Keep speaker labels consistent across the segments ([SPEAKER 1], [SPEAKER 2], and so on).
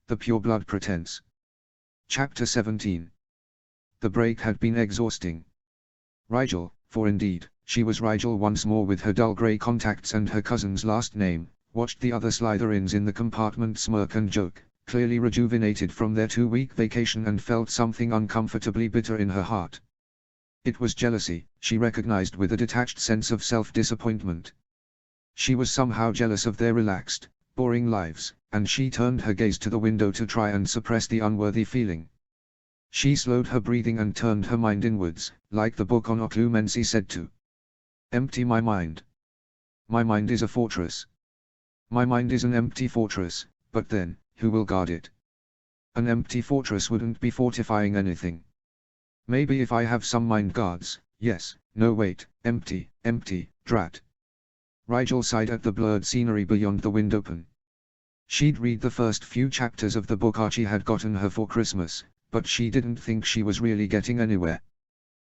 [SPEAKER 1] The pureblood pretense. Chapter 17. The break had been exhausting. Rigel, for indeed, she was Rigel once more with her dull grey contacts and her cousin's last name, watched the other Slytherins in the compartment smirk and joke, clearly rejuvenated from their 2-week vacation, and felt something uncomfortably bitter in her heart. It was jealousy, she recognized with a detached sense of self-disappointment. She was somehow jealous of their relaxed, boring lives, and she turned her gaze to the window to try and suppress the unworthy feeling. She slowed her breathing and turned her mind inwards, like the book on occlumency said to. Empty my mind. My mind is a fortress. My mind is an empty fortress, but then, who will guard it? An empty fortress wouldn't be fortifying anything. Maybe if I have some mind guards, yes, no wait, empty, drat. Rigel sighed at the blurred scenery beyond the windowpane. She'd read the first few chapters of the book Archie had gotten her for Christmas, but she didn't think she was really getting anywhere.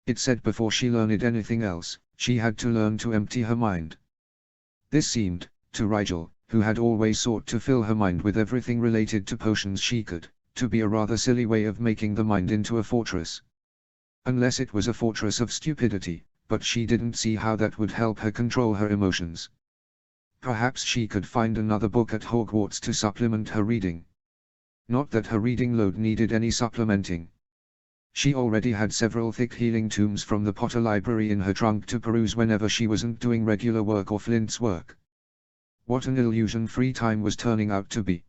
[SPEAKER 1] It said before she learned anything else, she had to learn to empty her mind. This seemed, to Rigel, who had always sought to fill her mind with everything related to potions she could, to be a rather silly way of making the mind into a fortress. Unless it was a fortress of stupidity, but she didn't see how that would help her control her emotions. Perhaps she could find another book at Hogwarts to supplement her reading. Not that her reading load needed any supplementing. She already had several thick healing tomes from the Potter Library in her trunk to peruse whenever she wasn't doing regular work or Flint's work. What an illusion free time was turning out to be.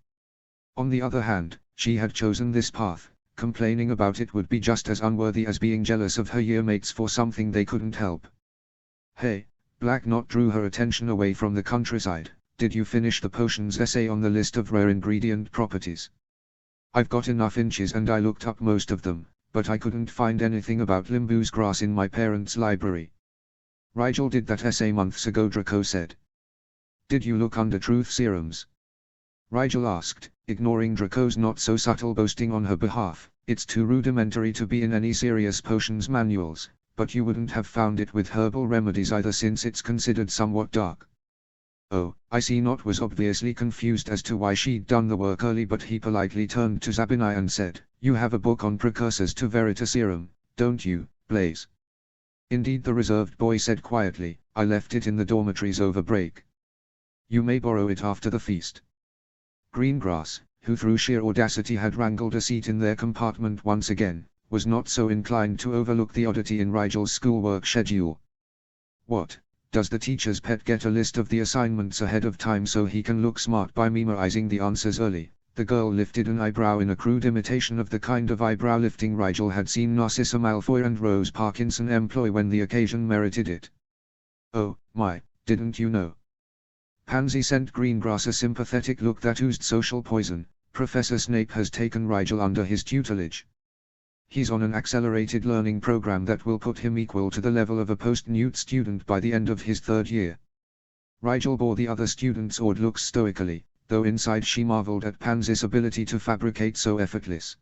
[SPEAKER 1] On the other hand, she had chosen this path. Complaining about it would be just as unworthy as being jealous of her yearmates for something they couldn't help. Hey, Black Knot drew her attention away from the countryside. Did you finish the potions essay on the list of rare ingredient properties? I've got enough inches and I looked up most of them, but I couldn't find anything about Limboo's grass in my parents' library. Rigel did that essay months ago, Draco said. Did you look under truth serums? Rigel asked, ignoring Draco's not-so-subtle boasting on her behalf. It's too rudimentary to be in any serious potions manuals, but you wouldn't have found it with herbal remedies either since it's considered somewhat dark. Oh, I see. Not was obviously confused as to why she'd done the work early, but he politely turned to Zabinai and said, you have a book on precursors to Veritaserum, don't you, Blaze? Indeed, the reserved boy said quietly, I left it in the dormitories over break. You may borrow it after the feast. Greengrass, who through sheer audacity had wrangled a seat in their compartment once again, was not so inclined to overlook the oddity in Rigel's schoolwork schedule. What, does the teacher's pet get a list of the assignments ahead of time so he can look smart by memorizing the answers early? The girl lifted an eyebrow in a crude imitation of the kind of eyebrow lifting Rigel had seen Narcissa Malfoy and Rose Parkinson employ when the occasion merited it. Oh, my, didn't you know? Pansy sent Greengrass a sympathetic look that oozed social poison. Professor Snape has taken Rigel under his tutelage. He's on an accelerated learning program that will put him equal to the level of a post-Newt student by the end of his 3rd year. Rigel bore the other students' awed looks stoically, though inside she marveled at Pansy's ability to fabricate so effortless.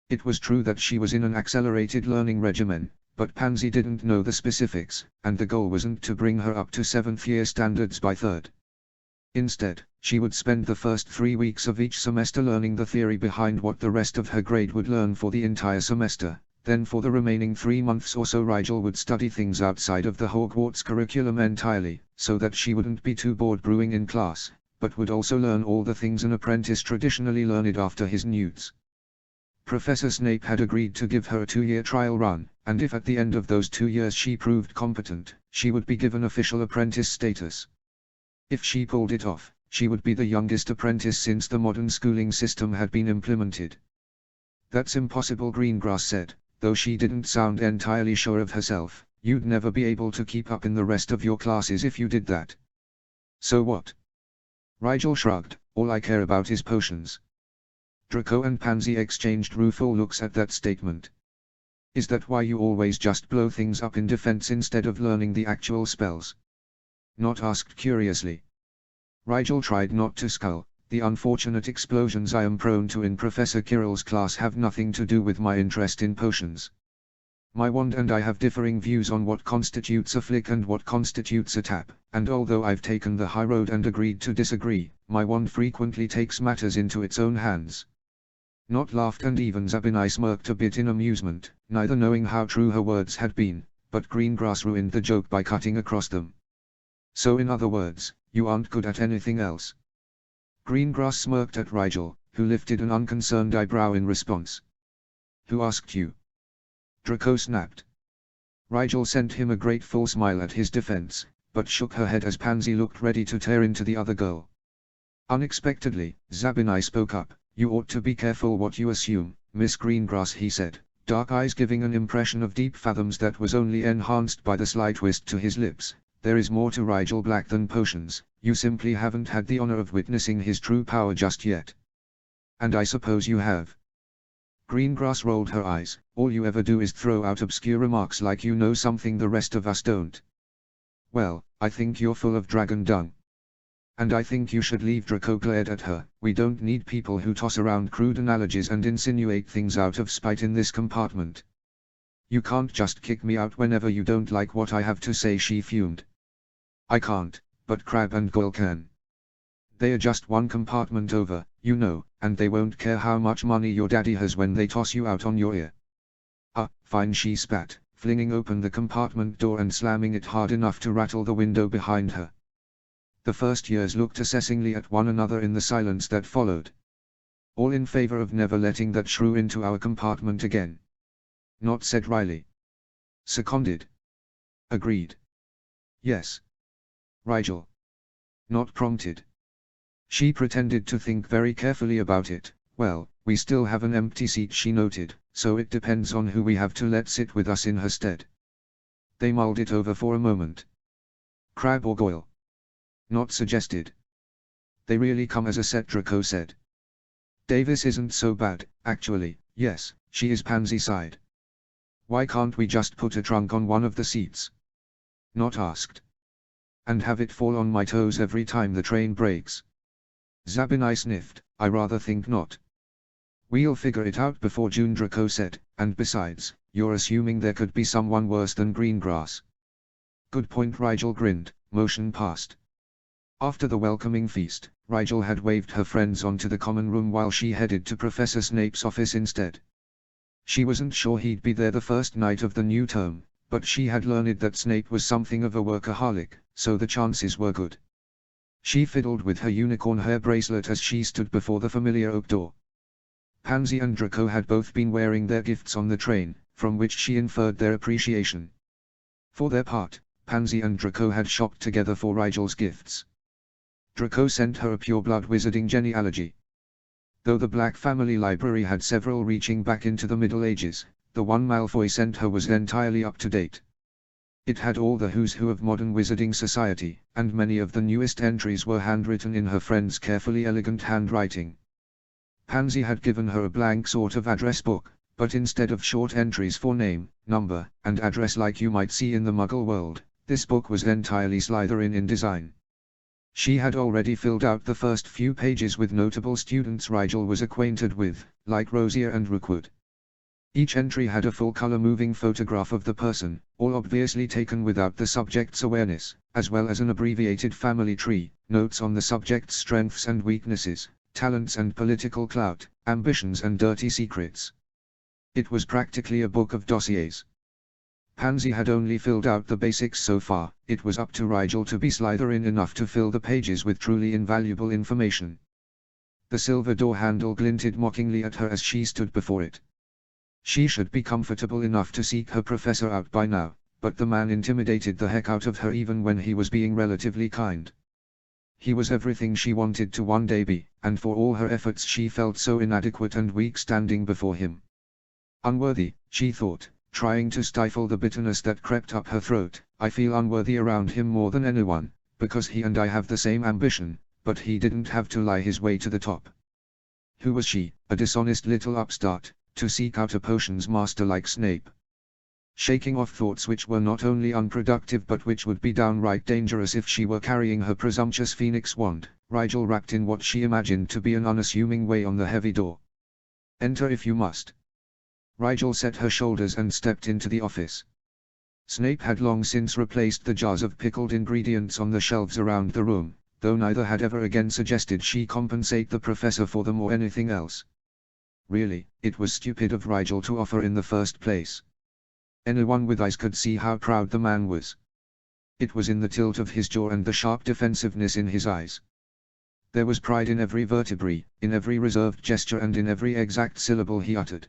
[SPEAKER 1] It was true that she was in an accelerated learning regimen, but Pansy didn't know the specifics, and the goal wasn't to bring her up to 7th year standards by 3rd. Instead, she would spend the first 3 weeks of each semester learning the theory behind what the rest of her grade would learn for the entire semester. Then for the remaining 3 months or so Rigel would study things outside of the Hogwarts curriculum entirely, so that she wouldn't be too bored brewing in class, but would also learn all the things an apprentice traditionally learned after his newts. Professor Snape had agreed to give her a 2-year trial run, and if at the end of those 2 years she proved competent, she would be given official apprentice status. If she pulled it off, she would be the youngest apprentice since the modern schooling system had been implemented. That's impossible, Greengrass said, though she didn't sound entirely sure of herself. You'd never be able to keep up in the rest of your classes if you did that. So what? Rigel shrugged, all I care about is potions. Draco and Pansy exchanged rueful looks at that statement. Is that why you always just blow things up in defense instead of learning the actual spells? Not asked curiously. Rigel tried not to scowl. The unfortunate explosions I am prone to in Professor Kirill's class have nothing to do with my interest in potions. My wand and I have differing views on what constitutes a flick and what constitutes a tap, and although I've taken the high road and agreed to disagree, my wand frequently takes matters into its own hands. Not laughed, and even Zabinai smirked a bit in amusement, neither knowing how true her words had been, but Greengrass ruined the joke by cutting across them. So in other words, you aren't good at anything else? Greengrass smirked at Rigel, who lifted an unconcerned eyebrow in response. Who asked you? Draco snapped. Rigel sent him a grateful smile at his defense, but shook her head as Pansy looked ready to tear into the other girl. Unexpectedly, Zabinai spoke up. You ought to be careful what you assume, Miss Greengrass, he said, dark eyes giving an impression of deep fathoms that was only enhanced by the slight twist to his lips. There is more to Rigel Black than potions, you simply haven't had the honor of witnessing his true power just yet. And I suppose you have. Greengrass rolled her eyes. All you ever do is throw out obscure remarks like you know something the rest of us don't. Well, I think you're full of dragon dung. And I think you should leave. Draco glared at her. We don't need people who toss around crude analogies and insinuate things out of spite in this compartment. You can't just kick me out whenever you don't like what I have to say, she fumed. I can't, but Crab and Goyle can. They are just one compartment over, you know, and they won't care how much money your daddy has when they toss you out on your ear. Fine, she spat, flinging open the compartment door and slamming it hard enough to rattle the window behind her. The first years looked assessingly at one another in the silence that followed. All in favor of never letting that shrew into our compartment again. Not, said Riley. Seconded. Agreed. Yes. Rigel. Not, prompted. She pretended to think very carefully about it. Well, we still have an empty seat, she noted, so it depends on who we have to let sit with us in her stead. They mulled it over for a moment. Crab or Goyle? Not suggested. They really come as a set, Draco said. Davis isn't so bad, actually. Yes, she is, Pansy sighed. Why can't we just put a trunk on one of the seats? Not asked. And have it fall on my toes every time the train breaks? Zabinai sniffed. I rather think not. We'll figure it out before June, Draco said, and besides, you're assuming there could be someone worse than Greengrass. Good point, Rigel grinned. Motion passed. After the welcoming feast, Rigel had waved her friends onto the common room while she headed to Professor Snape's office instead. She wasn't sure he'd be there the first night of the new term, but she had learned that Snape was something of a workaholic, so the chances were good. She fiddled with her unicorn hair bracelet as she stood before the familiar oak door. Pansy and Draco had both been wearing their gifts on the train, from which she inferred their appreciation. For their part, Pansy and Draco had shopped together for Rigel's gifts. Draco sent her a pureblood wizarding genealogy. Though the Black family library had several reaching back into the Middle Ages, the one Malfoy sent her was entirely up to date. It had all the who's who of modern wizarding society, and many of the newest entries were handwritten in her friend's carefully elegant handwriting. Pansy had given her a blank sort of address book, but instead of short entries for name, number, and address like you might see in the Muggle world, this book was entirely Slytherin in design. She had already filled out the first few pages with notable students Rigel was acquainted with, like Rosier and Rookwood. Each entry had a full-color moving photograph of the person, all obviously taken without the subject's awareness, as well as an abbreviated family tree, notes on the subject's strengths and weaknesses, talents and political clout, ambitions and dirty secrets. It was practically a book of dossiers. Pansy had only filled out the basics so far. It was up to Rigel to be Slytherin enough to fill the pages with truly invaluable information. The silver door handle glinted mockingly at her as she stood before it. She should be comfortable enough to seek her professor out by now, but the man intimidated the heck out of her even when he was being relatively kind. He was everything she wanted to one day be, and for all her efforts she felt so inadequate and weak standing before him. Unworthy, she thought, trying to stifle the bitterness that crept up her throat. I feel unworthy around him more than anyone, because he and I have the same ambition, but he didn't have to lie his way to the top. Who was she, a dishonest little upstart, to seek out a potions master like Snape? Shaking off thoughts which were not only unproductive but which would be downright dangerous if she were carrying her presumptuous phoenix wand, Rigel rapped in what she imagined to be an unassuming way on the heavy door. Enter if you must. Rigel set her shoulders and stepped into the office. Snape had long since replaced the jars of pickled ingredients on the shelves around the room, though neither had ever again suggested she compensate the professor for them or anything else. Really, it was stupid of Rigel to offer in the first place. Anyone with eyes could see how proud the man was. It was in the tilt of his jaw and the sharp defensiveness in his eyes. There was pride in every vertebrae, in every reserved gesture and in every exact syllable he uttered.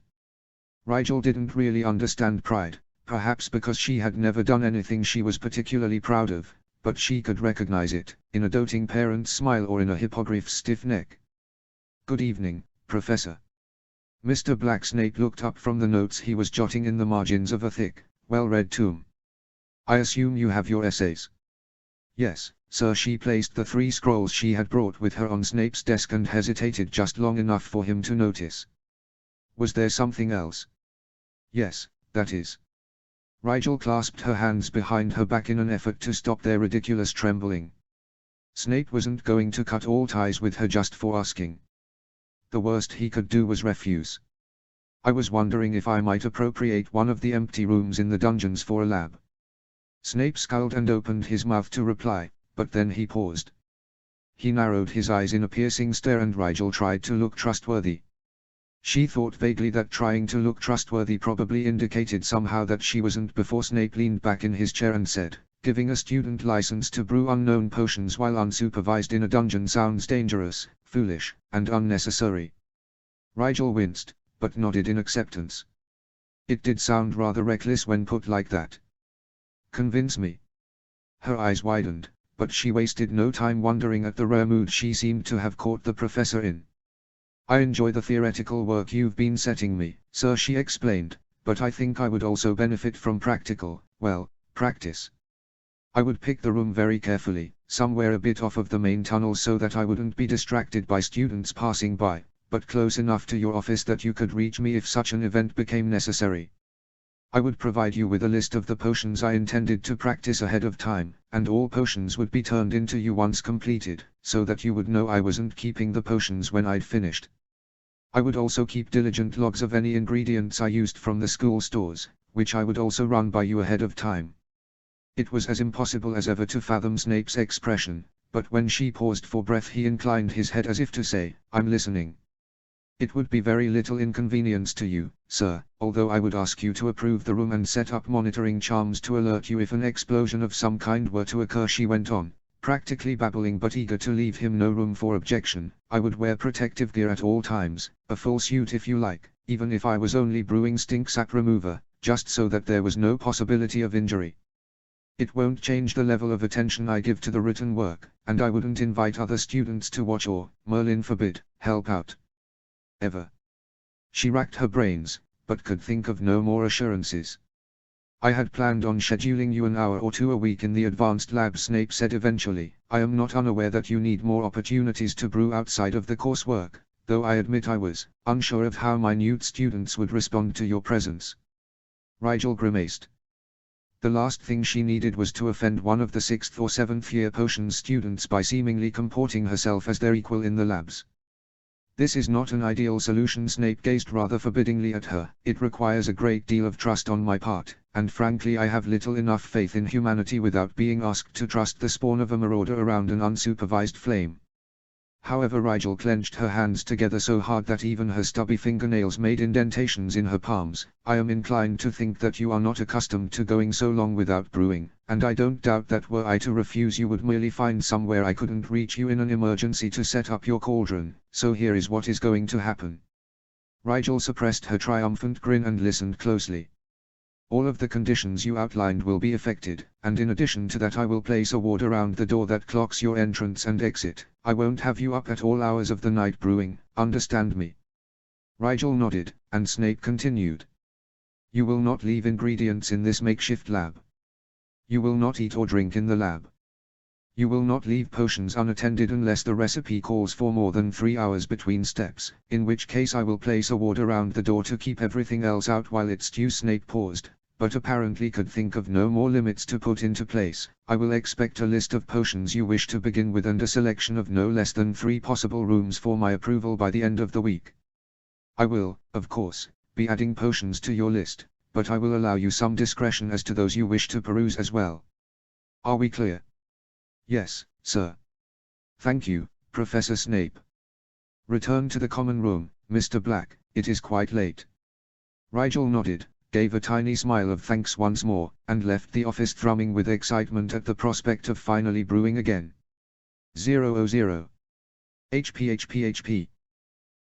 [SPEAKER 1] Rigel didn't really understand pride, perhaps because she had never done anything she was particularly proud of, but she could recognize it, in a doting parent's smile or in a hippogriff's stiff neck. "Good evening, Professor." Mr. Blacksnake looked up from the notes he was jotting in the margins of a thick, well-read tome. "I assume you have your essays?" "Yes, sir." She placed the 3 scrolls she had brought with her on Snape's desk and hesitated just long enough for him to notice. "Was there something else?" "Yes, that is." Rigel clasped her hands behind her back in an effort to stop their ridiculous trembling. Snape wasn't going to cut all ties with her just for asking. The worst he could do was refuse. "I was wondering if I might appropriate one of the empty rooms in the dungeons for a lab." Snape scowled and opened his mouth to reply, but then he paused. He narrowed his eyes in a piercing stare and Rigel tried to look trustworthy. She thought vaguely that trying to look trustworthy probably indicated somehow that she wasn't before Snape leaned back in his chair and said, "Giving a student license to brew unknown potions while unsupervised in a dungeon sounds dangerous, foolish, and unnecessary." Rigel winced, but nodded in acceptance. It did sound rather reckless when put like that. "Convince me." Her eyes widened, but she wasted no time wondering at the rare mood she seemed to have caught the professor in. "I enjoy the theoretical work you've been setting me, sir," she explained, "but I think I would also benefit from practical, practice. I would pick the room very carefully, somewhere a bit off of the main tunnel so that I wouldn't be distracted by students passing by, but close enough to your office that you could reach me if such an event became necessary. I would provide you with a list of the potions I intended to practice ahead of time, and all potions would be turned into you once completed, so that you would know I wasn't keeping the potions when I'd finished. I would also keep diligent logs of any ingredients I used from the school stores, which I would also run by you ahead of time." It was as impossible as ever to fathom Snape's expression, but when she paused for breath he inclined his head as if to say, "I'm listening." "It would be very little inconvenience to you, sir, although I would ask you to approve the room and set up monitoring charms to alert you if an explosion of some kind were to occur," she went on, practically babbling but eager to leave him no room for objection. "I would wear protective gear at all times, a full suit if you like, even if I was only brewing stink sap remover, just so that there was no possibility of injury. It won't change the level of attention I give to the written work, and I wouldn't invite other students to watch or, Merlin forbid, help out. Ever." She racked her brains, but could think of no more assurances. "I had planned on scheduling you an hour or 2 a week in the advanced lab," Snape said eventually. "I am not unaware that you need more opportunities to brew outside of the coursework, though I admit I was unsure of how minute students would respond to your presence." Rigel grimaced. The last thing she needed was to offend one of the 6th or 7th year potions students by seemingly comporting herself as their equal in the labs. "This is not an ideal solution." Snape gazed rather forbiddingly at her. "It requires a great deal of trust on my part, and frankly I have little enough faith in humanity without being asked to trust the spawn of a marauder around an unsupervised flame." However, Rigel clenched her hands together so hard that even her stubby fingernails made indentations in her palms. "I am inclined to think that you are not accustomed to going so long without brewing, and I don't doubt that were I to refuse you would merely find somewhere I couldn't reach you in an emergency to set up your cauldron. So here is what is going to happen." Rigel suppressed her triumphant grin and listened closely. "All of the conditions you outlined will be affected, and in addition to that I will place a ward around the door that clocks your entrance and exit. I won't have you up at all hours of the night brewing, understand me?" Rigel nodded, and Snape continued. "You will not leave ingredients in this makeshift lab. You will not eat or drink in the lab. You will not leave potions unattended unless the recipe calls for more than 3 hours between steps, in which case I will place a ward around the door to keep everything else out while it stews." Snape paused, but apparently could think of no more limits to put into place. "I will expect a list of potions you wish to begin with and a selection of no less than 3 possible rooms for my approval by the end of the week. I will, of course, be adding potions to your list, but I will allow you some discretion as to those you wish to peruse as well. Are we clear?" "Yes, sir." "Thank you, Professor Snape. Return to the common room, Mr. Black, it is quite late. Rigel nodded, gave a tiny smile of thanks once more, and left the office thrumming with excitement at the prospect of finally brewing again. 000. HP.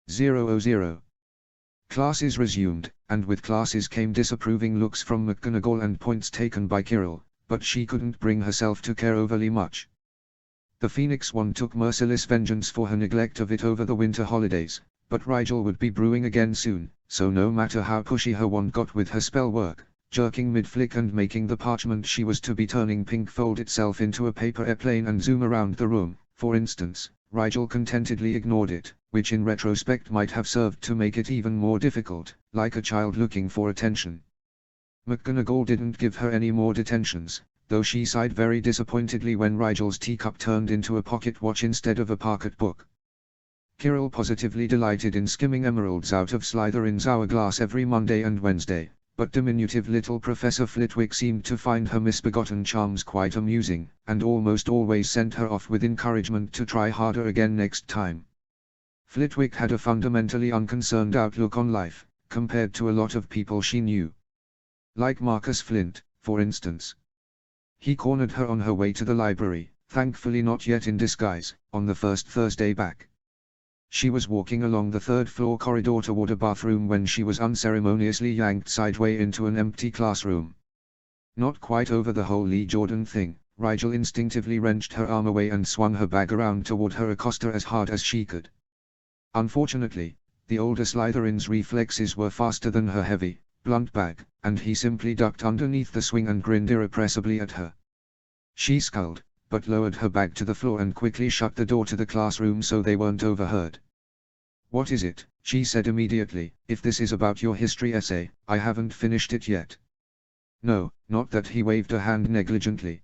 [SPEAKER 1] 000. Classes resumed, and with classes came disapproving looks from McGonagall and points taken by Kirill, but she couldn't bring herself to care overly much. The Phoenix Wand took merciless vengeance for her neglect of it over the winter holidays, but Rigel would be brewing again soon, so no matter how pushy her wand got with her spell work, jerking mid-flick and making the parchment she was to be turning pink fold itself into a paper airplane and zoom around the room, for instance, Rigel contentedly ignored it, which in retrospect might have served to make it even more difficult, like a child looking for attention. McGonagall didn't give her any more detentions, though she sighed very disappointedly when Rigel's teacup turned into a pocket watch instead of a pocket book. Kirill positively delighted in skimming emeralds out of Slytherin's hourglass every Monday and Wednesday, but diminutive little Professor Flitwick seemed to find her misbegotten charms quite amusing, and almost always sent her off with encouragement to try harder again next time. Flitwick had a fundamentally unconcerned outlook on life, compared to a lot of people she knew. Like Marcus Flint, for instance. He cornered her on her way to the library, thankfully not yet in disguise, on the first Thursday back. She was walking along the third-floor corridor toward a bathroom when she was unceremoniously yanked sideways into an empty classroom. Not quite over the whole Lee Jordan thing, Rigel instinctively wrenched her arm away and swung her bag around toward her accoster as hard as she could. Unfortunately, the older Slytherin's reflexes were faster than her heavy, blunt bag, and he simply ducked underneath the swing and grinned irrepressibly at her. She scowled, but lowered her bag to the floor and quickly shut the door to the classroom so they weren't overheard. "What is it?" she said immediately. "If this is about your history essay, I haven't finished it yet." "No, not that." He waved a hand negligently.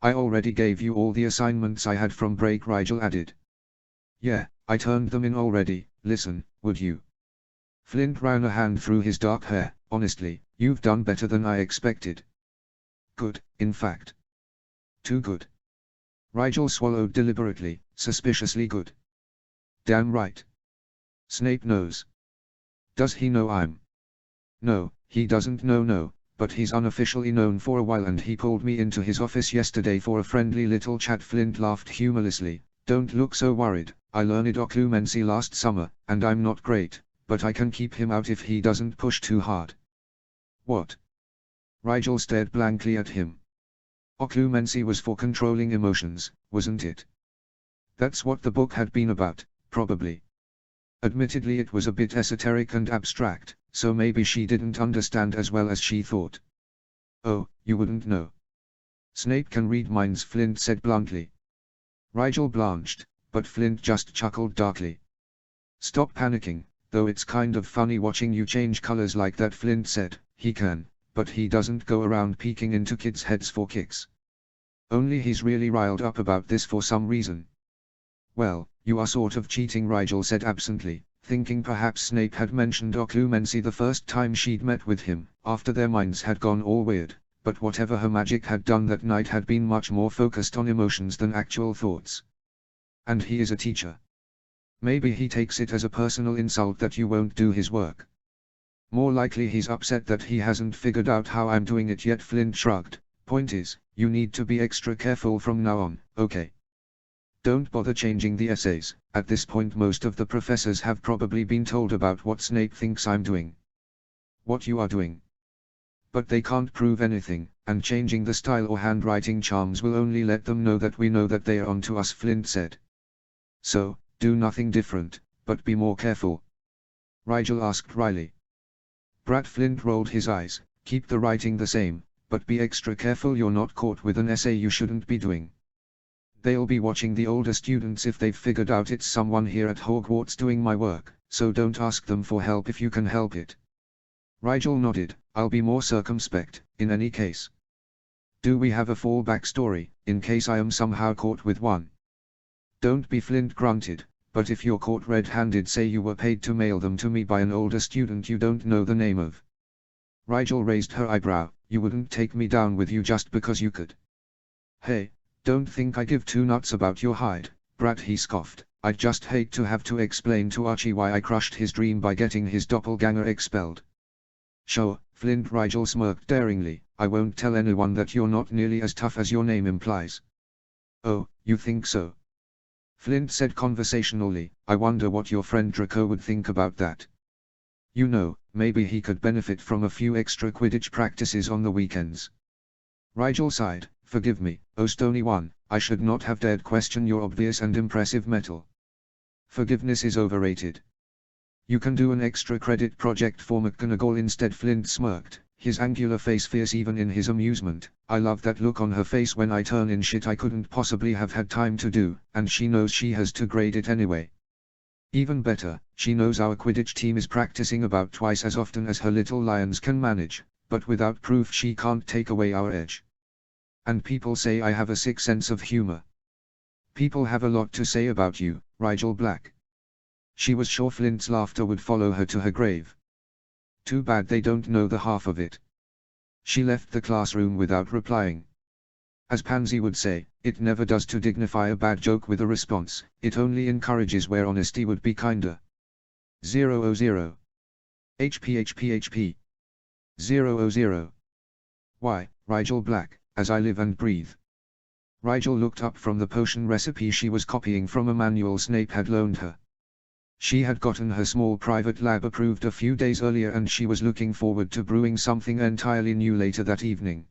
[SPEAKER 1] "I already gave you all the assignments I had from break," Rigel added. "Yeah, I turned them in already. Listen, would you?" Flint ran a hand through his dark hair. "Honestly, you've done better than I expected." "Good, in fact. Too good." Rigel swallowed deliberately. "Suspiciously good." "Damn right. Snape knows." "Does he know I'm?" "No, he doesn't know. No, but he's unofficially known for a while, and he pulled me into his office yesterday for a friendly little chat." Flint laughed humorlessly. "Don't look so worried. I learned occlumency last summer, and I'm not great, but I can keep him out if he doesn't push too hard." "What?" Rigel stared blankly at him. "Occlumency was for controlling emotions, wasn't it?" That's what the book had been about, probably. Admittedly it was a bit esoteric and abstract, so maybe she didn't understand as well as she thought. "Oh, you wouldn't know. Snape can read minds," Flint said bluntly. Rigel blanched, but Flint just chuckled darkly. "Stop panicking, though it's kind of funny watching you change colors like that," Flint said. "He can, but he doesn't go around peeking into kids' heads for kicks. Only he's really riled up about this for some reason." "Well, you are sort of cheating," Rigel said absently, thinking perhaps Snape had mentioned occlumency the first time she'd met with him, after their minds had gone all weird, but whatever her magic had done that night had been much more focused on emotions than actual thoughts. And he is a teacher. Maybe he takes it as a personal insult that you won't do his work. More likely he's upset that he hasn't figured out how I'm doing it yet." Flint shrugged. "Point is, you need to be extra careful from now on, okay? Don't bother changing the essays. At this point most of the professors have probably been told about what Snape thinks I'm doing. What you are doing. But they can't prove anything, and changing the style or handwriting charms will only let them know that we know that they are onto us," Flint said. "So, do nothing different, but be more careful?" Rigel asked wryly. Brat Flint rolled his eyes. "Keep the writing the same, but be extra careful you're not caught with an essay you shouldn't be doing. They'll be watching the older students if they've figured out it's someone here at Hogwarts doing my work, so don't ask them for help if you can help it." Rigel nodded. "I'll be more circumspect, in any case." "Do we have a fallback story, in case I am somehow caught with one?" "Don't be," Flint grunted, "but if you're caught red-handed, say you were paid to mail them to me by an older student you don't know the name of." Rigel raised her eyebrow. "You wouldn't take me down with you just because you could?" "Hey, don't think I give two nuts about your hide, Brat," he scoffed. I'd just hate to have to explain to Archie why I crushed his dream by getting his doppelganger expelled. Sure, Flint. Rigel smirked daringly. I won't tell anyone that you're not nearly as tough as your name implies. Oh, you think so? Flint said conversationally. I wonder what your friend Draco would think about that. You know, maybe he could benefit from a few extra Quidditch practices on the weekends. Rigel sighed. Forgive me, oh stony one, I should not have dared question your obvious and impressive mettle. Forgiveness is overrated. You can do an extra credit project for McGonagall instead. Flint smirked, his angular face fierce even in his amusement. I love that look on her face when I turn in shit I couldn't possibly have had time to do, and she knows she has to grade it anyway. Even better, she knows our Quidditch team is practicing about twice as often as her little lions can manage, but without proof she can't take away our edge. And people say I have a sick sense of humor. People have a lot to say about you, Rigel Black. She was sure Flint's laughter would follow her to her grave. Too bad they don't know the half of it. She left the classroom without replying. As Pansy would say, it never does to dignify a bad joke with a response, it only encourages where honesty would be kinder. 000. HP. 000. Why, Rigel Black, as I live and breathe. Rigel looked up from the potion recipe she was copying from a manual Snape had loaned her. She had gotten her small private lab approved a few days earlier and she was looking forward to brewing something entirely new later that evening.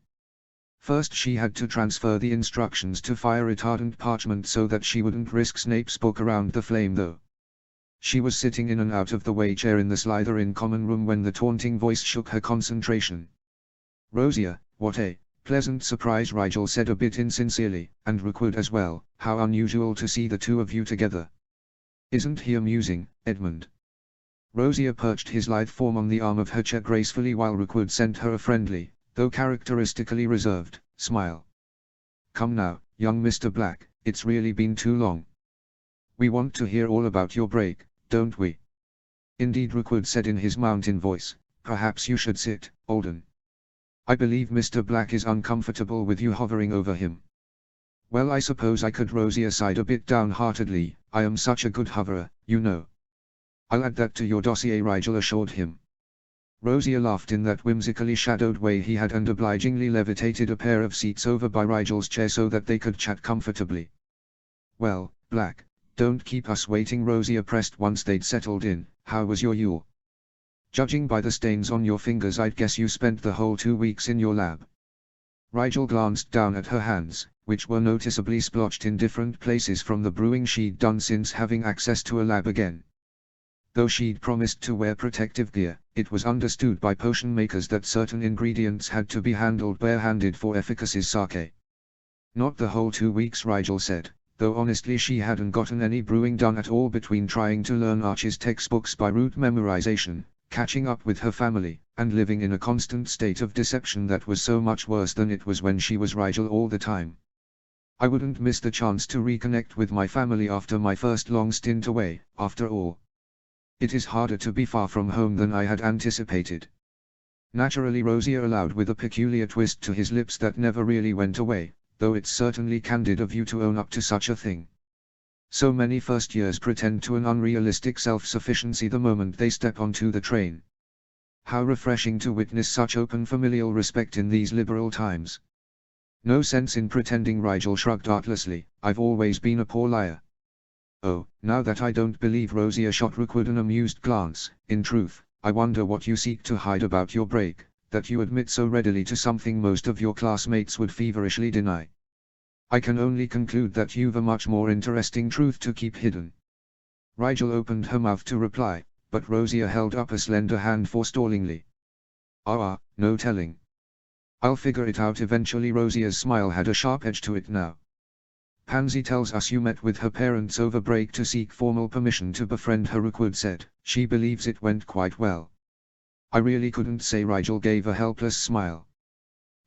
[SPEAKER 1] First she had to transfer the instructions to fire-retardant parchment so that she wouldn't risk Snape's book around the flame though. She was sitting in an out-of-the-way chair in the Slytherin common room when the taunting voice shook her concentration. Rosia, what a pleasant surprise, Rigel said a bit insincerely, and Rookwood as well. How unusual to see the two of you together. Isn't he amusing, Edmund? Rosia perched his lithe form on the arm of her chair gracefully while Rookwood sent her a friendly, though characteristically reserved, smile. Come now, young Mr. Black, it's really been too long. We want to hear all about your break, don't we? Indeed, Rookwood said in his mountain voice. Perhaps you should sit, Alden. I believe Mr. Black is uncomfortable with you hovering over him. Well, I suppose I could. Rosia sighed a bit downheartedly. I am such a good hoverer, you know. I'll add that to your dossier, Rigel assured him. Rosia laughed in that whimsically shadowed way he had and obligingly levitated a pair of seats over by Rigel's chair so that they could chat comfortably. Well, Black, don't keep us waiting, Rosia pressed once they'd settled in. How was your Yule? Judging by the stains on your fingers, I'd guess you spent the whole 2 weeks in your lab. Rigel glanced down at her hands, which were noticeably splotched in different places from the brewing she'd done since having access to a lab again. Though she'd promised to wear protective gear, it was understood by potion makers that certain ingredients had to be handled barehanded for efficacy's sake. Not the whole 2 weeks, Rigel said, though honestly she hadn't gotten any brewing done at all between trying to learn Archie's textbooks by rote memorization, catching up with her family, and living in a constant state of deception that was so much worse than it was when she was Rigel all the time. I wouldn't miss the chance to reconnect with my family after my first long stint away, after all. It is harder to be far from home than I had anticipated. Naturally, Rosia allowed with a peculiar twist to his lips that never really went away, though it's certainly candid of you to own up to such a thing. So many first years pretend to an unrealistic self-sufficiency the moment they step onto the train. How refreshing to witness such open familial respect in these liberal times. No sense in pretending, Rigel shrugged artlessly. I've always been a poor liar. Oh, now that I don't believe. Rosia shot Rookwood an amused glance. In truth, I wonder what you seek to hide about your break, that you admit so readily to something most of your classmates would feverishly deny. I can only conclude that you've a much more interesting truth to keep hidden. Rigel opened her mouth to reply, but Rosia held up a slender hand forestallingly. No telling. I'll figure it out eventually. Rosia's smile had a sharp edge to it now. Pansy tells us you met with her parents over break to seek formal permission to befriend her, Rookwood said. She believes it went quite well. I really couldn't say. Rigel gave a helpless smile.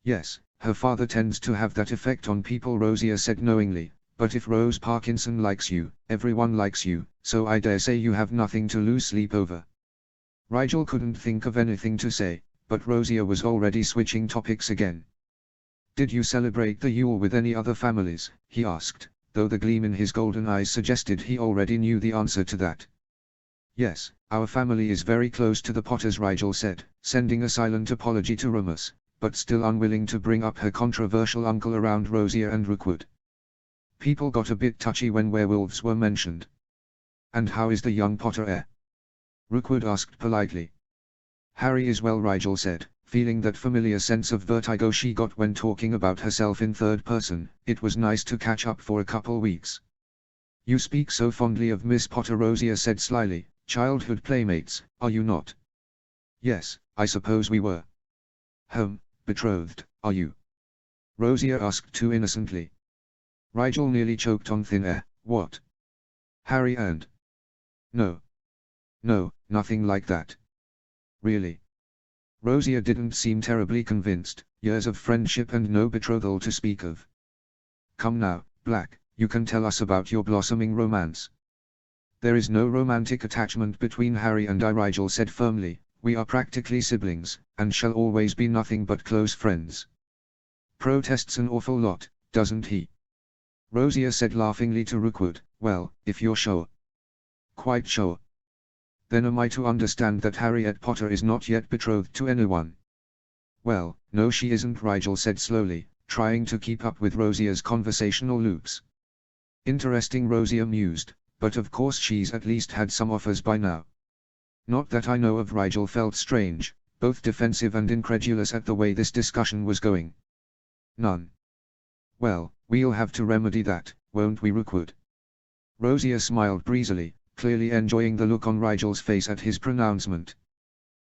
[SPEAKER 1] Yes, her father tends to have that effect on people, Rosia said knowingly, but if Rose Parkinson likes you, everyone likes you, so I dare say you have nothing to lose sleep over. Rigel couldn't think of anything to say, but Rosia was already switching topics again. Did you celebrate the Yule with any other families? He asked, though the gleam in his golden eyes suggested he already knew the answer to that. Yes, our family is very close to the Potters, Rigel said, sending a silent apology to Remus, but still unwilling to bring up her controversial uncle around Rosier and Rookwood. People got a bit touchy when werewolves were mentioned. And how is the young Potter heir? Rookwood asked politely. Harry is well, Rigel said, feeling that familiar sense of vertigo she got when talking about herself in third person. It was nice to catch up for a couple weeks. You speak so fondly of Miss Potter, Rosier said slyly. Childhood playmates, are you not? Yes, I suppose we were. Betrothed, are you? Rosier asked too innocently. Rigel nearly choked on thin air. What? Harry earned. No. No, nothing like that. Really? Rosier didn't seem terribly convinced. Years of friendship and no betrothal to speak of. Come now, Black, you can tell us about your blossoming romance. There is no romantic attachment between Harry and I, Rigel said firmly. We are practically siblings, and shall always be nothing but close friends. Protests an awful lot, doesn't he? Rosier said laughingly to Rookwood. Well, if you're sure. Quite sure. Then am I to understand that Harriet Potter is not yet betrothed to anyone? Well, no she isn't, Rigel said slowly, trying to keep up with Rosier's conversational loops. Interesting, Rosier mused, but of course she's at least had some offers by now. Not that I know of. Rigel felt strange, both defensive and incredulous at the way this discussion was going. None. Well, we'll have to remedy that, won't we, Rookwood? Rosier smiled breezily, clearly enjoying the look on Rigel's face at his pronouncement.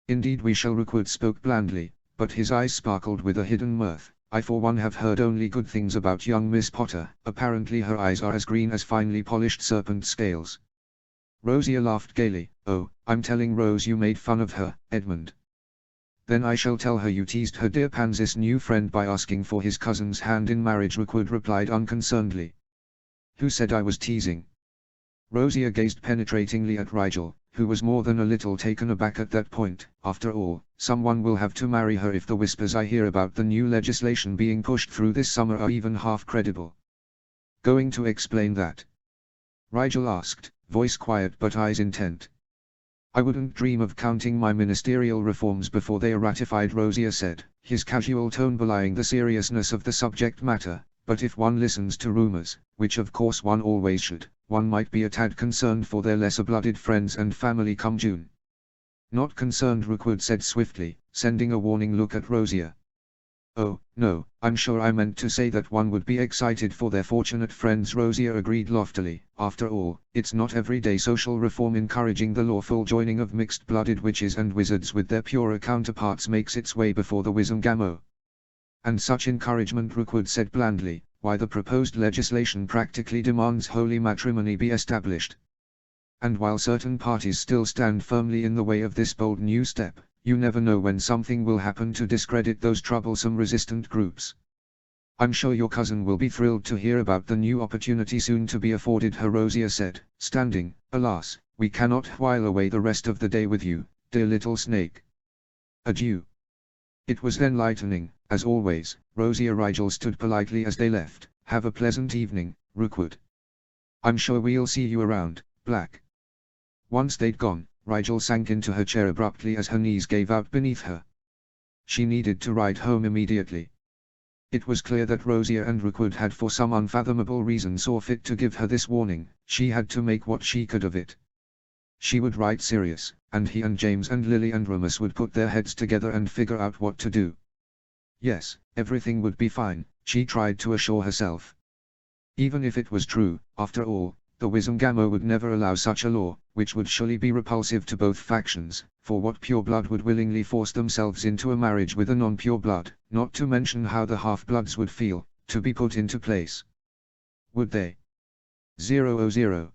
[SPEAKER 1] Indeed we shall. Rookwood spoke blandly, but his eyes sparkled with a hidden mirth. I for one have heard only good things about young Miss Potter. Apparently her eyes are as green as finely polished serpent scales. Rosier laughed gaily. Oh, I'm telling Rose you made fun of her, Edmund. Then I shall tell her you teased her dear Pansy's new friend by asking for his cousin's hand in marriage, Rookwood replied unconcernedly. Who said I was teasing? Rosier gazed penetratingly at Rigel, who was more than a little taken aback at that point. After all, someone will have to marry her if the whispers I hear about the new legislation being pushed through this summer are even half credible. Going to explain that? Rigel asked, voice quiet but eyes intent. I wouldn't dream of counting my ministerial reforms before they are ratified, Rosier said, his casual tone belying the seriousness of the subject matter. But if one listens to rumors, which of course one always should, one might be a tad concerned for their lesser-blooded friends and family come June. Not concerned, Rookwood said swiftly, sending a warning look at Rosier. Oh, no, I'm sure I meant to say that one would be excited for their fortunate friends, Rosier agreed loftily. After all, it's not everyday social reform encouraging the lawful joining of mixed-blooded witches and wizards with their purer counterparts makes its way before the Wizengamot. And such encouragement, Rookwood said blandly, why the proposed legislation practically demands holy matrimony be established. And while certain parties still stand firmly in the way of this bold new step, you never know when something will happen to discredit those troublesome resistant groups. I'm sure your cousin will be thrilled to hear about the new opportunity soon to be afforded her, Rosier said, standing. Alas, we cannot while away the rest of the day with you, dear little snake. Adieu. It was enlightening, as always. Rosier Rigel stood politely as they left. Have a pleasant evening, Rookwood. I'm sure we'll see you around, Black. Once they'd gone, Rigel sank into her chair abruptly as her knees gave out beneath her. She needed to ride home immediately. It was clear that Rosier and Rookwood had for some unfathomable reason saw fit to give her this warning. She had to make what she could of it. She would write Sirius, and he and James and Lily and Remus would put their heads together and figure out what to do. Yes, everything would be fine, she tried to assure herself. Even if it was true, after all, the Wizengamot would never allow such a law, which would surely be repulsive to both factions, for what pureblood would willingly force themselves into a marriage with a non-pureblood, not to mention how the half-bloods would feel, to be put into place. Would they? 000.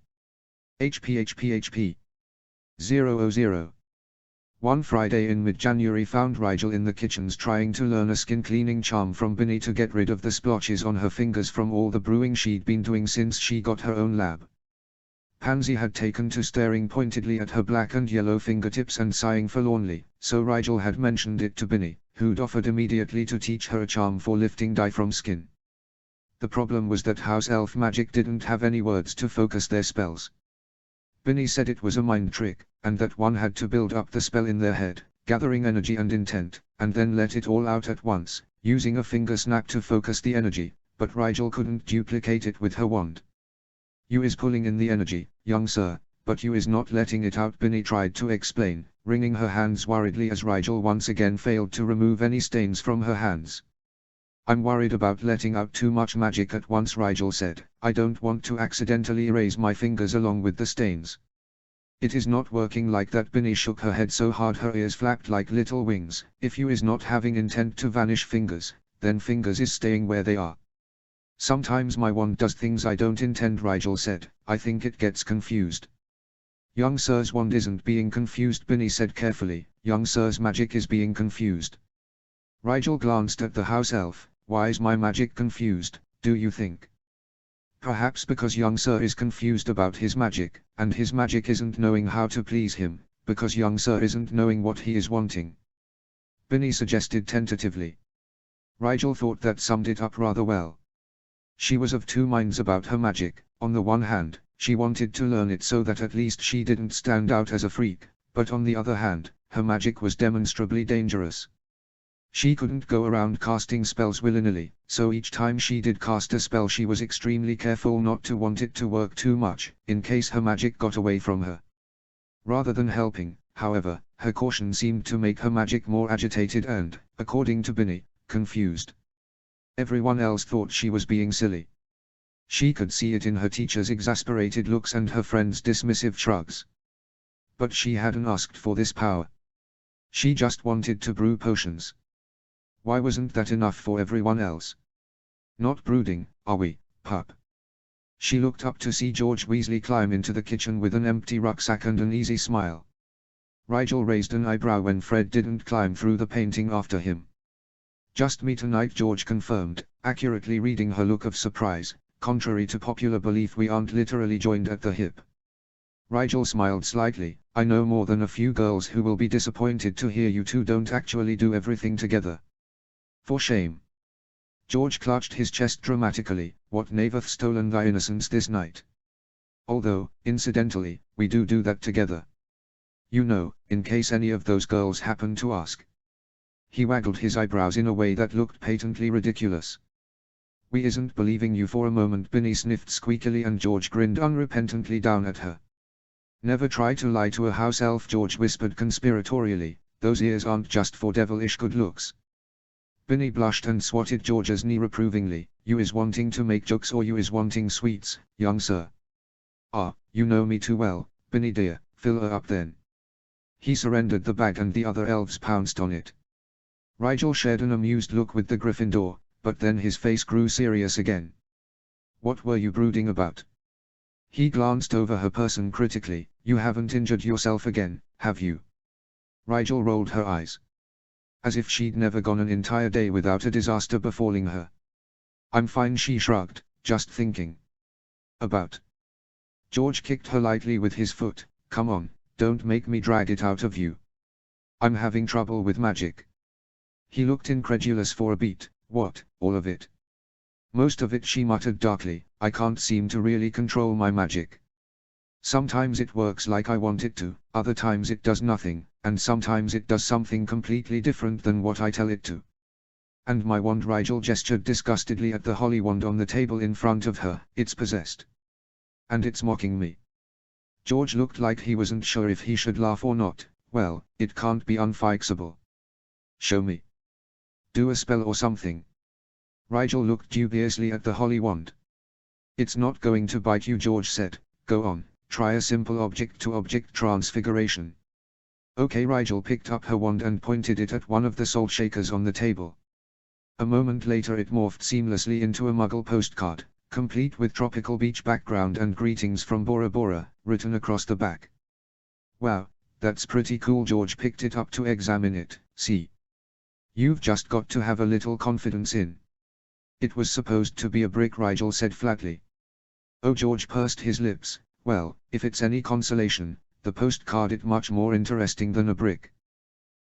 [SPEAKER 1] HP. 000. One Friday in mid-January found Rigel in the kitchens trying to learn a skin-cleaning charm from Binny to get rid of the splotches on her fingers from all the brewing she'd been doing since she got her own lab. Pansy had taken to staring pointedly at her black and yellow fingertips and sighing forlornly, so Rigel had mentioned it to Binny, who'd offered immediately to teach her a charm for lifting dye from skin. The problem was that house elf magic didn't have any words to focus their spells. Binny said it was a mind trick, and that one had to build up the spell in their head, gathering energy and intent, and then let it all out at once, using a finger snap to focus the energy, but Rigel couldn't duplicate it with her wand. You is pulling in the energy, young sir, but you is not letting it out, Binny tried to explain, wringing her hands worriedly as Rigel once again failed to remove any stains from her hands. I'm worried about letting out too much magic at once, Rigel said. I don't want to accidentally erase my fingers along with the stains. It is not working like that. Binny shook her head so hard her ears flapped like little wings. If you is not having intent to vanish fingers, then fingers is staying where they are. Sometimes my wand does things I don't intend, Rigel said. I think it gets confused. Young sir's wand isn't being confused, Binny said carefully. Young sir's magic is being confused. Rigel glanced at the house elf. Why is my magic confused, do you think? Perhaps because young sir is confused about his magic, and his magic isn't knowing how to please him, because young sir isn't knowing what he is wanting. Binny suggested tentatively. Rigel thought that summed it up rather well. She was of two minds about her magic. On the one hand, she wanted to learn it so that at least she didn't stand out as a freak, but on the other hand, her magic was demonstrably dangerous. She couldn't go around casting spells willy-nilly, so each time she did cast a spell she was extremely careful not to want it to work too much, in case her magic got away from her. Rather than helping, however, her caution seemed to make her magic more agitated and, according to Binny, confused. Everyone else thought she was being silly. She could see it in her teacher's exasperated looks and her friends' dismissive shrugs. But she hadn't asked for this power. She just wanted to brew potions. Why wasn't that enough for everyone else? Not brooding, are we, pup? She looked up to see George Weasley climb into the kitchen with an empty rucksack and an easy smile. Rigel raised an eyebrow when Fred didn't climb through the painting after him. Just me tonight, George confirmed, accurately reading her look of surprise. Contrary to popular belief, we aren't literally joined at the hip. Rigel smiled slightly. I know more than a few girls who will be disappointed to hear you two don't actually do everything together. For shame. George clutched his chest dramatically. What knave hath stolen thy innocence this night? Although, incidentally, we do that together. You know, in case any of those girls happen to ask. He waggled his eyebrows in a way that looked patently ridiculous. We isn't believing you for a moment, Binny sniffed squeakily and George grinned unrepentantly down at her. Never try to lie to a house elf, George whispered conspiratorially. Those ears aren't just for devilish good looks. Binny blushed and swatted George's knee reprovingly. You is wanting to make jokes or you is wanting sweets, young sir? Ah, you know me too well, Binny dear, fill her up then. He surrendered the bag and the other elves pounced on it. Rigel shared an amused look with the Gryffindor, but then his face grew serious again. What were you brooding about? He glanced over her person critically. You haven't injured yourself again, have you? Rigel rolled her eyes. As if she'd never gone an entire day without a disaster befalling her. I'm fine, she shrugged, just thinking. About. George kicked her lightly with his foot. Come on, don't make me drag it out of you. I'm having trouble with magic. He looked incredulous for a beat. What, all of it? Most of it, she muttered darkly. I can't seem to really control my magic. Sometimes it works like I want it to, other times it does nothing, and sometimes it does something completely different than what I tell it to. And my wand, Rigel gestured disgustedly at the holly wand on the table in front of her, it's possessed. And it's mocking me. George looked like he wasn't sure if he should laugh or not. Well, it can't be unfixable. Show me. Do a spell or something. Rigel looked dubiously at the holly wand. It's not going to bite you, George said. Go on, try a simple object-to-object transfiguration. Okay. Rigel picked up her wand and pointed it at one of the salt shakers on the table. A moment later it morphed seamlessly into a Muggle postcard, complete with tropical beach background and greetings from Bora Bora, written across the back. Wow, that's pretty cool. George picked it up to examine it. See? You've just got to have a little confidence in. It was supposed to be a brick, Rigel said flatly. Oh, George pursed his lips. Well, if it's any consolation, the postcard is much more interesting than a brick.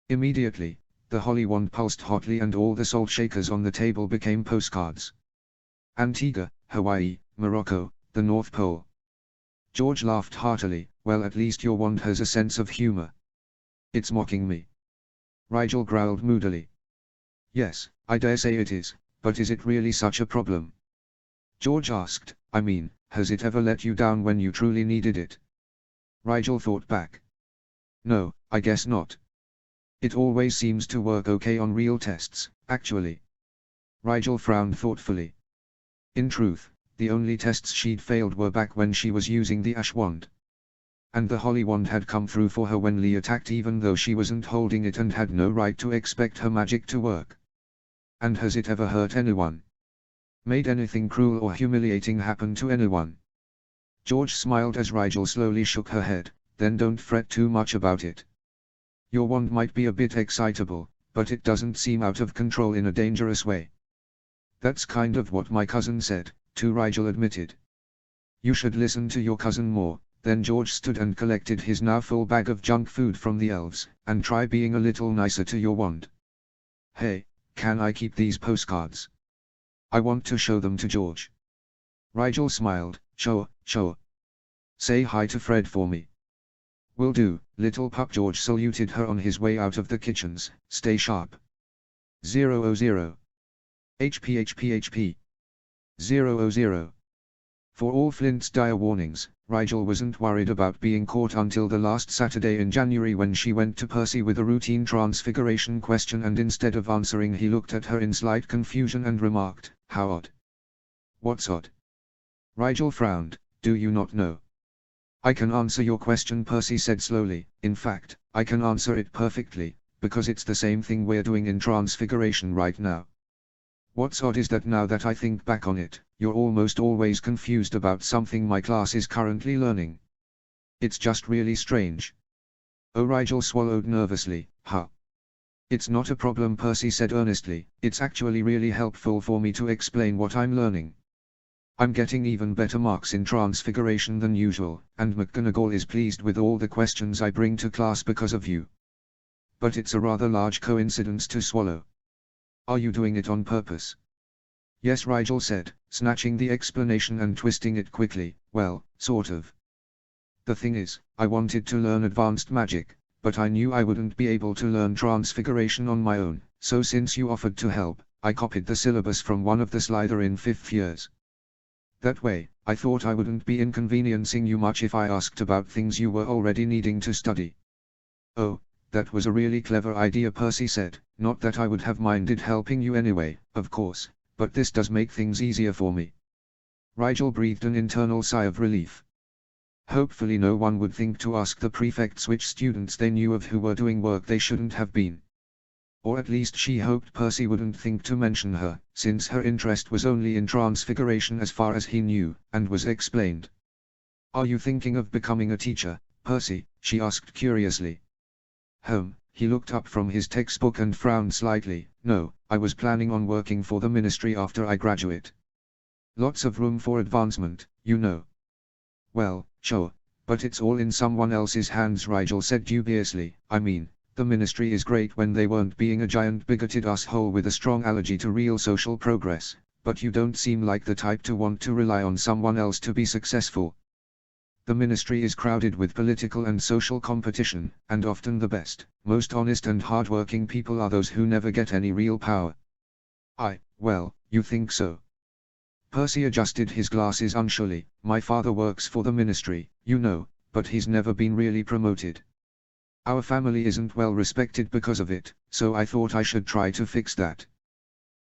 [SPEAKER 1] Immediately, the holly wand pulsed hotly and all the salt shakers on the table became postcards. Antigua, Hawaii, Morocco, the North Pole. George laughed heartily. Well, at least your wand has a sense of humor. It's mocking me. Rigel growled moodily. Yes, I dare say it is, but is it really such a problem? George asked. I mean, has it ever let you down when you truly needed it? Rigel thought back. No, I guess not. It always seems to work okay on real tests, actually. Rigel frowned thoughtfully. In truth, the only tests she'd failed were back when she was using the ash wand. And the holy wand had come through for her when Lee attacked, even though she wasn't holding it and had no right to expect her magic to work. And has it ever hurt anyone? Made anything cruel or humiliating happen to anyone? George smiled as Rigel slowly shook her head. Then don't fret too much about it. Your wand might be a bit excitable, but it doesn't seem out of control in a dangerous way. That's kind of what my cousin said, too, Rigel admitted. You should listen to your cousin more. Then George stood and collected his now full bag of junk food from the elves, and try being a little nicer to your wand. Hey, can I keep these postcards? I want to show them to George. Rigel smiled. Sure, sure. Say hi to Fred for me. Will do, little pup. George saluted her on his way out of the kitchens. Stay sharp. 000. HP. 000. For all Flint's dire warnings, Rigel wasn't worried about being caught until the last Saturday in January, when she went to Percy with a routine transfiguration question, and instead of answering he looked at her in slight confusion and remarked, "How odd." "What's odd?" Rigel frowned. "Do you not know?" "I can answer your question," Percy said slowly. "In fact, I can answer it perfectly, because it's the same thing we're doing in transfiguration right now. What's odd is that now that I think back on it, you're almost always confused about something my class is currently learning. It's just really strange." Oh, Rigel swallowed nervously. "Huh. It's not a problem," Percy said earnestly. "It's actually really helpful for me to explain what I'm learning. I'm getting even better marks in transfiguration than usual, and McGonagall is pleased with all the questions I bring to class because of you. But it's a rather large coincidence to swallow." "Are you doing it on purpose?" "Yes," Rigel said, snatching the explanation and twisting it quickly. "Well, sort of. The thing is, I wanted to learn advanced magic, but I knew I wouldn't be able to learn transfiguration on my own, so since you offered to help, I copied the syllabus from one of the Slytherin 5th years. That way, I thought I wouldn't be inconveniencing you much if I asked about things you were already needing to study." "Oh, that was a really clever idea," Percy said. "Not that I would have minded helping you anyway, of course, but this does make things easier for me." Rigel breathed an internal sigh of relief. Hopefully no one would think to ask the prefects which students they knew of who were doing work they shouldn't have been. Or at least she hoped Percy wouldn't think to mention her, since her interest was only in transfiguration as far as he knew, and was explained. "Are you thinking of becoming a teacher, Percy?" she asked curiously. He looked up from his textbook and frowned slightly. "No, I was planning on working for the ministry after I graduate. Lots of room for advancement, you know." "Well, sure, but it's all in someone else's hands," Rigel said dubiously. "I mean, the ministry is great when they weren't being a giant bigoted asshole with a strong allergy to real social progress, but you don't seem like the type to want to rely on someone else to be successful. The ministry is crowded with political and social competition, and often the best, most honest and hard-working people are those who never get any real power." Well, you think so?" Percy adjusted his glasses unsurely. "My father works for the ministry, you know, but he's never been really promoted. Our family isn't well respected because of it, so I thought I should try to fix that."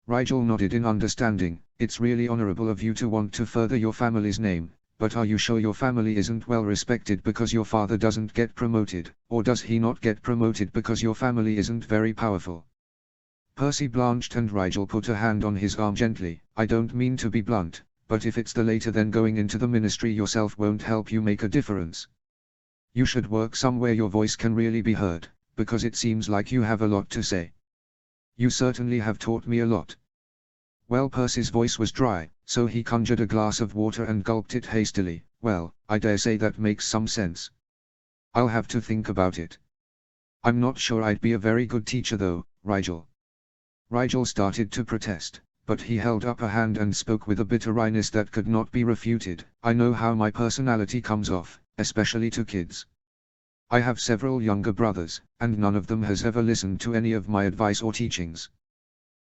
[SPEAKER 1] Rigel nodded in understanding. "It's really honorable of you to want to further your family's name. But are you sure your family isn't well respected because your father doesn't get promoted, or does he not get promoted because your family isn't very powerful?" Percy blanched and Rigel put a hand on his arm gently. "I don't mean to be blunt, but if it's the later, then going into the ministry yourself won't help you make a difference. You should work somewhere your voice can really be heard, because it seems like you have a lot to say. You certainly have taught me a lot." Well, Percy's voice was dry, so he conjured a glass of water and gulped it hastily. "Well, I dare say that makes some sense. I'll have to think about it. I'm not sure I'd be a very good teacher though, Rigel." Rigel started to protest, but he held up a hand and spoke with a bitter wryness that could not be refuted. I know how my personality comes off, especially to kids. I have several younger brothers, and none of them has ever listened to any of my advice or teachings.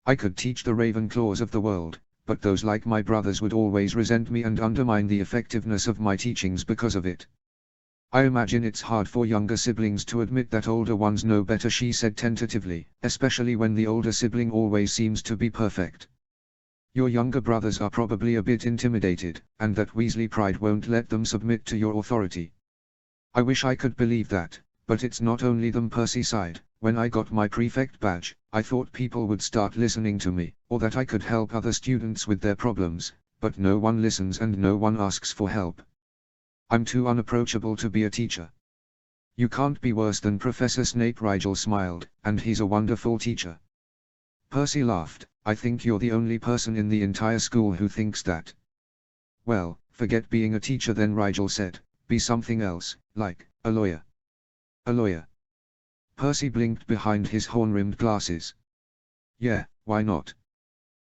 [SPEAKER 1] I could teach the Ravenclaws of the world, but those like my brothers would always resent me and undermine the effectiveness of my teachings because of it. I imagine it's hard for younger siblings to admit that older ones know better, she said tentatively, especially when the older sibling always seems to be perfect. Your younger brothers are probably a bit intimidated, and that Weasley pride won't let them submit to your authority. I wish I could believe that, but it's not only them, Percy sighed. When I got my prefect badge, I thought people would start listening to me, or that I could help other students with their problems, but no one listens and no one asks for help. I'm too unapproachable to be a teacher. You can't be worse than Professor Snape, Rigel smiled, and he's a wonderful teacher. Percy laughed. I think you're the only person in the entire school who thinks that. Well, forget being a teacher then, Rigel said. Be something else, like a lawyer. A lawyer. Percy blinked behind his horn-rimmed glasses. Yeah, why not?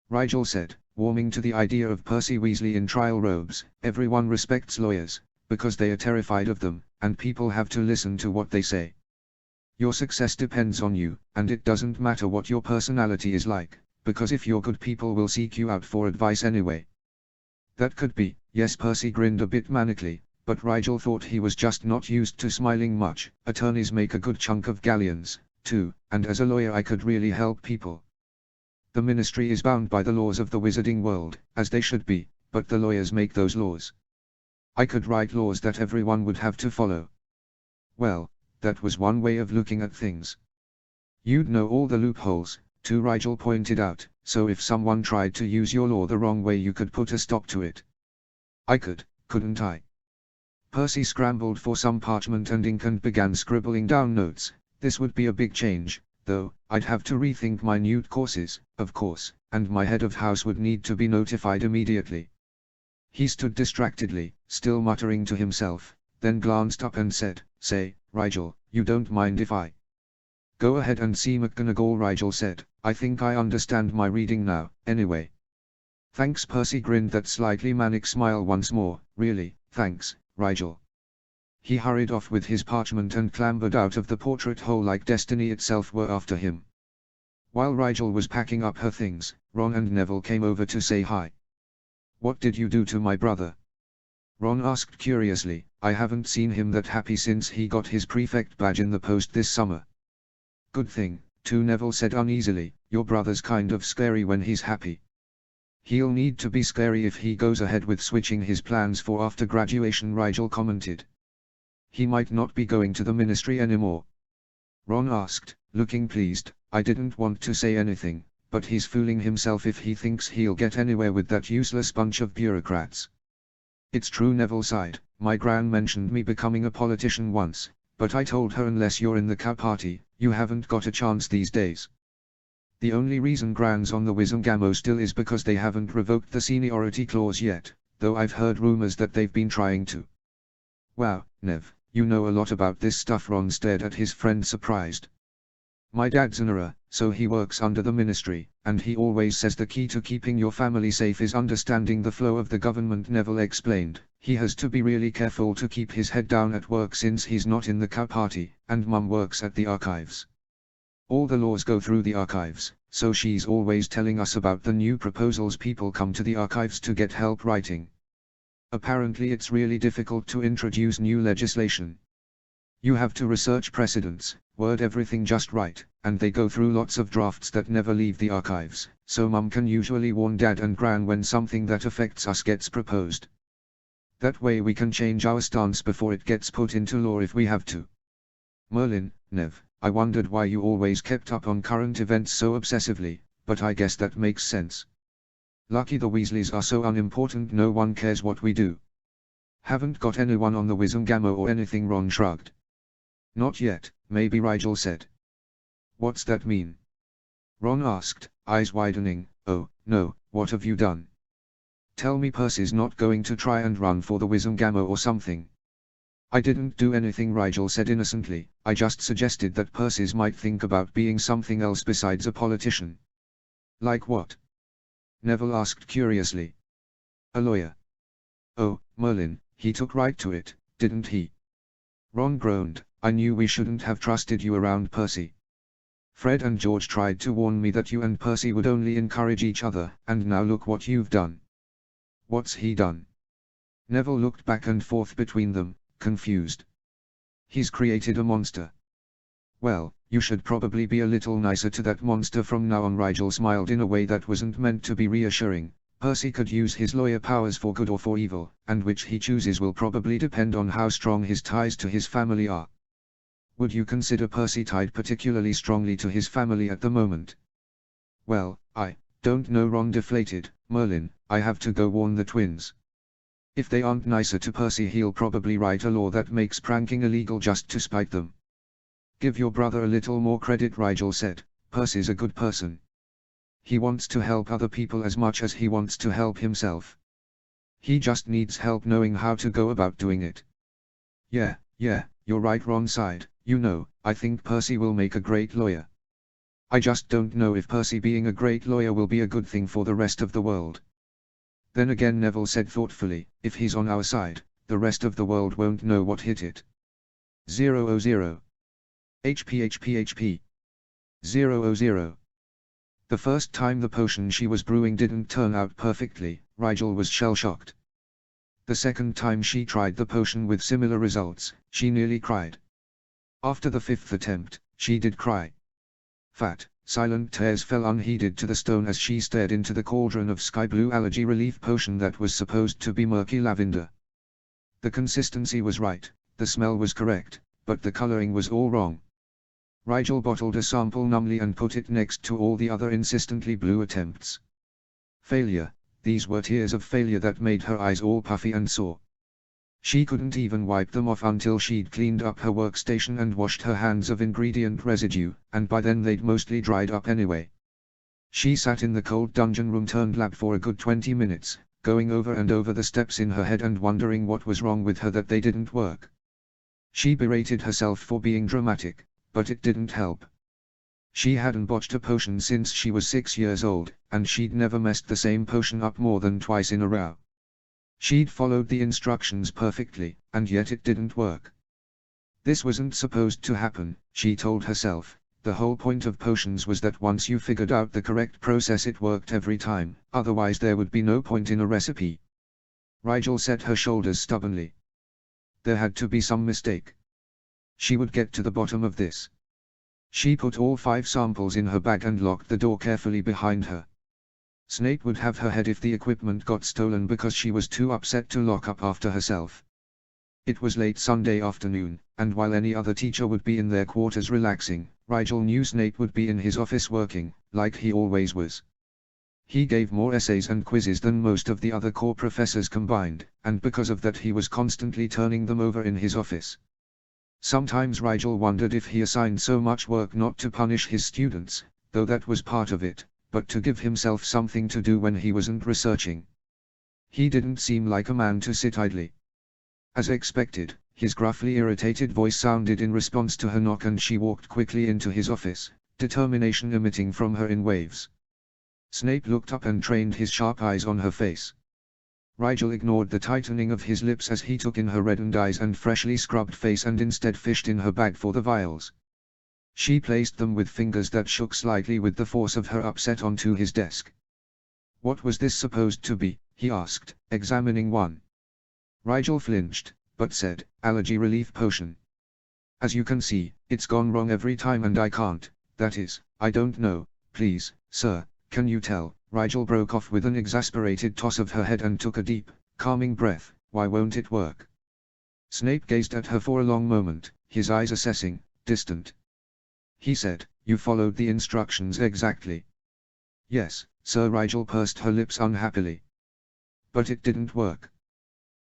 [SPEAKER 1] Rigel said, warming to the idea of Percy Weasley in trial robes. Everyone respects lawyers, because they are terrified of them, and people have to listen to what they say. Your success depends on you, and it doesn't matter what your personality is like, because if you're good, people will seek you out for advice anyway. That could be, yes. Percy grinned a bit manically, but Rigel thought he was just not used to smiling much. Attorneys make a good chunk of galleons, too, and as a lawyer I could really help people. The ministry is bound by the laws of the wizarding world, as they should be, but the lawyers make those laws. I could write laws that everyone would have to follow. Well, that was one way of looking at things. You'd know all the loopholes, too, Rigel pointed out, so if someone tried to use your law the wrong way you could put a stop to it. I could, couldn't I? Percy scrambled for some parchment and ink and began scribbling down notes. This would be a big change, though. I'd have to rethink my new courses, of course, and my head of house would need to be notified immediately. He stood distractedly, still muttering to himself, then glanced up and said, Say, Rigel, you don't mind if I go ahead and see McGonagall? Rigel said, I think I understand my reading now, anyway. Thanks. Percy grinned that slightly manic smile once more. Really, thanks, Rigel. He hurried off with his parchment and clambered out of the portrait hole like destiny itself were after him. While Rigel was packing up her things, Ron and Neville came over to say hi. What did you do to my brother? Ron asked curiously. I haven't seen him that happy since he got his prefect badge in the post this summer. Good thing, too, Neville said uneasily. Your brother's kind of scary when he's happy. He'll need to be scary if he goes ahead with switching his plans for after graduation, Rigel commented. He might not be going to the ministry anymore. Ron asked, looking pleased. I didn't want to say anything, but he's fooling himself if he thinks he'll get anywhere with that useless bunch of bureaucrats. It's true, Neville sighed. My gran mentioned me becoming a politician once, but I told her unless you're in the Cow Party, you haven't got a chance these days. The only reason Gran's on the Wizengamot still is because they haven't revoked the seniority clause yet, though I've heard rumors that they've been trying to. Wow, Nev, you know a lot about this stuff. Ron stared at his friend surprised. My dad's an ERA, so he works under the ministry, and he always says the key to keeping your family safe is understanding the flow of the government, Neville explained. He has to be really careful to keep his head down at work since he's not in the Cow Party, and Mum works at the archives. All the laws go through the archives, so she's always telling us about the new proposals people come to the archives to get help writing. Apparently it's really difficult to introduce new legislation. You have to research precedents, word everything just right, and they go through lots of drafts that never leave the archives, so Mum can usually warn Dad and Gran when something that affects us gets proposed. That way we can change our stance before it gets put into law if we have to. Merlin, Nev, I wondered why you always kept up on current events so obsessively, but I guess that makes sense. Lucky the Weasleys are so unimportant no one cares what we do. Haven't got anyone on the Wizengamot or anything, Ron shrugged. Not yet, maybe, Rigel said. What's that mean? Ron asked, eyes widening. Oh, no, what have you done? Tell me Percy's not going to try and run for the Wizengamot or something. I didn't do anything, Rigel said innocently. I just suggested that Percy's might think about being something else besides a politician. Like what? Neville asked curiously. A lawyer. Oh, Merlin, he took right to it, didn't he? Ron groaned. I knew we shouldn't have trusted you around Percy. Fred and George tried to warn me that you and Percy would only encourage each other, and now look what you've done. What's he done? Neville looked back and forth between them, confused. He's created a monster. Well, you should probably be a little nicer to that monster from now on. Rigel smiled in a way that wasn't meant to be reassuring. Percy could use his lawyer powers for good or for evil, and which he chooses will probably depend on how strong his ties to his family are. Would you consider Percy tied particularly strongly to his family at the moment? Well, I don't know. Ron deflated. Merlin, I have to go warn the twins. If they aren't nicer to Percy, he'll probably write a law that makes pranking illegal just to spite them. Give your brother a little more credit, Rigel said. Percy's a good person. He wants to help other people as much as he wants to help himself. He just needs help knowing how to go about doing it. Yeah, you're right, Ron sighed. You know, I think Percy will make a great lawyer. I just don't know if Percy being a great lawyer will be a good thing for the rest of the world. Then again, Neville said thoughtfully, if he's on our side, the rest of the world won't know what hit it. 000. HP. 000. The first time the potion she was brewing didn't turn out perfectly, Rigel was shell-shocked. The second time she tried the potion with similar results, she nearly cried. After the fifth attempt, she did cry. Fat, silent tears fell unheeded to the stone as she stared into the cauldron of sky-blue allergy relief potion that was supposed to be murky lavender. The consistency was right, the smell was correct, but the coloring was all wrong. Rigel bottled a sample numbly and put it next to all the other insistently blue attempts. Failure, these were tears of failure that made her eyes all puffy and sore. She couldn't even wipe them off until she'd cleaned up her workstation and washed her hands of ingredient residue, and by then they'd mostly dried up anyway. She sat in the cold dungeon room turned lab for a good 20 minutes, going over and over the steps in her head and wondering what was wrong with her that they didn't work. She berated herself for being dramatic, but it didn't help. She hadn't botched a potion since she was 6 years old, and she'd never messed the same potion up more than twice in a row. She'd followed the instructions perfectly, and yet it didn't work. This wasn't supposed to happen, she told herself. The whole point of potions was that once you figured out the correct process it worked every time, otherwise there would be no point in a recipe. Rigel set her shoulders stubbornly. There had to be some mistake. She would get to the bottom of this. She put all 5 samples in her bag and locked the door carefully behind her. Snape would have her head if the equipment got stolen because she was too upset to lock up after herself. It was late Sunday afternoon, and while any other teacher would be in their quarters relaxing, Rigel knew Snape would be in his office working, like he always was. He gave more essays and quizzes than most of the other core professors combined, and because of that he was constantly turning them over in his office. Sometimes Rigel wondered if he assigned so much work not to punish his students, though that was part of it, but to give himself something to do when he wasn't researching. He didn't seem like a man to sit idly. As expected, his gruffly irritated voice sounded in response to her knock and she walked quickly into his office, determination emitting from her in waves. Snape looked up and trained his sharp eyes on her face. Rigel ignored the tightening of his lips as he took in her reddened eyes and freshly scrubbed face and instead fished in her bag for the vials. She placed them with fingers that shook slightly with the force of her upset onto his desk. What was this supposed to be? He asked, examining one. Rigel flinched, but said, allergy relief potion. As you can see, it's gone wrong every time and I can't, that is, I don't know, please, sir, can you tell? Rigel broke off with an exasperated toss of her head and took a deep, calming breath. Why won't it work? Snape gazed at her for a long moment, his eyes assessing, distant. He said, you followed the instructions exactly. Yes, sir. Rigel pursed her lips unhappily. But it didn't work.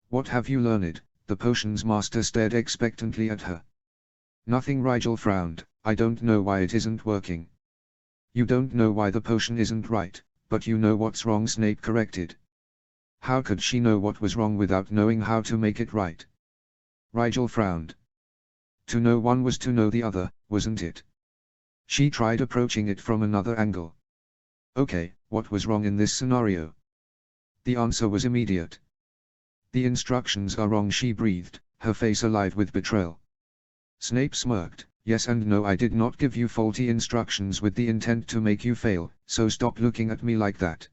[SPEAKER 1] What have you learned? The potion's master stared expectantly at her. Nothing. Rigel frowned. I don't know why it isn't working. You don't know why the potion isn't right, but you know what's wrong, Snape corrected. How could she know what was wrong without knowing how to make it right? Rigel frowned. To know one was to know the other, wasn't it? She tried approaching it from another angle. Okay, what was wrong in this scenario? The answer was immediate. The instructions are wrong, she breathed, her face alive with betrayal. Snape smirked. Yes and no, I did not give you faulty instructions with the intent to make you fail, so stop looking at me like that.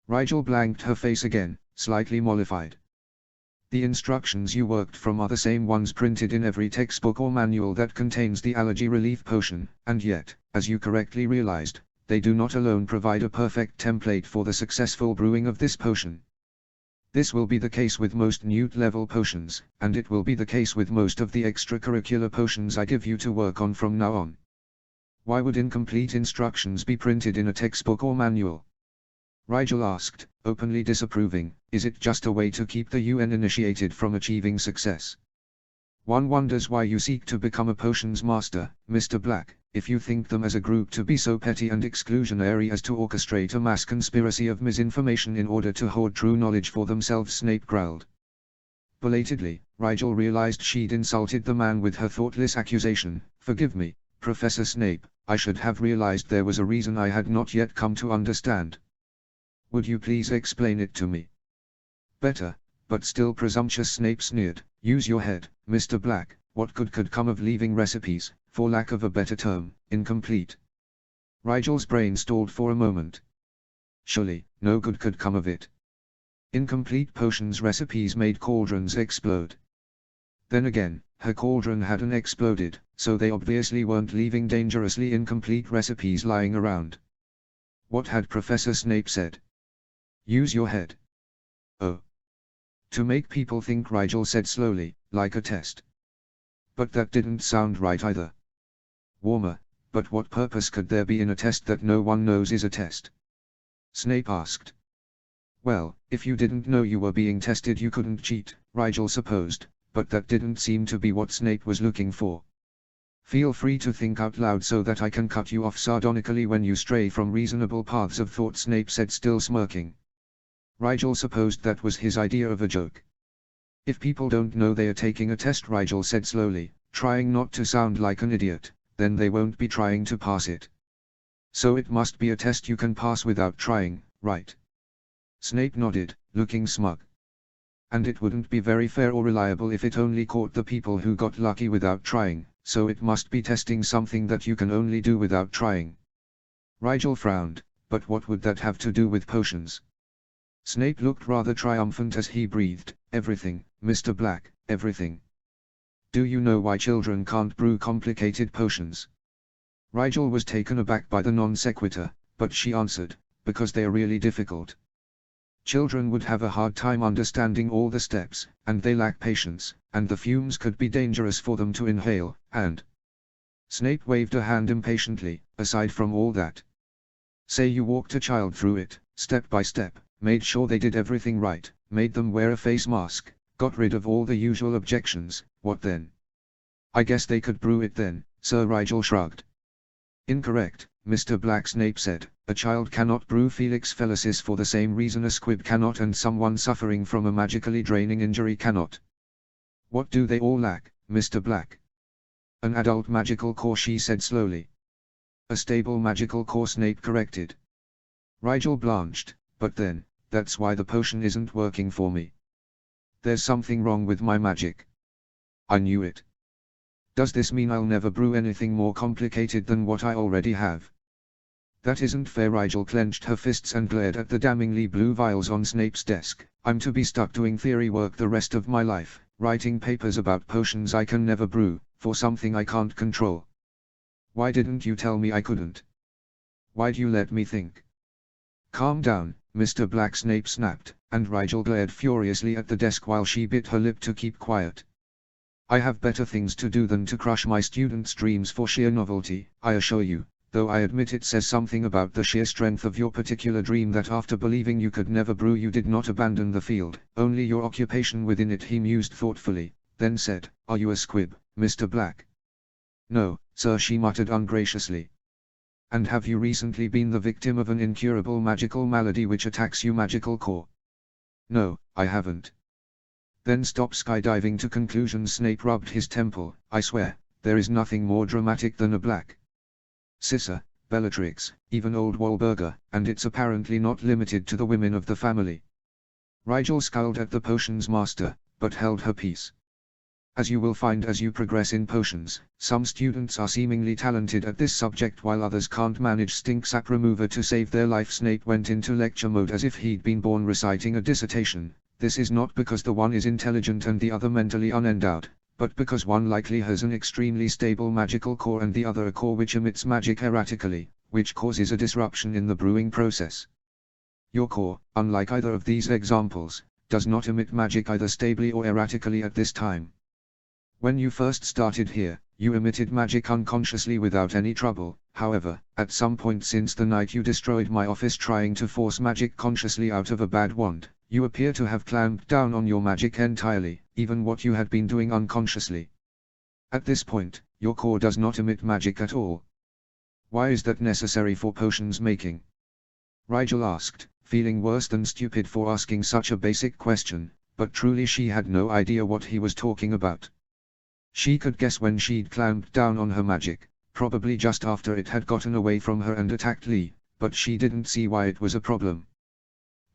[SPEAKER 1] Rigel blanked her face again, slightly mollified. The instructions you worked from are the same ones printed in every textbook or manual that contains the allergy relief potion, and yet, as you correctly realized, they do not alone provide a perfect template for the successful brewing of this potion. This will be the case with most Newt-level potions, and it will be the case with most of the extracurricular potions I give you to work on from now on. Why would incomplete instructions be printed in a textbook or manual? Rigel asked, openly disapproving. Is it just a way to keep the uninitiated from achieving success? One wonders why you seek to become a potions master, Mr. Black, if you think them as a group to be so petty and exclusionary as to orchestrate a mass conspiracy of misinformation in order to hoard true knowledge for themselves, Snape growled. Belatedly, Rigel realized she'd insulted the man with her thoughtless accusation. Forgive me, Professor Snape, I should have realized there was a reason I had not yet come to understand. Would you please explain it to me? Better, but still presumptuous, Snape sneered. Use your head, Mr. Black. What good could come of leaving recipes, for lack of a better term, incomplete? Rigel's brain stalled for a moment. Surely, no good could come of it. Incomplete potions recipes made cauldrons explode. Then again, her cauldron hadn't exploded, so they obviously weren't leaving dangerously incomplete recipes lying around. What had Professor Snape said? Use your head. Oh. To make people think, Rigel said slowly, like a test. But that didn't sound right either. Warmer, but what purpose could there be in a test that no one knows is a test? Snape asked. Well, if you didn't know you were being tested you couldn't cheat, Rigel supposed, but that didn't seem to be what Snape was looking for. Feel free to think out loud so that I can cut you off sardonically when you stray from reasonable paths of thought, Snape said, still smirking. Rigel supposed that was his idea of a joke. If people don't know they are taking a test, Rigel said slowly, trying not to sound like an idiot, then they won't be trying to pass it. So it must be a test you can pass without trying, right? Snape nodded, looking smug. And it wouldn't be very fair or reliable if it only caught the people who got lucky without trying, so it must be testing something that you can only do without trying. Rigel frowned, but what would that have to do with potions? Snape looked rather triumphant as he breathed. Everything, Mr. Black, everything. Do you know why children can't brew complicated potions? Rigel was taken aback by the non sequitur, but she answered, because they are really difficult. Children would have a hard time understanding all the steps, and they lack patience, and the fumes could be dangerous for them to inhale, and... Snape waved a hand impatiently. Aside from all that, say you walked a child through it, step by step, made sure they did everything right, made them wear a face mask, got rid of all the usual objections, what then? I guess they could brew it then, Sir. Rigel shrugged. Incorrect, Mr. Black, Snape said. A child cannot brew Felix Felicis for the same reason a squib cannot, and someone suffering from a magically draining injury cannot. What do they all lack, Mr. Black? An adult magical core, she said slowly. A stable magical core, Snape corrected. Rigel blanched. But then, that's why the potion isn't working for me. There's something wrong with my magic. I knew it. Does this mean I'll never brew anything more complicated than what I already have? That isn't fair. Rigel clenched her fists and glared at the damningly blue vials on Snape's desk. I'm to be stuck doing theory work the rest of my life, writing papers about potions I can never brew, for something I can't control. Why didn't you tell me I couldn't? Why'd you let me think? Calm down, Mr. Black, Snape snapped, and Rigel glared furiously at the desk while she bit her lip to keep quiet. I have better things to do than to crush my students' dreams for sheer novelty, I assure you, though I admit it says something about the sheer strength of your particular dream that after believing you could never brew you did not abandon the field, only your occupation within it. He mused thoughtfully, then said, Are you a squib, Mr. Black? No, sir, she muttered ungraciously. And have you recently been the victim of an incurable magical malady which attacks you magical core? No, I haven't. Then stop skydiving to conclusions. Snape rubbed his temple. I swear, there is nothing more dramatic than a black sisser, Bellatrix, even old Wahlberger, and it's apparently not limited to the women of the family. Rigel scowled at the potions master, but held her peace. As you will find as you progress in potions, some students are seemingly talented at this subject while others can't manage stink sap remover to save their life. Snape went into lecture mode as if he'd been born reciting a dissertation. This is not because the one is intelligent and the other mentally unendowed, but because one likely has an extremely stable magical core and the other a core which emits magic erratically, which causes a disruption in the brewing process. Your core, unlike either of these examples, does not emit magic either stably or erratically at this time. When you first started here, you emitted magic unconsciously without any trouble. However, at some point since the night you destroyed my office trying to force magic consciously out of a bad wand, you appear to have clamped down on your magic entirely, even what you had been doing unconsciously. At this point, your core does not emit magic at all. Why is that necessary for potions making? Rigel asked, feeling worse than stupid for asking such a basic question, but truly she had no idea what he was talking about. She could guess when she'd clamped down on her magic, probably just after it had gotten away from her and attacked Lee, but she didn't see why it was a problem.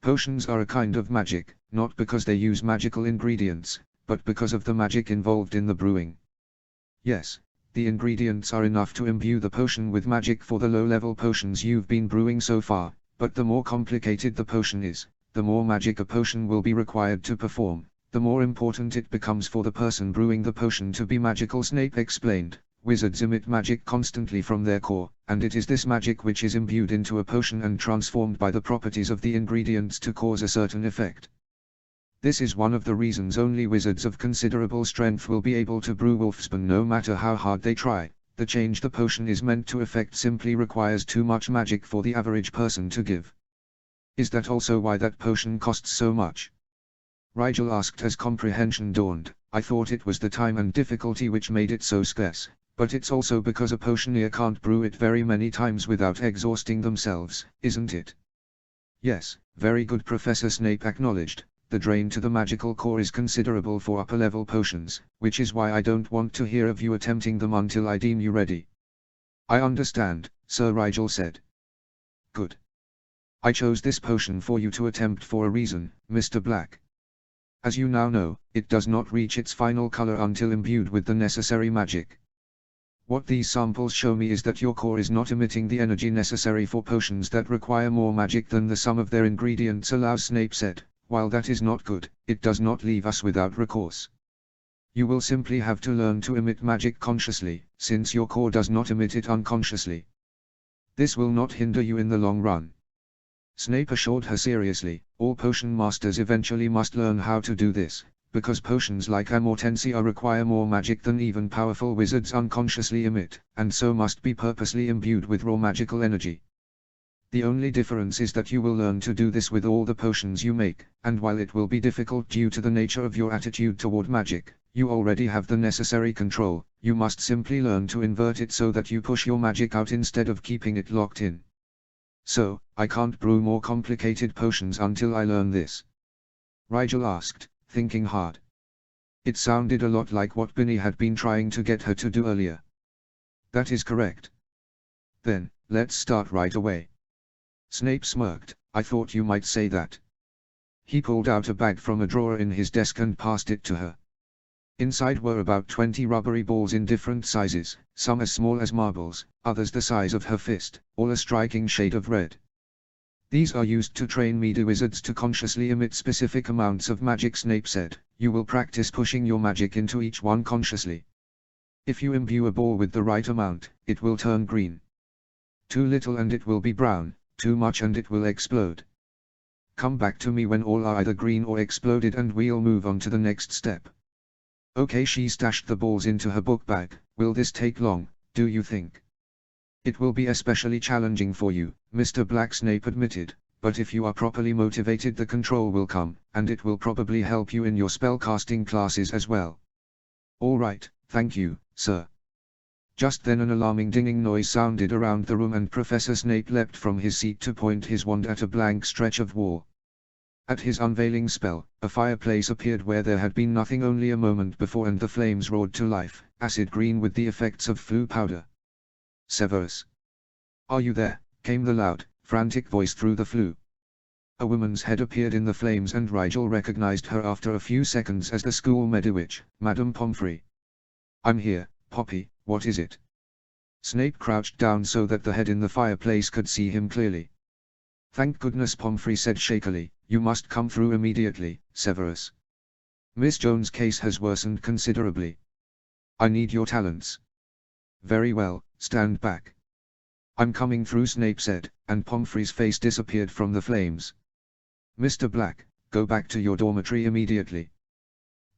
[SPEAKER 1] Potions are a kind of magic, not because they use magical ingredients, but because of the magic involved in the brewing. Yes, the ingredients are enough to imbue the potion with magic for the low-level potions you've been brewing so far, but the more complicated the potion is, the more magic a potion will be required to perform. The more important it becomes for the person brewing the potion to be magical. Snape explained, wizards emit magic constantly from their core, and it is this magic which is imbued into a potion and transformed by the properties of the ingredients to cause a certain effect. This is one of the reasons only wizards of considerable strength will be able to brew wolfsbane no matter how hard they try. The change the potion is meant to effect simply requires too much magic for the average person to give. Is that also why that potion costs so much? Rigel asked as comprehension dawned. I thought it was the time and difficulty which made it so scarce, but it's also because a potioneer can't brew it very many times without exhausting themselves, isn't it? Yes, very good, Professor Snape acknowledged. The drain to the magical core is considerable for upper-level potions, which is why I don't want to hear of you attempting them until I deem you ready. I understand, Sir, Rigel said. Good. I chose this potion for you to attempt for a reason, Mr. Black. As you now know, it does not reach its final color until imbued with the necessary magic. What these samples show me is that your core is not emitting the energy necessary for potions that require more magic than the sum of their ingredients allows, Snape said. While that is not good, it does not leave us without recourse. You will simply have to learn to emit magic consciously, since your core does not emit it unconsciously. This will not hinder you in the long run. Snape assured her seriously, all potion masters eventually must learn how to do this, because potions like Amortensia require more magic than even powerful wizards unconsciously emit, and so must be purposely imbued with raw magical energy. The only difference is that you will learn to do this with all the potions you make, and while it will be difficult due to the nature of your attitude toward magic, you already have the necessary control. You must simply learn to invert it so that you push your magic out instead of keeping it locked in. So, I can't brew more complicated potions until I learn this? Rigel asked, thinking hard. It sounded a lot like what Binny had been trying to get her to do earlier. That is correct. Then, let's start right away. Snape smirked. I thought you might say that. He pulled out a bag from a drawer in his desk and passed it to her. Inside were about 20 rubbery balls in different sizes, some as small as marbles, others the size of her fist, all a striking shade of red. These are used to train melee wizards to consciously emit specific amounts of magic, Snape said. You will practice pushing your magic into each one consciously. If you imbue a ball with the right amount, it will turn green. Too little and it will be brown, too much and it will explode. Come back to me when all are either green or exploded and we'll move on to the next step. Okay, she stashed the balls into her book bag. Will this take long, do you think? It will be especially challenging for you, Mr. Black, Snape admitted, but if you are properly motivated the control will come, and it will probably help you in your spellcasting classes as well. All right, thank you, sir. Just then an alarming dinging noise sounded around the room and Professor Snape leapt from his seat to point his wand at a blank stretch of wall. At his unveiling spell, a fireplace appeared where there had been nothing only a moment before and the flames roared to life, acid green with the effects of flu powder. Severus. "Are you there?" came the loud, frantic voice through the flue. A woman's head appeared in the flames and Rigel recognized her after a few seconds as the school mediwitch, Madame Pomfrey. "I'm here, Poppy, what is it?" Snape crouched down so that the head in the fireplace could see him clearly. "Thank goodness," Pomfrey said shakily, "you must come through immediately, Severus. Miss Jones' case has worsened considerably. I need your talents." "Very well, stand back." "I'm coming through," Snape said, and Pomfrey's face disappeared from the flames. "Mr. Black, go back to your dormitory immediately."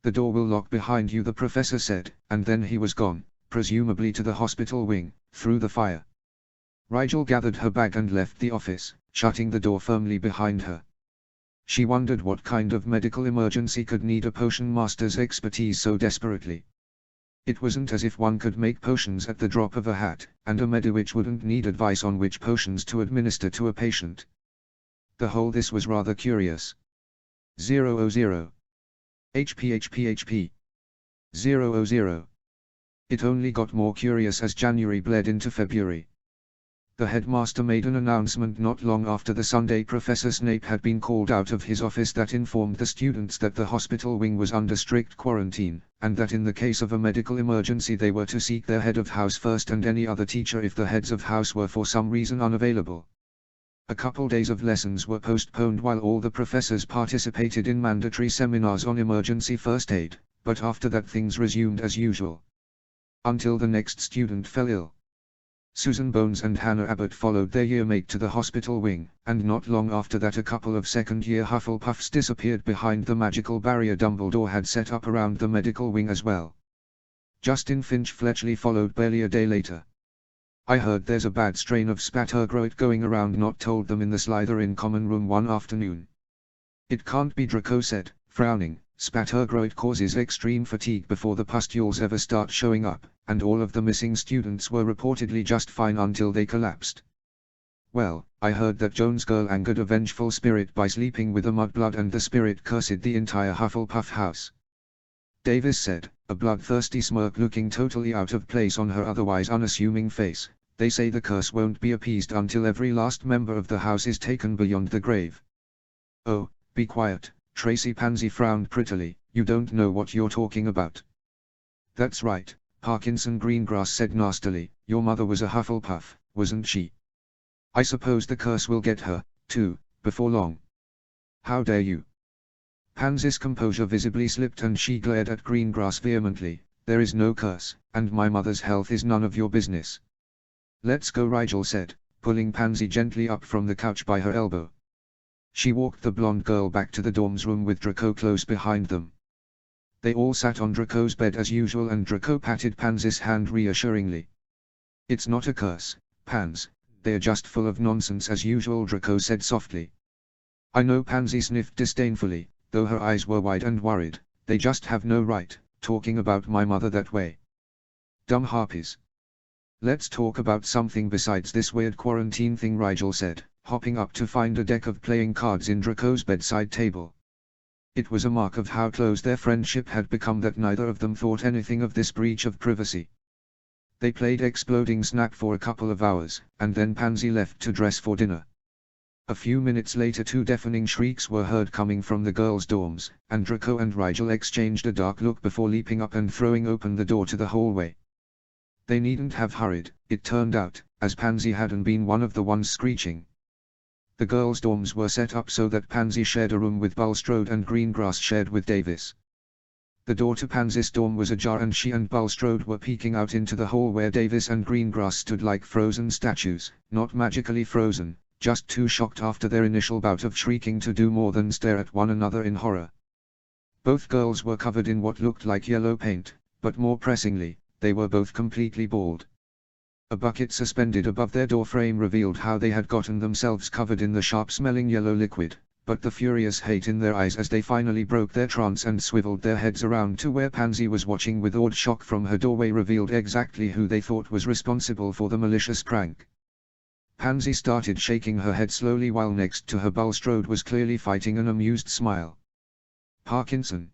[SPEAKER 1] "The door will lock behind you," the professor said, and then he was gone, presumably to the hospital wing, through the fire. Rigel gathered her bag and left the office, shutting the door firmly behind her. She wondered what kind of medical emergency could need a potion master's expertise so desperately. It wasn't as if one could make potions at the drop of a hat, and a mediwitch wouldn't need advice on which potions to administer to a patient. This was rather curious. 000. HP. 000. It only got more curious as January bled into February. The headmaster made an announcement not long after the Sunday Professor Snape had been called out of his office that informed the students that the hospital wing was under strict quarantine, and that in the case of a medical emergency they were to seek their head of house first and any other teacher if the heads of house were for some reason unavailable. A couple days of lessons were postponed while all the professors participated in mandatory seminars on emergency first aid, but after that things resumed as usual. Until the next student fell ill. Susan Bones and Hannah Abbott followed their yearmate to the hospital wing, and not long after that a couple of second-year Hufflepuffs disappeared behind the magical barrier Dumbledore had set up around the medical wing as well. Justin Finch-Fletchley followed barely a day later. "I heard there's a bad strain of spattergroit going around," Not told them in the Slytherin common room one afternoon. "It can't be," Draco said, frowning. "Spattergroit causes extreme fatigue before the pustules ever start showing up, and all of the missing students were reportedly just fine until they collapsed." "Well, I heard that Jones girl angered a vengeful spirit by sleeping with a mudblood and the spirit cursed the entire Hufflepuff house," Davis said, a bloodthirsty smirk looking totally out of place on her otherwise unassuming face. "They say the curse won't be appeased until every last member of the house is taken beyond the grave." "Oh, be quiet," Tracy Pansy frowned prettily, "you don't know what you're talking about." "That's right," Parkinson Greengrass said nastily, "your mother was a Hufflepuff, wasn't she? I suppose the curse will get her, too, before long." "How dare you?" Pansy's composure visibly slipped and she glared at Greengrass vehemently. "There is no curse, and my mother's health is none of your business." "Let's go," Rigel said, pulling Pansy gently up from the couch by her elbow. She walked the blonde girl back to the dorms room with Draco close behind them. They all sat on Draco's bed as usual and Draco patted Pansy's hand reassuringly. "It's not a curse, Pans, they're just full of nonsense as usual," Draco said softly. "I know," Pansy sniffed disdainfully, though her eyes were wide and worried. "They just have no right, talking about my mother that way. Dumb harpies. Let's talk about something besides this weird quarantine thing," Rigel said, hopping up to find a deck of playing cards in Draco's bedside table. It was a mark of how close their friendship had become that neither of them thought anything of this breach of privacy. They played Exploding Snap for a couple of hours, and then Pansy left to dress for dinner. A few minutes later 2 deafening shrieks were heard coming from the girls' dorms, and Draco and Rigel exchanged a dark look before leaping up and throwing open the door to the hallway. They needn't have hurried, it turned out, as Pansy hadn't been one of the ones screeching. The girls' dorms were set up so that Pansy shared a room with Bulstrode and Greengrass shared with Davis. The door to Pansy's dorm was ajar and she and Bulstrode were peeking out into the hall where Davis and Greengrass stood like frozen statues, not magically frozen, just too shocked after their initial bout of shrieking to do more than stare at one another in horror. Both girls were covered in what looked like yellow paint, but more pressingly, they were both completely bald. A bucket suspended above their doorframe revealed how they had gotten themselves covered in the sharp-smelling yellow liquid, but the furious hate in their eyes as they finally broke their trance and swiveled their heads around to where Pansy was watching with awed shock from her doorway revealed exactly who they thought was responsible for the malicious prank. Pansy started shaking her head slowly while next to her Bulstrode was clearly fighting an amused smile. "Parkinson."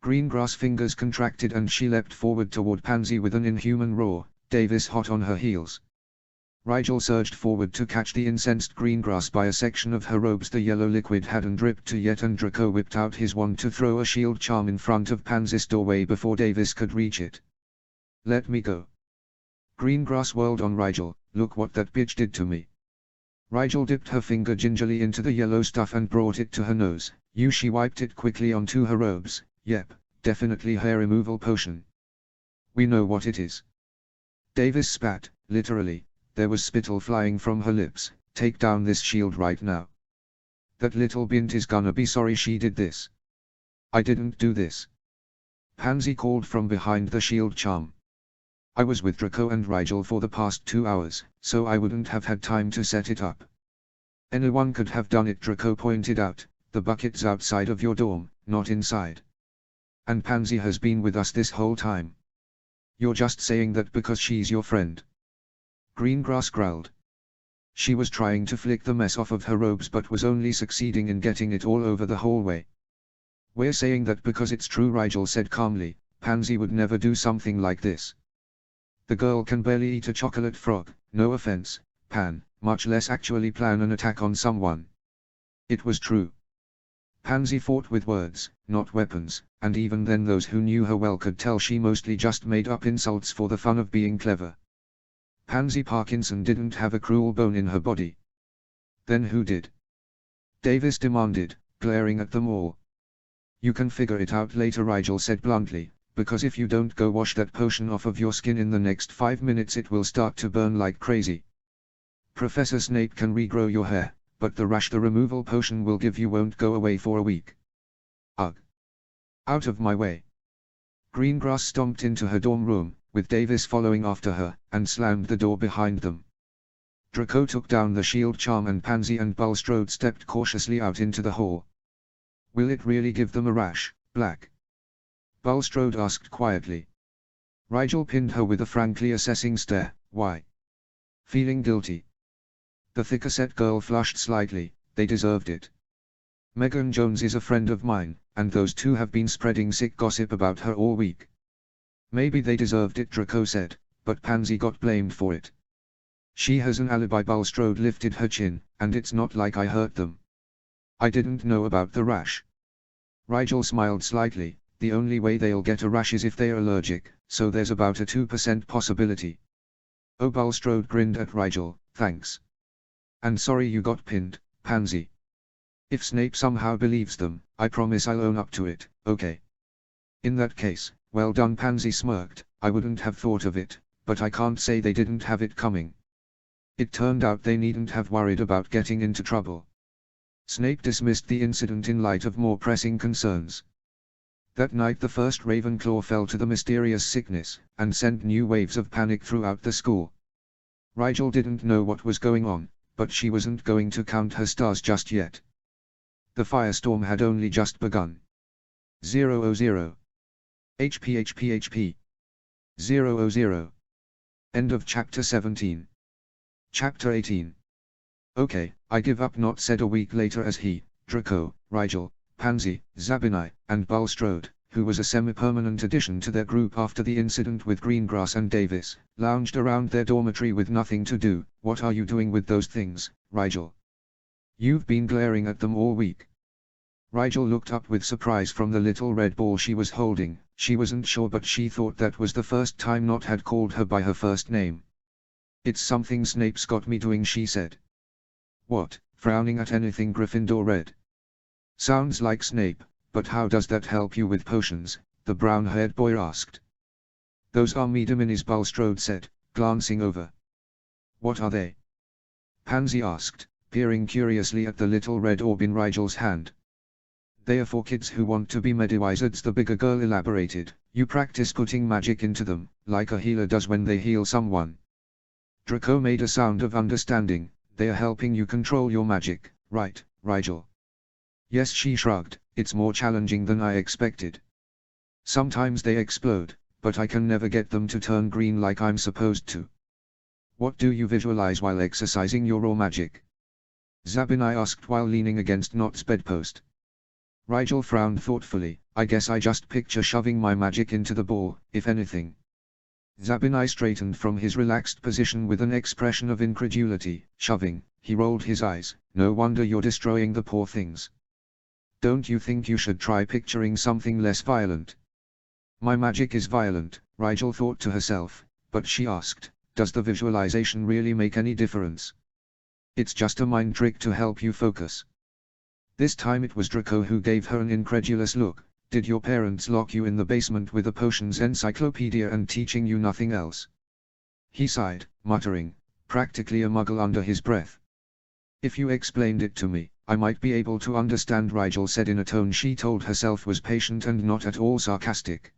[SPEAKER 1] Greengrass' fingers contracted and she leapt forward toward Pansy with an inhuman roar, Davis hot on her heels. Rigel surged forward to catch the incensed greengrass by a section of her robes. The yellow liquid hadn't dripped to yet, and Draco whipped out his wand to throw a shield charm in front of Pansy's doorway before Davis could reach it. "Let me go." Greengrass whirled on Rigel. "Look what that bitch did to me." Rigel dipped her finger gingerly into the yellow stuff and brought it to her nose. She wiped it quickly onto her robes. "Yep, definitely hair removal potion. We know what it is." Davis spat, literally. There was spittle flying from her lips. "Take down this shield right now. That little bint is gonna be sorry she did this." "I didn't do this," Pansy called from behind the shield charm. "I was with Draco and Rigel for the past 2 hours, so I wouldn't have had time to set it up." "Anyone could have done it," Draco pointed out. "The bucket's outside of your dorm, not inside. And Pansy has been with us this whole time. You're just saying that because she's your friend." Greengrass growled. She was trying to flick the mess off of her robes but was only succeeding in getting it all over the hallway. "We're saying that because it's true," Rigel said calmly. "Pansy would never do something like this. The girl can barely eat a chocolate frog, no offense, Pan, much less actually plan an attack on someone." It was true. Pansy fought with words, not weapons, and even then those who knew her well could tell she mostly just made up insults for the fun of being clever. Pansy Parkinson didn't have a cruel bone in her body. Then who did? Davis demanded, glaring at them all. "You can figure it out later," Rigel said bluntly, "because if you don't go wash that potion off of your skin in the next 5 minutes it will start to burn like crazy. Professor Snape can regrow your hair, but the rash the removal potion will give you won't go away for a week." "Ugh. Out of my way." Greengrass stomped into her dorm room, with Davis following after her, and slammed the door behind them. Draco took down the shield charm and Pansy and Bulstrode stepped cautiously out into the hall. "Will it really give them a rash, Black?" Bulstrode asked quietly. Rigel pinned her with a frankly assessing stare. "Why? Feeling guilty?" The thicker-set girl flushed slightly. "They deserved it. Megan Jones is a friend of mine, and those two have been spreading sick gossip about her all week." "Maybe they deserved it," Draco said, "but Pansy got blamed for it. She has an alibi." Bulstrode lifted her chin, "and it's not like I hurt them. I didn't know about the rash." Rigel smiled slightly. "The only way they'll get a rash is if they're allergic, so there's about a 2% possibility." "Oh," Bulstrode grinned at Rigel, "thanks. And sorry you got pinned, Pansy. If Snape somehow believes them, I promise I'll own up to it, okay?" "In that case, well done." Pansy smirked. "I wouldn't have thought of it, but I can't say they didn't have it coming. It turned out they needn't have worried about getting into trouble." Snape dismissed the incident in light of more pressing concerns. That night the first Ravenclaw fell to the mysterious sickness, and sent new waves of panic throughout the school. Rigel didn't know what was going on, but she wasn't going to count her stars just yet. The firestorm had only just begun. 000. HP. 000. End of Chapter 17. Chapter 18. "Okay, I give up," Nott said a week later as he, Draco, Rigel, Pansy, Zabini, and Bulstrode, who was a semi-permanent addition to their group after the incident with Greengrass and Davis, lounged around their dormitory with nothing to do. "What are you doing with those things, Rigel? You've been glaring at them all week." Rigel looked up with surprise from the little red ball she was holding. She wasn't sure, but she thought that was the first time Nott had called her by her first name. "It's something Snape's got me doing," she said. "What, frowning at anything Gryffindor red?" "Sounds like Snape, but how does that help you with potions?" the brown-haired boy asked. "Those are Minis," Bulstrode said, glancing over. "What are they?" Pansy asked, peering curiously at the little red orb in Rigel's hand. "They are for kids who want to be Mediwizards," the bigger girl elaborated. "You practice putting magic into them, like a healer does when they heal someone." Draco made a sound of understanding. "They are helping you control your magic, right, Rigel?" "Yes," she shrugged, "it's more challenging than I expected. Sometimes they explode, but I can never get them to turn green like I'm supposed to." "What do you visualize while exercising your raw magic?" Zabini asked while leaning against Nott's bedpost. Rigel frowned thoughtfully. "I guess I just picture shoving my magic into the ball, if anything." Zabinai straightened from his relaxed position with an expression of incredulity. Shoving, he rolled his eyes. No wonder you're destroying the poor things. Don't you think you should try picturing something less violent? My magic is violent, Rigel thought to herself, but she asked, does the visualization really make any difference? It's just a mind trick to help you focus. This time it was Draco who gave her an incredulous look. Did your parents lock you in the basement with a potions encyclopedia and teaching you nothing else? He sighed, muttering, practically a muggle under his breath. If you explained it to me, I might be able to understand, Rigel said in a tone she told herself was patient and not at all sarcastic.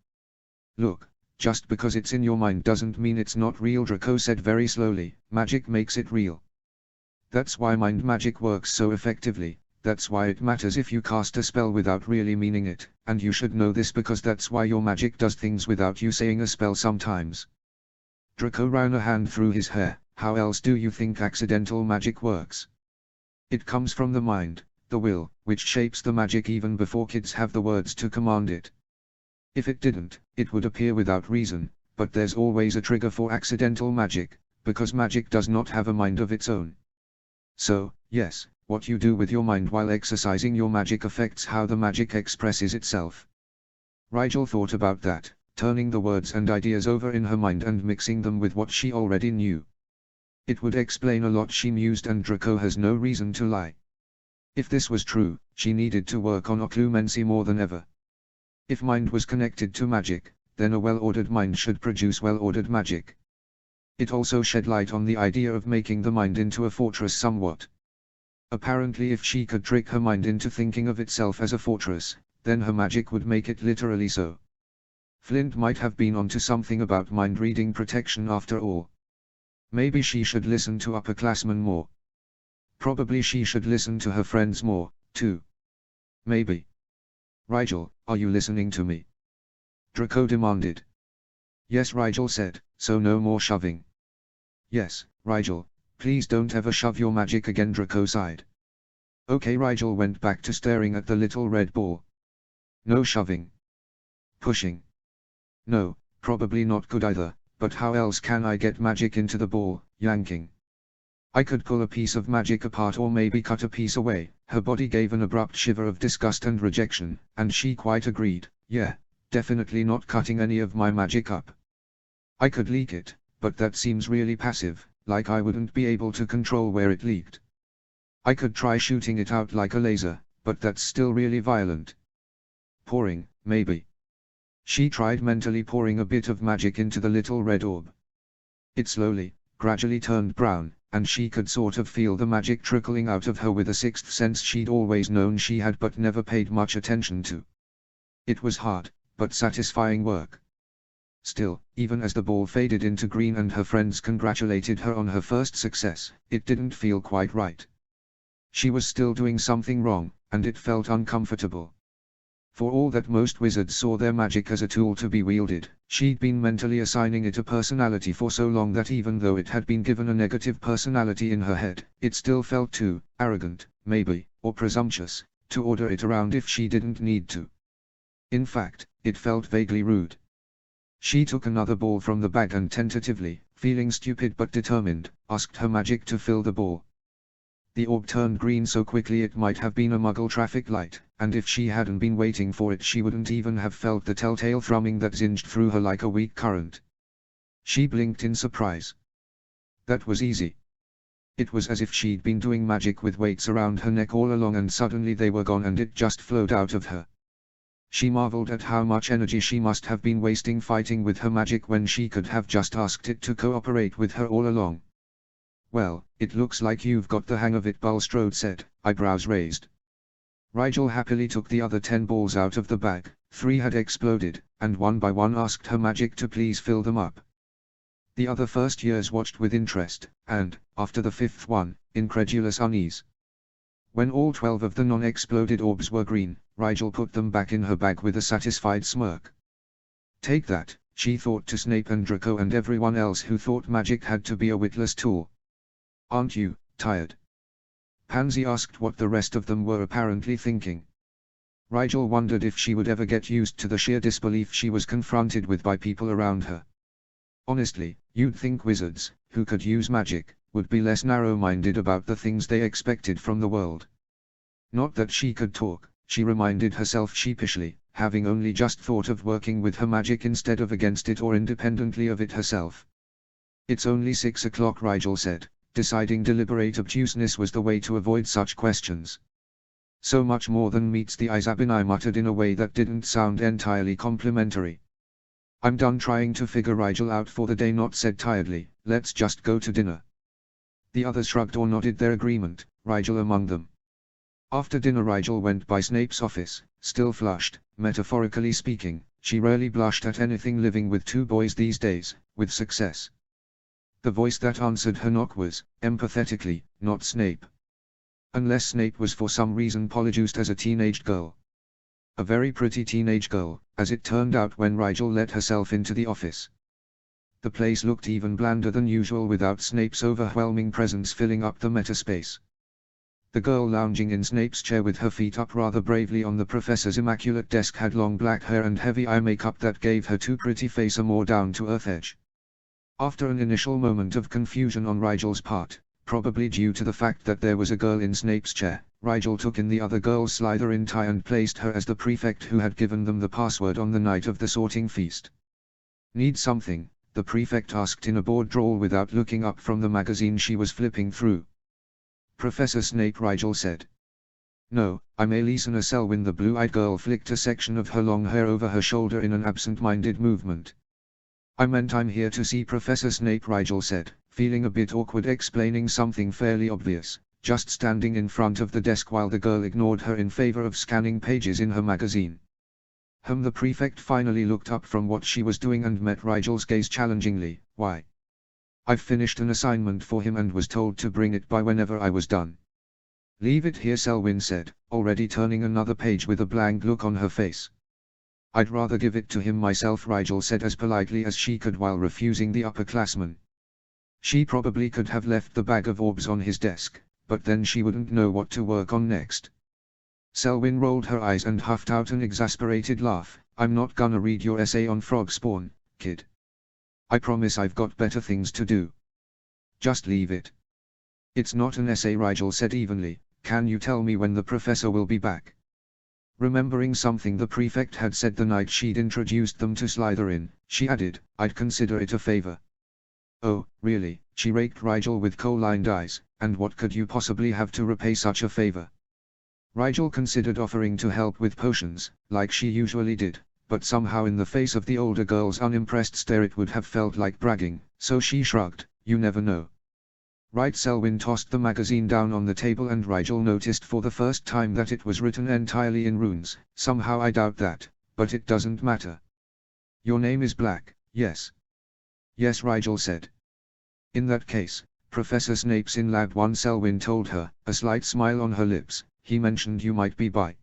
[SPEAKER 1] Look, just because it's in your mind doesn't mean it's not real, Draco said very slowly. Magic makes it real. That's why mind magic works so effectively. That's why it matters if you cast a spell without really meaning it, and you should know this because that's why your magic does things without you saying a spell sometimes. Draco ran a hand through his hair. How else do you think accidental magic works? It comes from the mind, the will, which shapes the magic even before kids have the words to command it. If it didn't, it would appear without reason, but there's always a trigger for accidental magic, because magic does not have a mind of its own. So, yes, what you do with your mind while exercising your magic affects how the magic expresses itself. Rigel thought about that, turning the words and ideas over in her mind and mixing them with what she already knew. It would explain a lot, she mused, and Draco has no reason to lie. If this was true, she needed to work on occlumency more than ever. If mind was connected to magic, then a well-ordered mind should produce well-ordered magic. It also shed light on the idea of making the mind into a fortress somewhat. Apparently if she could trick her mind into thinking of itself as a fortress, then her magic would make it literally so. Flint might have been onto something about mind reading protection after all. Maybe she should listen to upperclassmen more. Probably she should listen to her friends more, too. Maybe. Rigel, are you listening to me? Draco demanded. Yes, Rigel said, so no more shoving. Yes, Rigel. Please don't ever shove your magic again, Draco sighed. Okay, Rigel went back to staring at the little red ball. No shoving. Pushing. No, probably not good either, but how else can I get magic into the ball? Yanking. I could pull a piece of magic apart or maybe cut a piece away. Her body gave an abrupt shiver of disgust and rejection, and she quite agreed. Yeah, definitely not cutting any of my magic up. I could leak it, but that seems really passive. Like I wouldn't be able to control where it leaked. I could try shooting it out like a laser, but that's still really violent. Pouring, maybe. She tried mentally pouring a bit of magic into the little red orb. It slowly, gradually turned brown, and she could sort of feel the magic trickling out of her with a sixth sense she'd always known she had but never paid much attention to. It was hard, but satisfying work. Still, even as the ball faded into green and her friends congratulated her on her first success, it didn't feel quite right. She was still doing something wrong, and it felt uncomfortable. For all that most wizards saw their magic as a tool to be wielded, she'd been mentally assigning it a personality for so long that even though it had been given a negative personality in her head, it still felt too arrogant, maybe, or presumptuous, to order it around if she didn't need to. In fact, it felt vaguely rude. She took another ball from the bag and tentatively, feeling stupid but determined, asked her magic to fill the ball. The orb turned green so quickly it might have been a muggle traffic light, and if she hadn't been waiting for it she wouldn't even have felt the telltale thrumming that zinged through her like a weak current. She blinked in surprise. That was easy. It was as if she'd been doing magic with weights around her neck all along and suddenly they were gone and it just flowed out of her. She marveled at how much energy she must have been wasting fighting with her magic when she could have just asked it to cooperate with her all along. Well, it looks like you've got the hang of it, Bulstrode said, eyebrows raised. Rigel happily took the other 10 balls out of the bag. 3 had exploded, and one by one asked her magic to please fill them up. The other first years watched with interest, and, after the 5th one, incredulous unease. When all 12 of the non-exploded orbs were green, Rigel put them back in her bag with a satisfied smirk. Take that, she thought to Snape and Draco and everyone else who thought magic had to be a witless tool. Aren't you tired? Pansy asked what the rest of them were apparently thinking. Rigel wondered if she would ever get used to the sheer disbelief she was confronted with by people around her. Honestly, you'd think wizards, who could use magic, would be less narrow-minded about the things they expected from the world. Not that she could talk, she reminded herself sheepishly, having only just thought of working with her magic instead of against it or independently of it herself. It's only 6 o'clock, Rigel said, deciding deliberate obtuseness was the way to avoid such questions. So much more than meets the eye, Zabinai muttered in a way that didn't sound entirely complimentary. I'm done trying to figure Rigel out for the day, Not said tiredly, let's just go to dinner. The others shrugged or nodded their agreement, Rigel among them. After dinner Rigel went by Snape's office, still flushed, metaphorically speaking, she rarely blushed at anything living with two boys these days, with success. The voice that answered her knock was, empathetically, not Snape. Unless Snape was for some reason polyjuiced as a teenage girl. A very pretty teenage girl, as it turned out when Rigel let herself into the office. The place looked even blander than usual without Snape's overwhelming presence filling up the meta space. The girl lounging in Snape's chair with her feet up rather bravely on the professor's immaculate desk had long black hair and heavy eye makeup that gave her too pretty face a more down-to-earth edge. After an initial moment of confusion on Rigel's part, probably due to the fact that there was a girl in Snape's chair, Rigel took in the other girl's Slytherin tie and placed her as the prefect who had given them the password on the night of the sorting feast. Need something? The prefect asked in a bored drawl without looking up from the magazine she was flipping through. Professor Snape, Rigel said. No, I'm Elisana Selwyn. The blue-eyed girl flicked a section of her long hair over her shoulder in an absent-minded movement. I meant I'm here to see Professor Snape, Rigel said, feeling a bit awkward explaining something fairly obvious, just standing in front of the desk while the girl ignored her in favor of scanning pages in her magazine. The prefect finally looked up from what she was doing and met Rigel's gaze challengingly. Why? I've finished an assignment for him and was told to bring it by whenever I was done. Leave it here, Selwyn said, already turning another page with a blank look on her face. I'd rather give it to him myself, Rigel said as politely as she could while refusing the upperclassman. She probably could have left the bag of orbs on his desk, but then she wouldn't know what to work on next. Selwyn rolled her eyes and huffed out an exasperated laugh. I'm not gonna read your essay on frog spawn, kid. I promise I've got better things to do. Just leave it. It's not an essay, Rigel said evenly. Can you tell me when the professor will be back? Remembering something the prefect had said the night she'd introduced them to Slytherin, she added, I'd consider it a favor. Oh, really? She raked Rigel with coal-lined eyes, and what could you possibly have to repay such a favor? Rigel considered offering to help with potions, like she usually did, but somehow in the face of the older girl's unimpressed stare it would have felt like bragging, so she shrugged, you never know. Right. Selwyn tossed the magazine down on the table and Rigel noticed for the first time that it was written entirely in runes. Somehow I doubt that, but it doesn't matter. Your name is Black, yes? Yes, Rigel said. In that case, Professor Snape's in Lab 1, Selwyn told her, a slight smile on her lips. He mentioned you might be by.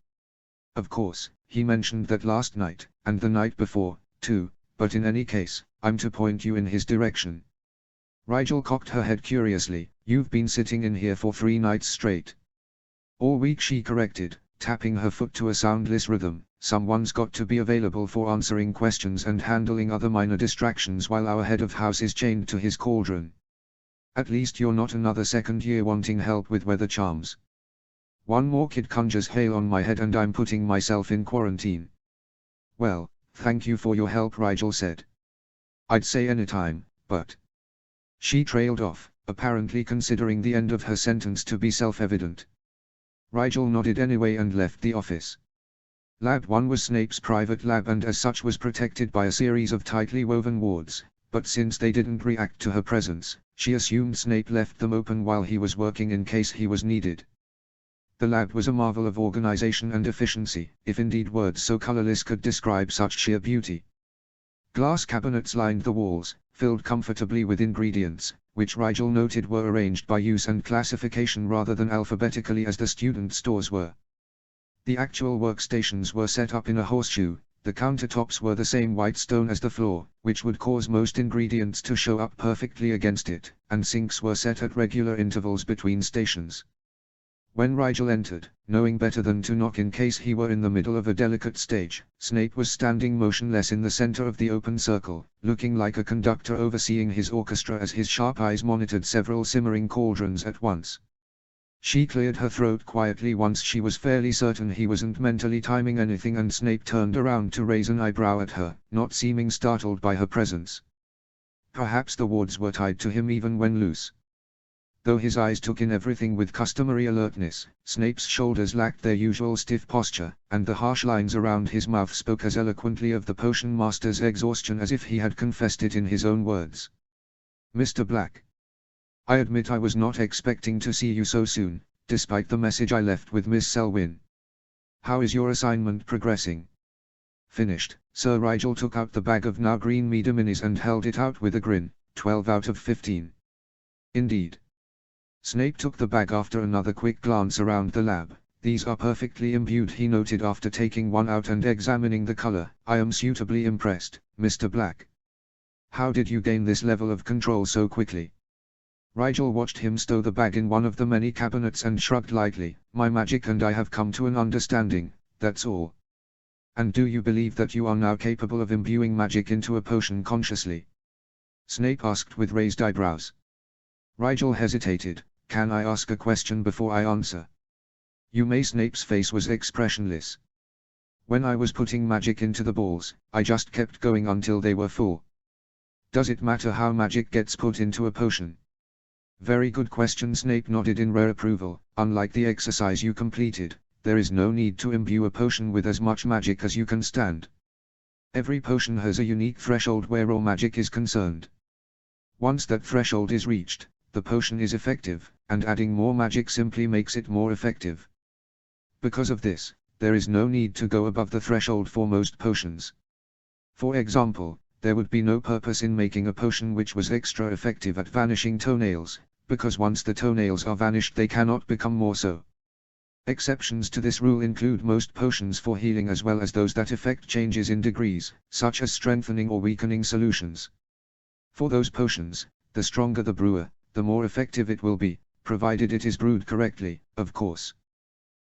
[SPEAKER 1] Of course, he mentioned that last night, and the night before, too, but in any case, I'm to point you in his direction. Rigel cocked her head curiously. You've been sitting in here for 3 nights straight. All week, she corrected, tapping her foot to a soundless rhythm. Someone's got to be available for answering questions and handling other minor distractions while our head of house is chained to his cauldron. At least you're not another second year wanting help with weather charms. One more kid conjures hail on my head and I'm putting myself in quarantine. Well, thank you for your help, Rigel said. I'd say anytime, but... She trailed off, apparently considering the end of her sentence to be self-evident. Rigel nodded anyway and left the office. Lab 1 was Snape's private lab and as such was protected by a series of tightly woven wards, but since they didn't react to her presence, she assumed Snape left them open while he was working in case he was needed. The lab was a marvel of organization and efficiency, if indeed words so colorless could describe such sheer beauty. Glass cabinets lined the walls, filled comfortably with ingredients, which Rigel noted were arranged by use and classification rather than alphabetically as the student stores were. The actual workstations were set up in a horseshoe. The countertops were the same white stone as the floor, which would cause most ingredients to show up perfectly against it, and sinks were set at regular intervals between stations. When Rigel entered, knowing better than to knock in case he were in the middle of a delicate stage, Snape was standing motionless in the center of the open circle, looking like a conductor overseeing his orchestra as his sharp eyes monitored several simmering cauldrons at once. She cleared her throat quietly once she was fairly certain he wasn't mentally timing anything, and Snape turned around to raise an eyebrow at her, not seeming startled by her presence. Perhaps the wards were tied to him even when loose. Though his eyes took in everything with customary alertness, Snape's shoulders lacked their usual stiff posture, and the harsh lines around his mouth spoke as eloquently of the potion master's exhaustion as if he had confessed it in his own words. "Mr. Black. I admit I was not expecting to see you so soon, despite the message I left with Miss Selwyn. How is your assignment progressing?" "Finished." Sir Rigel took out the bag of now green meader minis and held it out with a grin. 12 out of 15. "Indeed." Snape took the bag after another quick glance around the lab. "These are perfectly imbued," he noted after taking one out and examining the color. "I am suitably impressed, Mr. Black. How did you gain this level of control so quickly?" Rigel watched him stow the bag in one of the many cabinets and shrugged lightly. "My magic and I have come to an understanding, that's all." "And do you believe that you are now capable of imbuing magic into a potion consciously?" Snape asked with raised eyebrows. Rigel hesitated. "Can I ask a question before I answer?" "You may." Snape's face was expressionless. "When I was putting magic into the balls, I just kept going until they were full. Does it matter how magic gets put into a potion?" "Very good question." Snape nodded in rare approval. "Unlike the exercise you completed, there is no need to imbue a potion with as much magic as you can stand. Every potion has a unique threshold where raw magic is concerned. Once that threshold is reached, the potion is effective, and adding more magic simply makes it more effective. Because of this, there is no need to go above the threshold for most potions. For example, there would be no purpose in making a potion which was extra effective at vanishing toenails, because once the toenails are vanished they cannot become more so. Exceptions to this rule include most potions for healing as well as those that affect changes in degrees, such as strengthening or weakening solutions. For those potions, the stronger the brewer, the more effective it will be, provided it is brewed correctly, of course."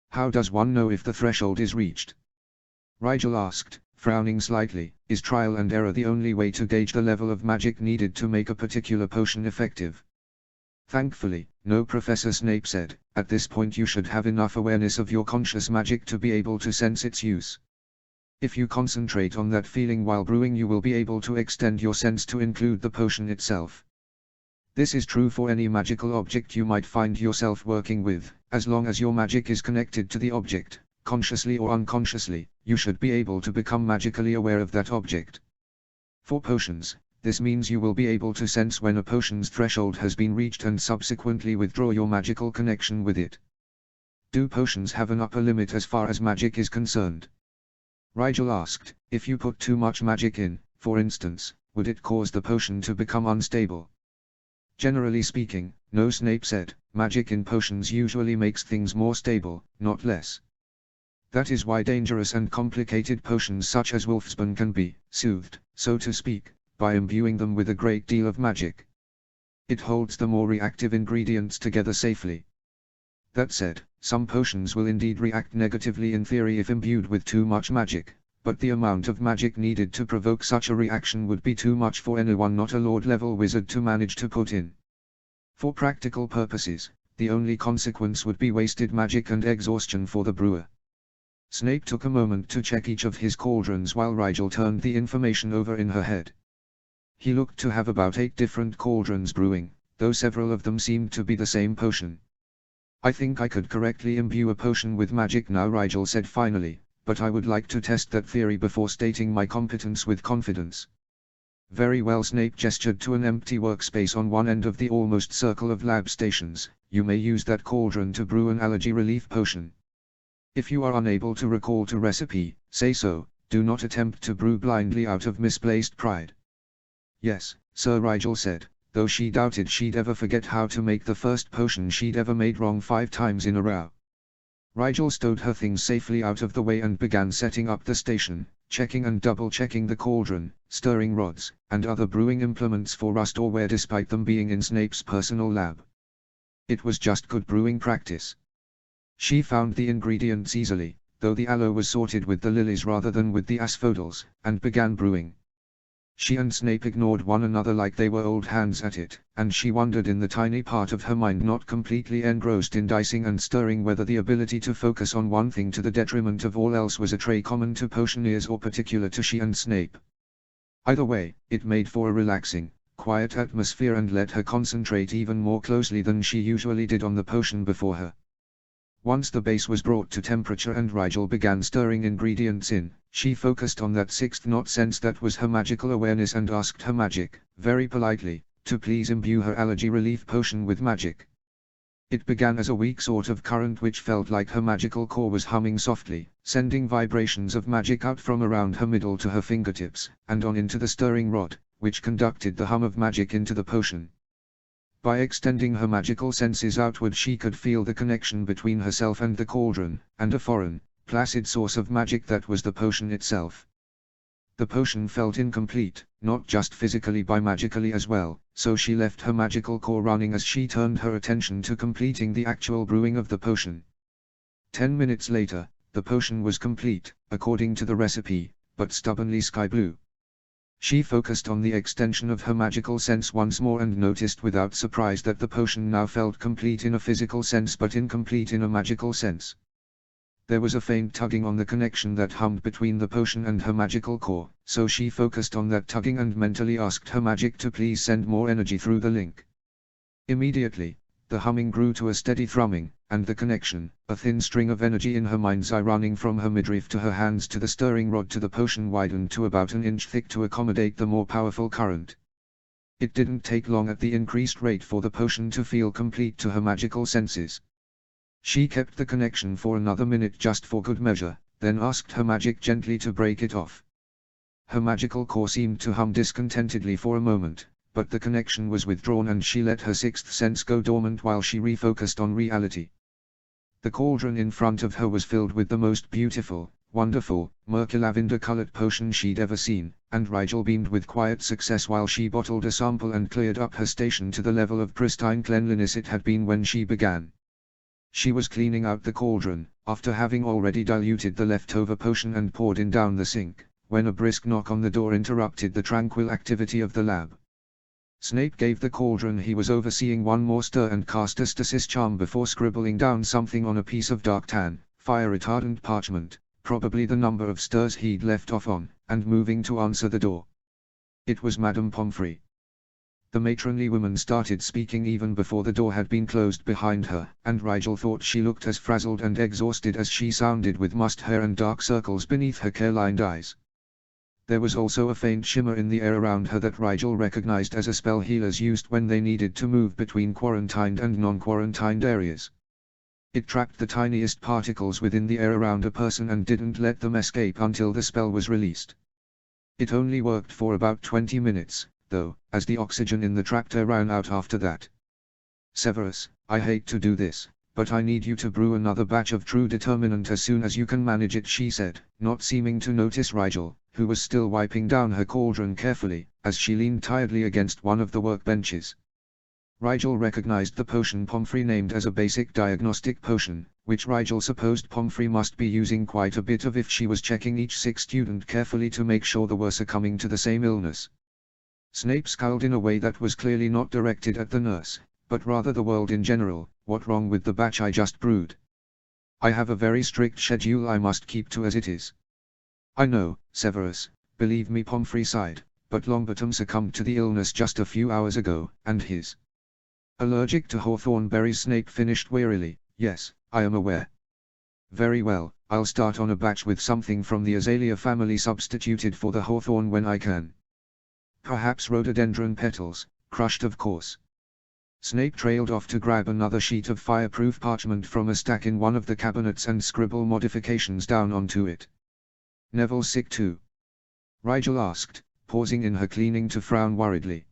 [SPEAKER 1] "How does one know if the threshold is reached?" Rigel asked, frowning slightly. "Is trial and error the only way to gauge the level of magic needed to make a particular potion effective?" "Thankfully, no," Professor Snape said. "At this point you should have enough awareness of your conscious magic to be able to sense its use. If you concentrate on that feeling while brewing, you will be able to extend your sense to include the potion itself. This is true for any magical object you might find yourself working with. As long as your magic is connected to the object, consciously or unconsciously, you should be able to become magically aware of that object. For potions, this means you will be able to sense when a potion's threshold has been reached and subsequently withdraw your magical connection with it. Do potions have an upper limit as far as magic is concerned?" Rigel asked. "If you put too much magic in, for instance, would it cause the potion to become unstable?" "Generally speaking, no," Snape said. "Magic in potions usually makes things more stable, not less. That is why dangerous and complicated potions such as Wolfsbane can be soothed, so to speak, by imbuing them with a great deal of magic. It holds the more reactive ingredients together safely. That said, some potions will indeed react negatively in theory if imbued with too much magic, but the amount of magic needed to provoke such a reaction would be too much for anyone not a Lord-level wizard to manage to put in. For practical purposes, the only consequence would be wasted magic and exhaustion for the brewer." Snape took a moment to check each of his cauldrons while Rigel turned the information over in her head. He looked to have about 8 different cauldrons brewing, though several of them seemed to be the same potion. "I think I could correctly imbue a potion with magic now," Rigel said finally, "but I would like to test that theory before stating my competence with confidence." "Very well." Snape gestured to an empty workspace on one end of the almost circle of lab stations. "You may use that cauldron to brew an allergy relief potion. If you are unable to recall the recipe, say so. Do not attempt to brew blindly out of misplaced pride." "Yes," Sir Rigel said, though she doubted she'd ever forget how to make the first potion she'd ever made wrong 5 times in a row. Rigel stowed her things safely out of the way and began setting up the station, checking and double-checking the cauldron, stirring rods, and other brewing implements for rust or wear despite them being in Snape's personal lab. It was just good brewing practice. She found the ingredients easily, though the aloe was sorted with the lilies rather than with the asphodels, and began brewing. She and Snape ignored one another like they were old hands at it, and she wondered in the tiny part of her mind not completely engrossed in dicing and stirring whether the ability to focus on one thing to the detriment of all else was a trait common to potioneers or particular to she and Snape. Either way, it made for a relaxing, quiet atmosphere and let her concentrate even more closely than she usually did on the potion before her. Once the base was brought to temperature and Rigel began stirring ingredients in, she focused on that sixth not sense that was her magical awareness and asked her magic, very politely, to please imbue her allergy relief potion with magic. It began as a weak sort of current which felt like her magical core was humming softly, sending vibrations of magic out from around her middle to her fingertips, and on into the stirring rod, which conducted the hum of magic into the potion. By extending her magical senses outward she could feel the connection between herself and the cauldron, and a foreign, placid source of magic that was the potion itself. The potion felt incomplete, not just physically but magically as well, so she left her magical core running as she turned her attention to completing the actual brewing of the potion. 10 minutes later, the potion was complete, according to the recipe, but stubbornly sky blue. She focused on the extension of her magical sense once more and noticed without surprise that the potion now felt complete in a physical sense but incomplete in a magical sense. There was a faint tugging on the connection that hummed between the potion and her magical core, so she focused on that tugging and mentally asked her magic to please send more energy through the link. Immediately, the humming grew to a steady thrumming, and the connection, a thin string of energy in her mind's eye running from her midriff to her hands to the stirring rod to the potion widened to about an inch thick to accommodate the more powerful current. It didn't take long at the increased rate for the potion to feel complete to her magical senses. She kept the connection for another minute just for good measure, then asked her magic gently to break it off. Her magical core seemed to hum discontentedly for a moment, but the connection was withdrawn and she let her sixth sense go dormant while she refocused on reality. The cauldron in front of her was filled with the most beautiful, wonderful, murky lavender-colored potion she'd ever seen, and Rigel beamed with quiet success while she bottled a sample and cleared up her station to the level of pristine cleanliness it had been when she began. She was cleaning out the cauldron, after having already diluted the leftover potion and poured it down the sink, when a brisk knock on the door interrupted the tranquil activity of the lab. Snape gave the cauldron he was overseeing one more stir and cast a stasis charm before scribbling down something on a piece of dark tan, fire-retardant parchment, probably the number of stirs he'd left off on, and moving to answer the door. It was Madame Pomfrey. The matronly woman started speaking even before the door had been closed behind her, and Rigel thought she looked as frazzled and exhausted as she sounded with mussed hair and dark circles beneath her care-lined eyes. There was also a faint shimmer in the air around her that Rigel recognized as a spell healers used when they needed to move between quarantined and non-quarantined areas. It tracked the tiniest particles within the air around a person and didn't let them escape until the spell was released. It only worked for about 20 minutes, though, as the oxygen in the tractor ran out after that. "Severus, I hate to do this, but I need you to brew another batch of true determinant as soon as you can manage it," she said, not seeming to notice Rigel, who was still wiping down her cauldron carefully, as she leaned tiredly against one of the workbenches. Rigel recognized the potion Pomfrey named as a basic diagnostic potion, which Rigel supposed Pomfrey must be using quite a bit of if she was checking each sick student carefully to make sure they were succumbing to the same illness. Snape scowled in a way that was clearly not directed at the nurse, but rather the world in general. "What wrong with the batch I just brewed? I have a very strict schedule I must keep to as it is." "I know, Severus, believe me," Pomfrey sighed, "but Longbottom succumbed to the illness just a few hours ago, and he's allergic to hawthorn berries." Snape finished wearily. "Yes, I am aware." "Very well, I'll start on a batch with something from the azalea family substituted for the hawthorn when I can. Perhaps rhododendron petals, crushed of course." Snape trailed off to grab another sheet of fireproof parchment from a stack in one of the cabinets and scribble modifications down onto it. "Neville's sick too?" Rigel asked, pausing in her cleaning to frown worriedly.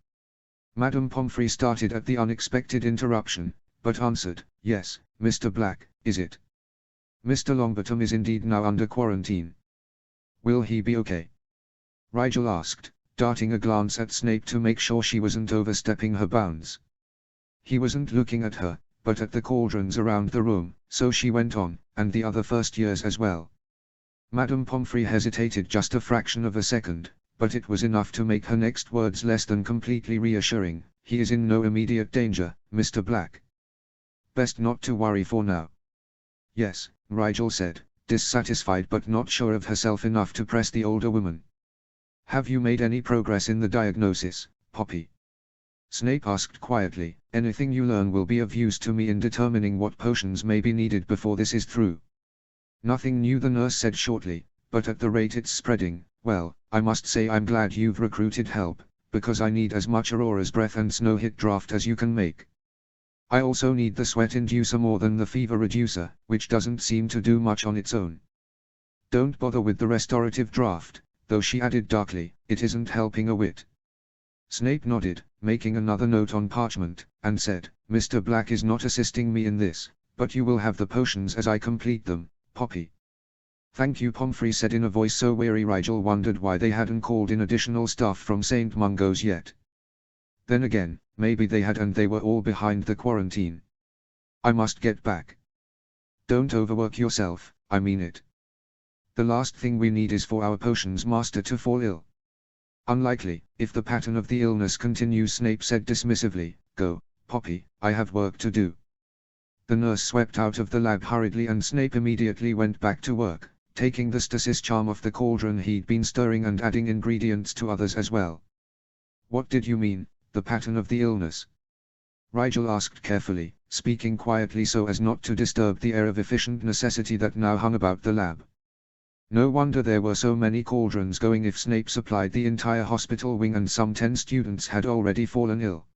[SPEAKER 1] Madame Pomfrey started at the unexpected interruption, but answered, "Yes, Mr. Black, is it? Mr. Longbottom is indeed now under quarantine." "Will he be okay?" Rigel asked, darting a glance at Snape to make sure she wasn't overstepping her bounds. He wasn't looking at her, but at the cauldrons around the room, so she went on, and the other first years as well. Madame Pomfrey hesitated just a fraction of a second, but it was enough to make her next words less than completely reassuring. He is in no immediate danger, Mr. Black. Best not to worry for now. Yes, Rigel said, dissatisfied but not sure of herself enough to press the older woman. Have you made any progress in the diagnosis, Poppy? Snape asked quietly. Anything you learn will be of use to me in determining what potions may be needed before this is through. Nothing new, the nurse said shortly, but at the rate it's spreading, well, I must say I'm glad you've recruited help, because I need as much Aurora's breath and snow hit draft as you can make. I also need the sweat inducer more than the fever reducer, which doesn't seem to do much on its own. Don't bother with the restorative draft, though, she added darkly, it isn't helping a whit. Snape nodded, making another note on parchment, and said, Mr. Black is not assisting me in this, but you will have the potions as I complete them, Poppy. Thank you, Pomfrey said in a voice so weary Rigel wondered why they hadn't called in additional staff from St. Mungo's yet. Then again, maybe they had and they were all behind the quarantine. I must get back. Don't overwork yourself, I mean it. The last thing we need is for our potions master to fall ill. Unlikely, if the pattern of the illness continues, Snape said dismissively. Go, Poppy, I have work to do. The nurse swept out of the lab hurriedly and Snape immediately went back to work, taking the stasis charm off the cauldron he'd been stirring and adding ingredients to others as well. What did you mean, the pattern of the illness? Rigel asked carefully, speaking quietly so as not to disturb the air of efficient necessity that now hung about the lab. No wonder there were so many cauldrons going if Snape supplied the entire hospital wing and some 10 students had already fallen ill.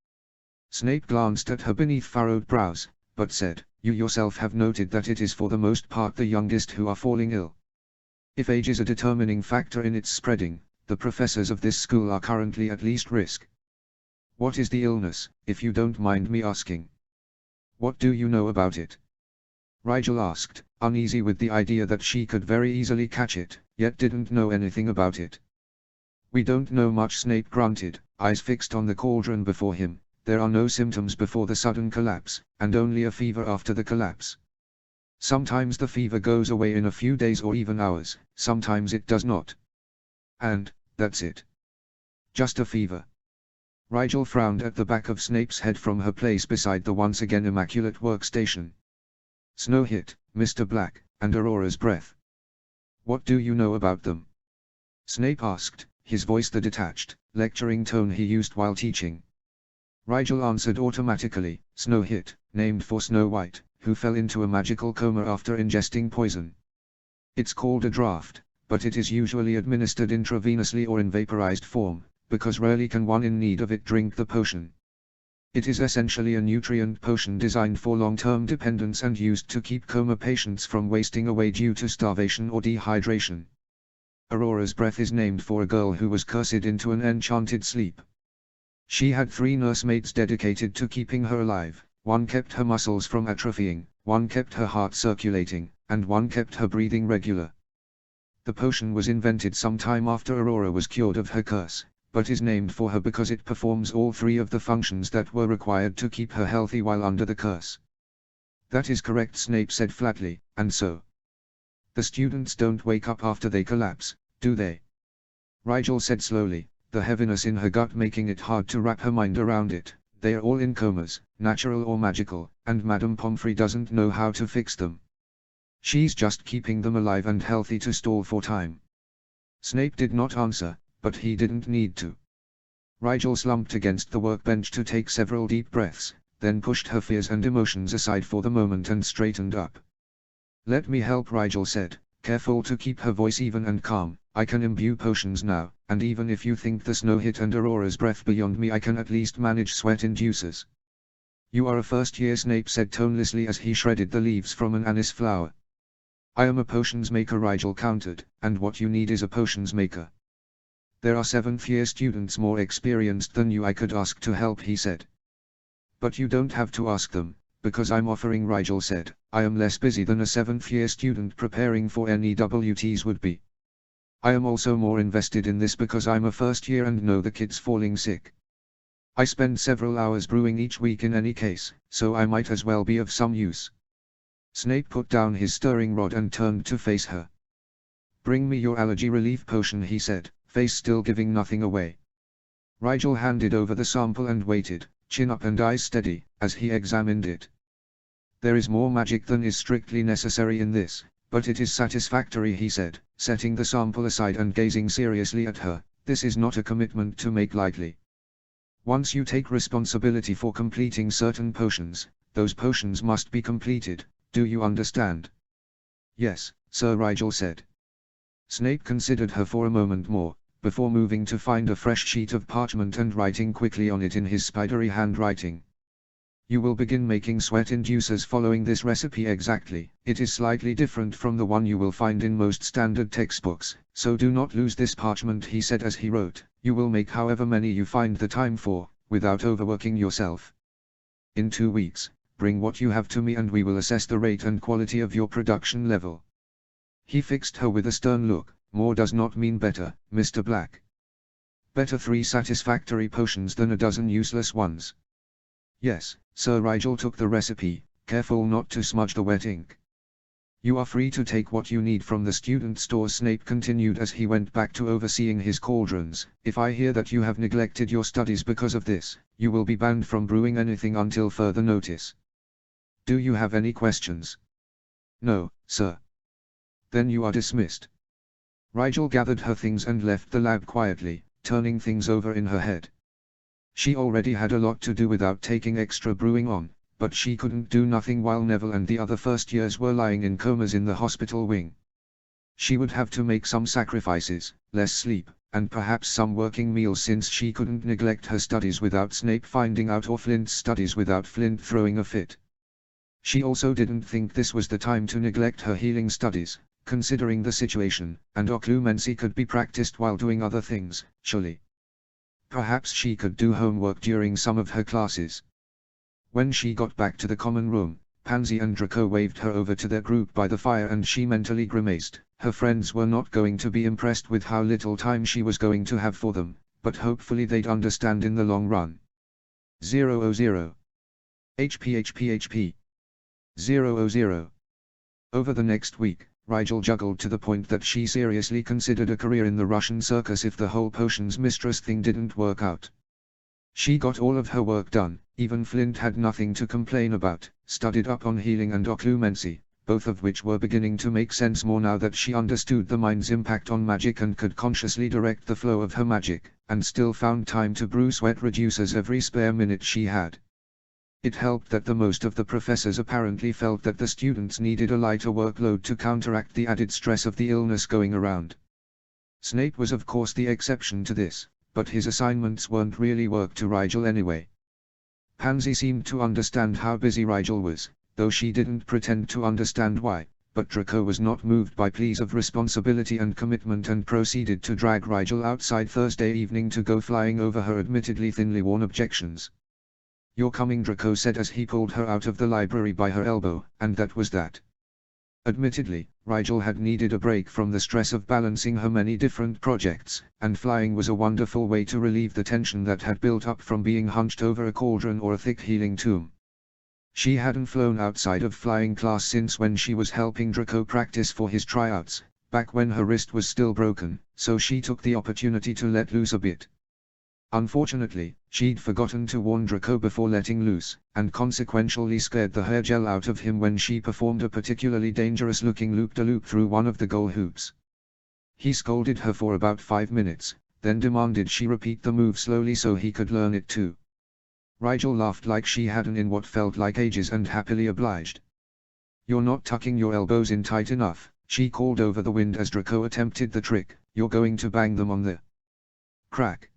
[SPEAKER 1] Snape glanced at her beneath furrowed brows, but said, you yourself have noted that it is for the most part the youngest who are falling ill. If age is a determining factor in its spreading, the professors of this school are currently at least risk. What is the illness, if you don't mind me asking? What do you know about it? Rigel asked, uneasy with the idea that she could very easily catch it, yet didn't know anything about it. We don't know much, Snape grunted, eyes fixed on the cauldron before him. There are no symptoms before the sudden collapse, and only a fever after the collapse. Sometimes the fever goes away in a few days or even hours, sometimes it does not. And, that's it. Just a fever. Rigel frowned at the back of Snape's head from her place beside the once again immaculate workstation. Snow hit, Mr. Black, and Aurora's breath. What do you know about them? Snape asked, his voice the detached, lecturing tone he used while teaching. Rigel answered automatically, Snow hit, named for Snow White, who fell into a magical coma after ingesting poison. It's called a draft, but it is usually administered intravenously or in vaporized form, because rarely can one in need of it drink the potion. It is essentially a nutrient potion designed for long-term dependence and used to keep coma patients from wasting away due to starvation or dehydration. Aurora's breath is named for a girl who was cursed into an enchanted sleep. She had 3 nursemaids dedicated to keeping her alive, one kept her muscles from atrophying, one kept her heart circulating, and one kept her breathing regular. The potion was invented some time after Aurora was cured of her curse, but is named for her because it performs all 3 of the functions that were required to keep her healthy while under the curse. That is correct, Snape said flatly, and so. The students don't wake up after they collapse, do they? Rigel said slowly, the heaviness in her gut making it hard to wrap her mind around it. They are all in comas, natural or magical, and Madame Pomfrey doesn't know how to fix them. She's just keeping them alive and healthy to stall for time. Snape did not answer, but he didn't need to. Rigel slumped against the workbench to take several deep breaths, then pushed her fears and emotions aside for the moment and straightened up. Let me help, Rigel said, careful to keep her voice even and calm. I can imbue potions now, and even if you think the Snow hit and Aurora's breath beyond me, I can at least manage sweat inducers. You are a first year, Snape said tonelessly as he shredded the leaves from an anise flower. I am a potions maker, Rigel countered, and what you need is a potions maker. There are 7th year students more experienced than you I could ask to help, he said. But you don't have to ask them, because I'm offering, Rigel said. I am less busy than a 7th year student preparing for NEWTs would be. I am also more invested in this because I'm a first year and know the kids falling sick. I spend several hours brewing each week in any case, so I might as well be of some use. Snape put down his stirring rod and turned to face her. "Bring me your allergy relief potion," he said, face still giving nothing away. Rigel handed over the sample and waited, chin up and eyes steady, as he examined it. "There is more magic than is strictly necessary in this, but it is satisfactory," he said, setting the sample aside and gazing seriously at her. "This is not a commitment to make lightly. Once you take responsibility for completing certain potions, those potions must be completed, do you understand?" "Yes, Sir," Rigel said. Snape considered her for a moment more, before moving to find a fresh sheet of parchment and writing quickly on it in his spidery handwriting. "You will begin making sweat inducers following this recipe exactly. It is slightly different from the one you will find in most standard textbooks, so do not lose this parchment," he said as he wrote. "You will make however many you find the time for, without overworking yourself. In 2 weeks, bring what you have to me and we will assess the rate and quality of your production level." He fixed her with a stern look. "More does not mean better, Mr. Black. Better 3 satisfactory potions than a dozen useless ones." "Yes, Sir." Rigel took the recipe, careful not to smudge the wet ink. "You are free to take what you need from the student stores," Snape continued as he went back to overseeing his cauldrons. "If I hear that you have neglected your studies because of this, you will be banned from brewing anything until further notice. Do you have any questions?" "No, sir." "Then you are dismissed." Rigel gathered her things and left the lab quietly, turning things over in her head. She already had a lot to do without taking extra brewing on, but she couldn't do nothing while Neville and the other first years were lying in comas in the hospital wing. She would have to make some sacrifices, less sleep, and perhaps some working meals, since she couldn't neglect her studies without Snape finding out or Flint's studies without Flint throwing a fit. She also didn't think this was the time to neglect her healing studies, considering the situation, and occlumency could be practiced while doing other things, surely. Perhaps she could do homework during some of her classes. When she got back to the common room, Pansy and Draco waved her over to their group by the fire and she mentally grimaced. Her friends were not going to be impressed with how little time she was going to have for them, but hopefully they'd understand in the long run. 000. HP. 000. Over the next week, Rigel juggled to the point that she seriously considered a career in the Russian circus if the whole potions mistress thing didn't work out. She got all of her work done, even Flint had nothing to complain about, studied up on healing and occlumency, both of which were beginning to make sense more now that she understood the mind's impact on magic and could consciously direct the flow of her magic, and still found time to brew sweat reducers every spare minute she had. It helped that the most of the professors apparently felt that the students needed a lighter workload to counteract the added stress of the illness going around. Snape was of course the exception to this, but his assignments weren't really work to Rigel anyway. Pansy seemed to understand how busy Rigel was, though she didn't pretend to understand why, but Draco was not moved by pleas of responsibility and commitment and proceeded to drag Rigel outside Thursday evening to go flying over her admittedly thinly worn objections. "You're coming," Draco said as he pulled her out of the library by her elbow, and that was that. Admittedly, Rigel had needed a break from the stress of balancing her many different projects, and flying was a wonderful way to relieve the tension that had built up from being hunched over a cauldron or a thick healing tomb. She hadn't flown outside of flying class since when she was helping Draco practice for his tryouts, back when her wrist was still broken, so she took the opportunity to let loose a bit. Unfortunately, she'd forgotten to warn Draco before letting loose, and consequentially scared the hair gel out of him when she performed a particularly dangerous-looking loop-de-loop through one of the goal hoops. He scolded her for about 5 minutes, then demanded she repeat the move slowly so he could learn it too. Rigel laughed like she hadn't in what felt like ages and happily obliged. "You're not tucking your elbows in tight enough," she called over the wind as Draco attempted the trick. "You're going to bang them on the crack."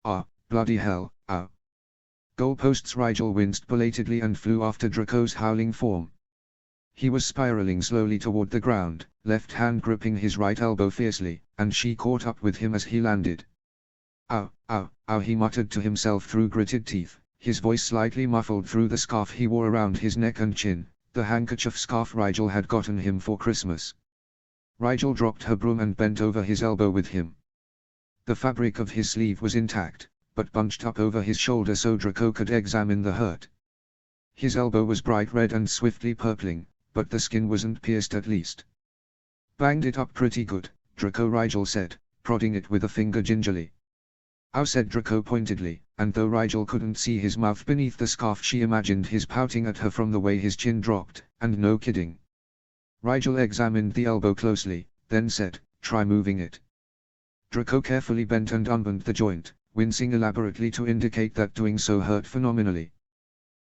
[SPEAKER 1] "Ah, bloody hell, ow." Goalposts. Rigel winced belatedly and flew after Draco's howling form. He was spiraling slowly toward the ground, left hand gripping his right elbow fiercely, and she caught up with him as he landed. "Ow, ow, ow," he muttered to himself through gritted teeth, his voice slightly muffled through the scarf he wore around his neck and chin, the handkerchief scarf Rigel had gotten him for Christmas. Rigel dropped her broom and bent over his elbow with him. The fabric of his sleeve was intact, but bunched up over his shoulder so Draco could examine the hurt. His elbow was bright red and swiftly purpling, but the skin wasn't pierced at least. Banged it up pretty good, Draco, Rigel said, prodding it with a finger gingerly. Ow, said Draco pointedly, and though Rigel couldn't see his mouth beneath the scarf, she imagined his pouting at her from the way his chin dropped, and no kidding. Rigel examined the elbow closely, then said, try moving it. Draco carefully bent and unbent the joint, wincing elaborately to indicate that doing so hurt phenomenally.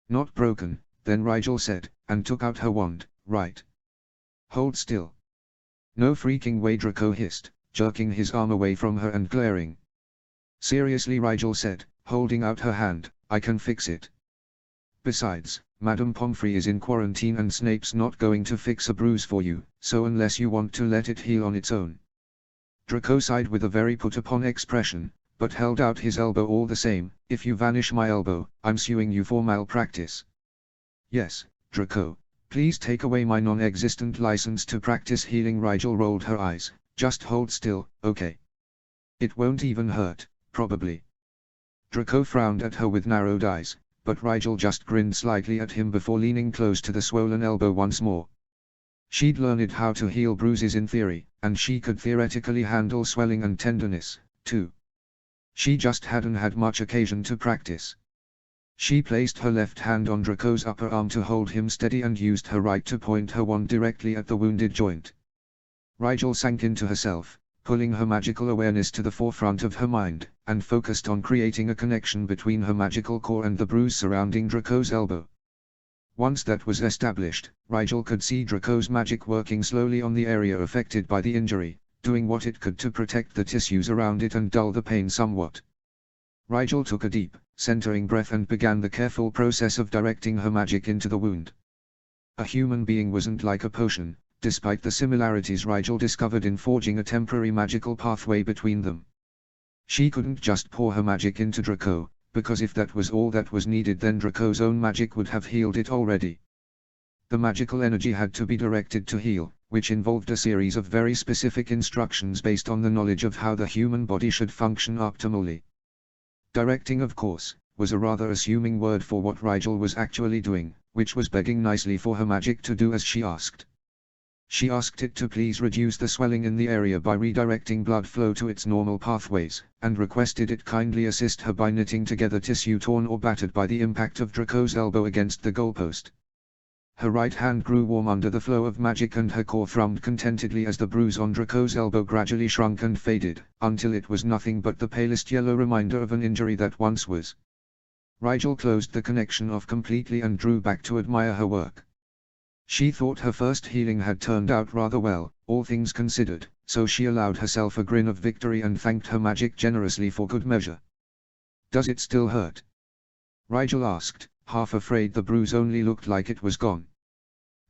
[SPEAKER 1] Not broken, then Rigel said, and took out her wand. Right. Hold still. No freaking way, Draco hissed, jerking his arm away from her and glaring. Seriously, Rigel said, holding out her hand, I can fix it. Besides, Madame Pomfrey is in quarantine and Snape's not going to fix a bruise for you, so unless you want to let it heal on its own. Draco sighed with a very put-upon expression, but held out his elbow all the same. If you vanish my elbow, I'm suing you for malpractice. Yes, Draco, please take away my non-existent license to practice healing. Rigel rolled her eyes. Just hold still, okay? It won't even hurt, probably. Draco frowned at her with narrowed eyes, but Rigel just grinned slightly at him before leaning close to the swollen elbow once more. She'd learned how to heal bruises in theory, and she could theoretically handle swelling and tenderness, too. She just hadn't had much occasion to practice. She placed her left hand on Draco's upper arm to hold him steady and used her right to point her wand directly at the wounded joint. Rigel sank into herself, pulling her magical awareness to the forefront of her mind, and focused on creating a connection between her magical core and the bruise surrounding Draco's elbow. Once that was established, Rigel could see Draco's magic working slowly on the area affected by the injury, doing what it could to protect the tissues around it and dull the pain somewhat. Rigel took a deep, centering breath and began the careful process of directing her magic into the wound. A human being wasn't like a potion, despite the similarities Rigel discovered in forging a temporary magical pathway between them. She couldn't just pour her magic into Draco, because if that was all that was needed, then Draco's own magic would have healed it already. The magical energy had to be directed to heal, which involved a series of very specific instructions based on the knowledge of how the human body should function optimally. Directing, of course, was a rather assuming word for what Rigel was actually doing, which was begging nicely for her magic to do as she asked. She asked it to please reduce the swelling in the area by redirecting blood flow to its normal pathways, and requested it kindly assist her by knitting together tissue torn or battered by the impact of Draco's elbow against the goalpost. Her right hand grew warm under the flow of magic and her core thrummed contentedly as the bruise on Draco's elbow gradually shrunk and faded, until it was nothing but the palest yellow reminder of an injury that once was. Rigel closed the connection off completely and drew back to admire her work. She thought her first healing had turned out rather well, all things considered, so she allowed herself a grin of victory and thanked her magic generously for good measure. Does it still hurt? Rigel asked, half afraid the bruise only looked like it was gone.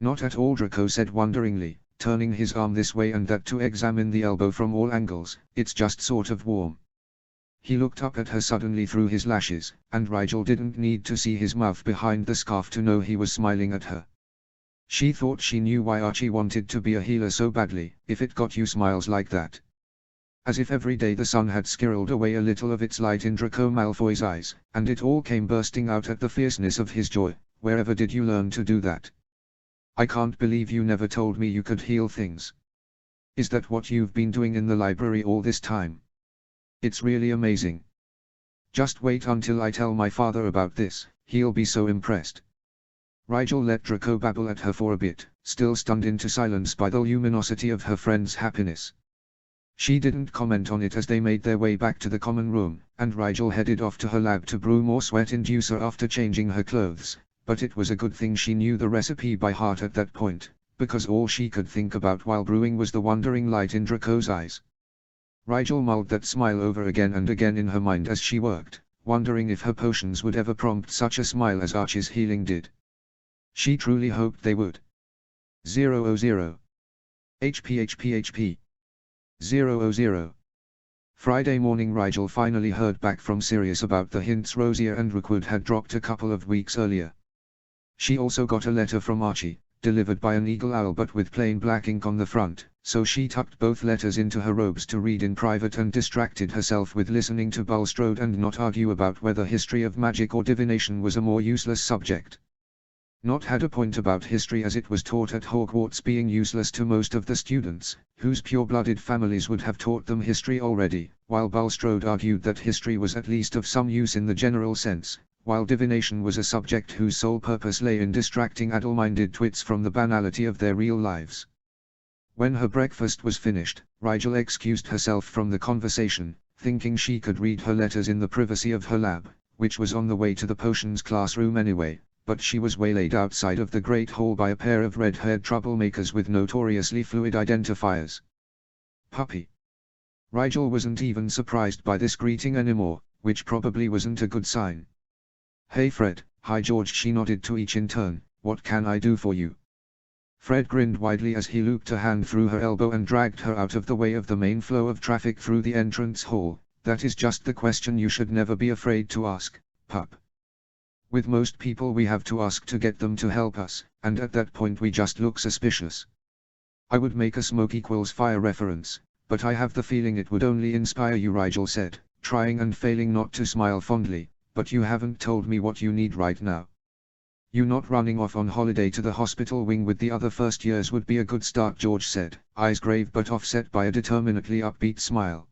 [SPEAKER 1] Not at all, Draco said wonderingly, turning his arm this way and that to examine the elbow from all angles. It's just sort of warm. He looked up at her suddenly through his lashes, and Rigel didn't need to see his mouth behind the scarf to know he was smiling at her. She thought she knew why Archie wanted to be a healer so badly, if it got you smiles like that. As if every day the sun had squirreled away a little of its light in Draco Malfoy's eyes, and it all came bursting out at the fierceness of his joy. Wherever did you learn to do that? I can't believe you never told me you could heal things. Is that what you've been doing in the library all this time? It's really amazing. Just wait until I tell my father about this, he'll be so impressed. Rigel let Draco babble at her for a bit, still stunned into silence by the luminosity of her friend's happiness. She didn't comment on it as they made their way back to the common room, and Rigel headed off to her lab to brew more sweat inducer after changing her clothes, but it was a good thing she knew the recipe by heart at that point, because all she could think about while brewing was the wondering light in Draco's eyes. Rigel mulled that smile over again and again in her mind as she worked, wondering if her potions would ever prompt such a smile as Archie's healing did. She truly hoped they would. 000. HP. 000. Friday morning. Rigel finally heard back from Sirius about the hints Rosier and Rookwood had dropped a couple of weeks earlier. She also got a letter from Archie, delivered by an eagle owl but with plain black ink on the front, so she tucked both letters into her robes to read in private and distracted herself with listening to Bulstrode and not argue about whether history of magic or divination was a more useless subject. Not had a point about history as it was taught at Hogwarts being useless to most of the students, whose pure-blooded families would have taught them history already, while Bulstrode argued that history was at least of some use in the general sense, while divination was a subject whose sole purpose lay in distracting addle-minded twits from the banality of their real lives. When her breakfast was finished, Rigel excused herself from the conversation, thinking she could read her letters in the privacy of her lab, which was on the way to the potions classroom anyway, but she was waylaid outside of the Great Hall by a pair of red-haired troublemakers with notoriously fluid identifiers. Puppy. Rigel wasn't even surprised by this greeting anymore, which probably wasn't a good sign. Hey Fred, hi George, she nodded to each in turn. What can I do for you? Fred grinned widely as he looped a hand through her elbow and dragged her out of the way of the main flow of traffic through the entrance hall. That is just the question you should never be afraid to ask, pup. With most people we have to ask to get them to help us, and at that point we just look suspicious. I would make a smoke equals fire reference, but I have the feeling it would only inspire you, Rigel said, trying and failing not to smile fondly, but you haven't told me what you need right now. You not running off on holiday to the hospital wing with the other first years would be a good start, George said, eyes grave but offset by a determinately upbeat smile.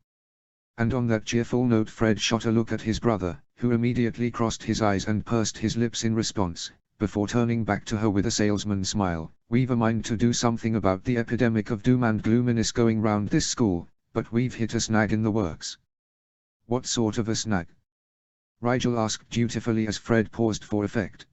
[SPEAKER 1] And on that cheerful note Fred shot a look at his brother, who immediately crossed his eyes and pursed his lips in response, before turning back to her with a salesman smile. We've a mind to do something about the epidemic of doom and gloominess going round this school, but we've hit a snag in the works. What sort of a snag? Rigel asked dutifully as Fred paused for effect.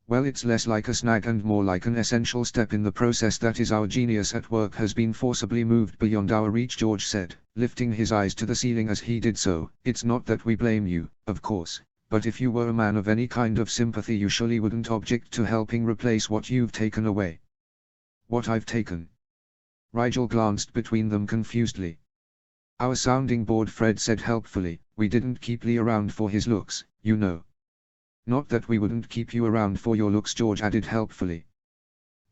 [SPEAKER 1] Well, it's less like a snag and more like an essential step in the process that is our genius at work has been forcibly moved beyond our reach, George said, lifting his eyes to the ceiling as he did so. It's not that we blame you, of course, but if you were a man of any kind of sympathy you surely wouldn't object to helping replace what you've taken away. What I've taken? Rigel glanced between them confusedly. Our sounding board, Fred said helpfully. We didn't keep Lee around for his looks, you know. Not that we wouldn't keep you around for your looks, George added helpfully.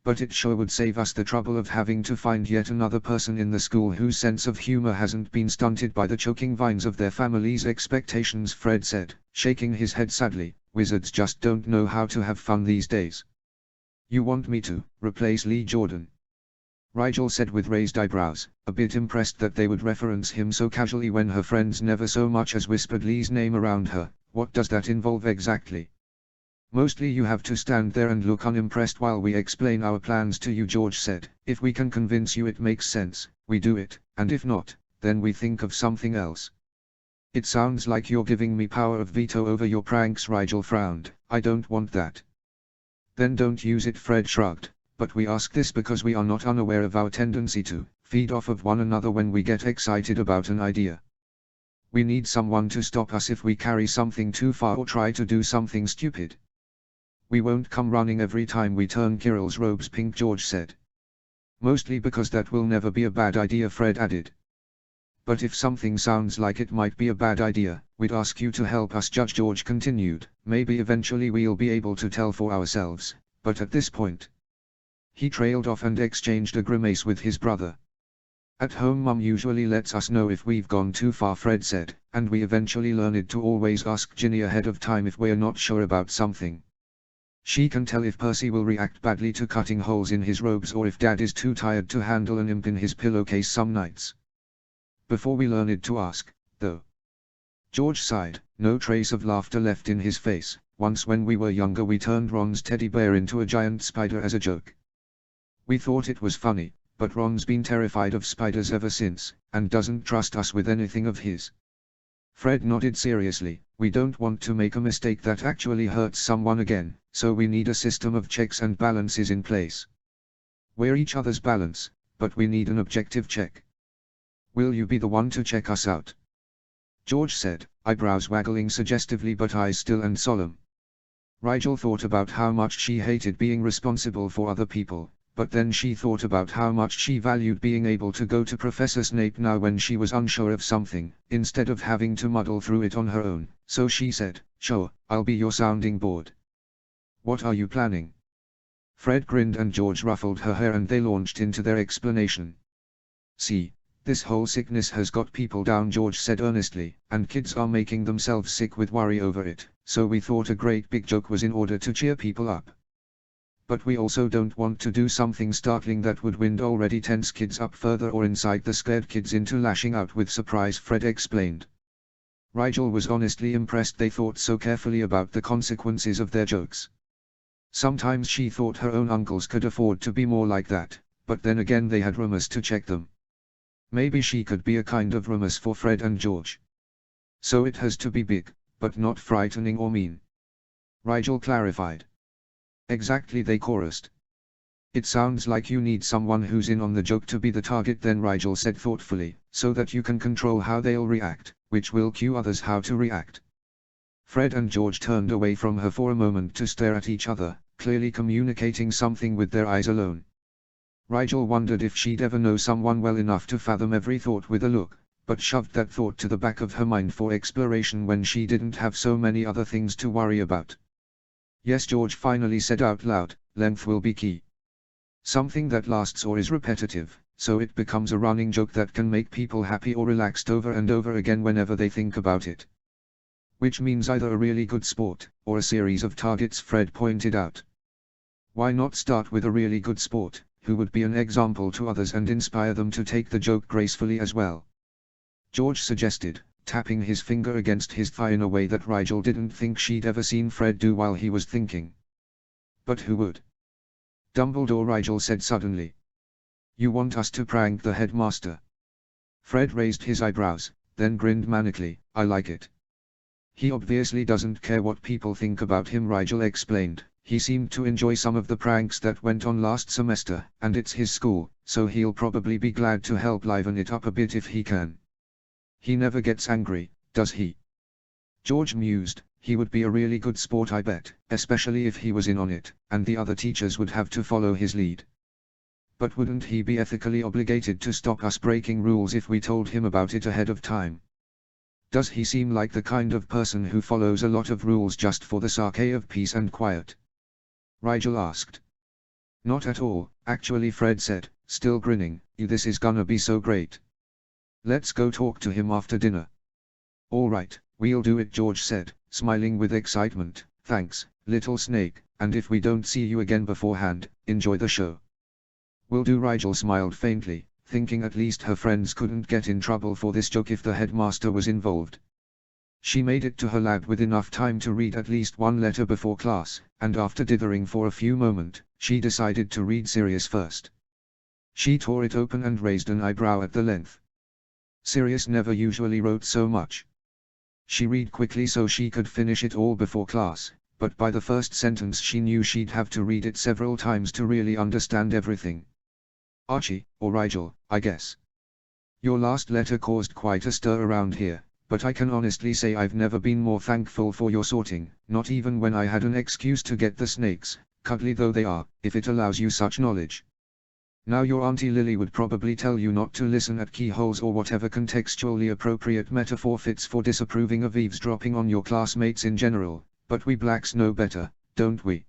[SPEAKER 1] But it sure would save us the trouble of having to find yet another person in the school whose sense of humor hasn't been stunted by the choking vines of their family's expectations, Fred said, shaking his head sadly. Wizards just don't know how to have fun these days. You want me to replace Lee Jordan? Rigel said with raised eyebrows, a bit impressed that they would reference him so casually when her friends never so much as whispered Lee's name around her. What does that involve exactly? Mostly you have to stand there and look unimpressed while we explain our plans to you, George said. If we can convince you it makes sense, we do it, and if not, then we think of something else. It sounds like you're giving me power of veto over your pranks, Rigel frowned. I don't want that. Then don't use it, Fred shrugged. But we ask this because we are not unaware of our tendency to feed off of one another when we get excited about an idea. We need someone to stop us if we carry something too far or try to do something stupid. We won't come running every time we turn Kirill's robes pink, George said. Mostly because that will never be a bad idea, Fred added. But if something sounds like it might be a bad idea, we'd ask you to help us judge, George continued. Maybe eventually we'll be able to tell for ourselves, but at this point. He trailed off and exchanged a grimace with his brother. At home Mum usually lets us know if we've gone too far, Fred said, and we eventually learned to always ask Ginny ahead of time if we're not sure about something. She can tell if Percy will react badly to cutting holes in his robes or if Dad is too tired to handle an imp in his pillowcase some nights. Before we learned to ask, though. George sighed, no trace of laughter left in his face. Once when we were younger we turned Ron's teddy bear into a giant spider as a joke. We thought it was funny, but Ron's been terrified of spiders ever since, and doesn't trust us with anything of his. Fred nodded seriously. We don't want to make a mistake that actually hurts someone again, so we need a system of checks and balances in place. We're each other's balance, but we need an objective check. Will you be the one to check us out? George said, eyebrows waggling suggestively but eyes still and solemn. Rigel thought about how much she hated being responsible for other people. But then she thought about how much she valued being able to go to Professor Snape now when she was unsure of something, instead of having to muddle through it on her own. So she said, sure, I'll be your sounding board. What are you planning? Fred grinned and George ruffled her hair and they launched into their explanation. See, this whole sickness has got people down, George said earnestly, and kids are making themselves sick with worry over it, so we thought a great big joke was in order to cheer people up. But we also don't want to do something startling that would wind already tense kids up further or incite the scared kids into lashing out with surprise, Fred explained. Rigel was honestly impressed they thought so carefully about the consequences of their jokes. Sometimes she thought her own uncles could afford to be more like that, but then again they had rumors to check them. Maybe she could be a kind of rumors for Fred and George. So it has to be big, but not frightening or mean. Rigel clarified. Exactly, they chorused. It sounds like you need someone who's in on the joke to be the target then, Rigel said thoughtfully, so that you can control how they'll react, which will cue others how to react. Fred and George turned away from her for a moment to stare at each other, clearly communicating something with their eyes alone. Rigel wondered if she'd ever know someone well enough to fathom every thought with a look, but shoved that thought to the back of her mind for exploration when she didn't have so many other things to worry about. Yes, George finally said out loud, length will be key. Something that lasts or is repetitive, so it becomes a running joke that can make people happy or relaxed over and over again whenever they think about it. Which means either a really good sport, or a series of targets, Fred pointed out. Why not start with a really good sport, who would be an example to others and inspire them to take the joke gracefully as well? George suggested, tapping his finger against his thigh in a way that Rigel didn't think she'd ever seen Fred do while he was thinking. But who would? Dumbledore, Rigel said suddenly. You want us to prank the headmaster? Fred raised his eyebrows, then grinned manically. I like it. He obviously doesn't care what people think about him, Rigel explained. He seemed to enjoy some of the pranks that went on last semester, and it's his school, so he'll probably be glad to help liven it up a bit if he can. He never gets angry, does he? George mused. He would be a really good sport, I bet, especially if he was in on it, and the other teachers would have to follow his lead. But wouldn't he be ethically obligated to stop us breaking rules if we told him about it ahead of time? Does he seem like the kind of person who follows a lot of rules just for the sake of peace and quiet? Rigel asked. Not at all, actually, Fred said, still grinning. This is gonna be so great. Let's go talk to him after dinner. All right, we'll do it, George said, smiling with excitement. Thanks, little snake, and if we don't see you again beforehand, enjoy the show. Will do, Rigel smiled faintly, thinking at least her friends couldn't get in trouble for this joke if the headmaster was involved. She made it to her lab with enough time to read at least one letter before class, and after dithering for a few moments, she decided to read Sirius first. She tore it open and raised an eyebrow at the length. Sirius never usually wrote so much. She read quickly so she could finish it all before class, but by the first sentence she knew she'd have to read it several times to really understand everything. Archie, or Rigel, I guess. Your last letter caused quite a stir around here, but I can honestly say I've never been more thankful for your sorting, not even when I had an excuse to get the snakes, cuddly though they are, if it allows you such knowledge. Now your Auntie Lily would probably tell you not to listen at keyholes or whatever contextually appropriate metaphor fits for disapproving of eavesdropping on your classmates in general, but we blacks know better, don't we?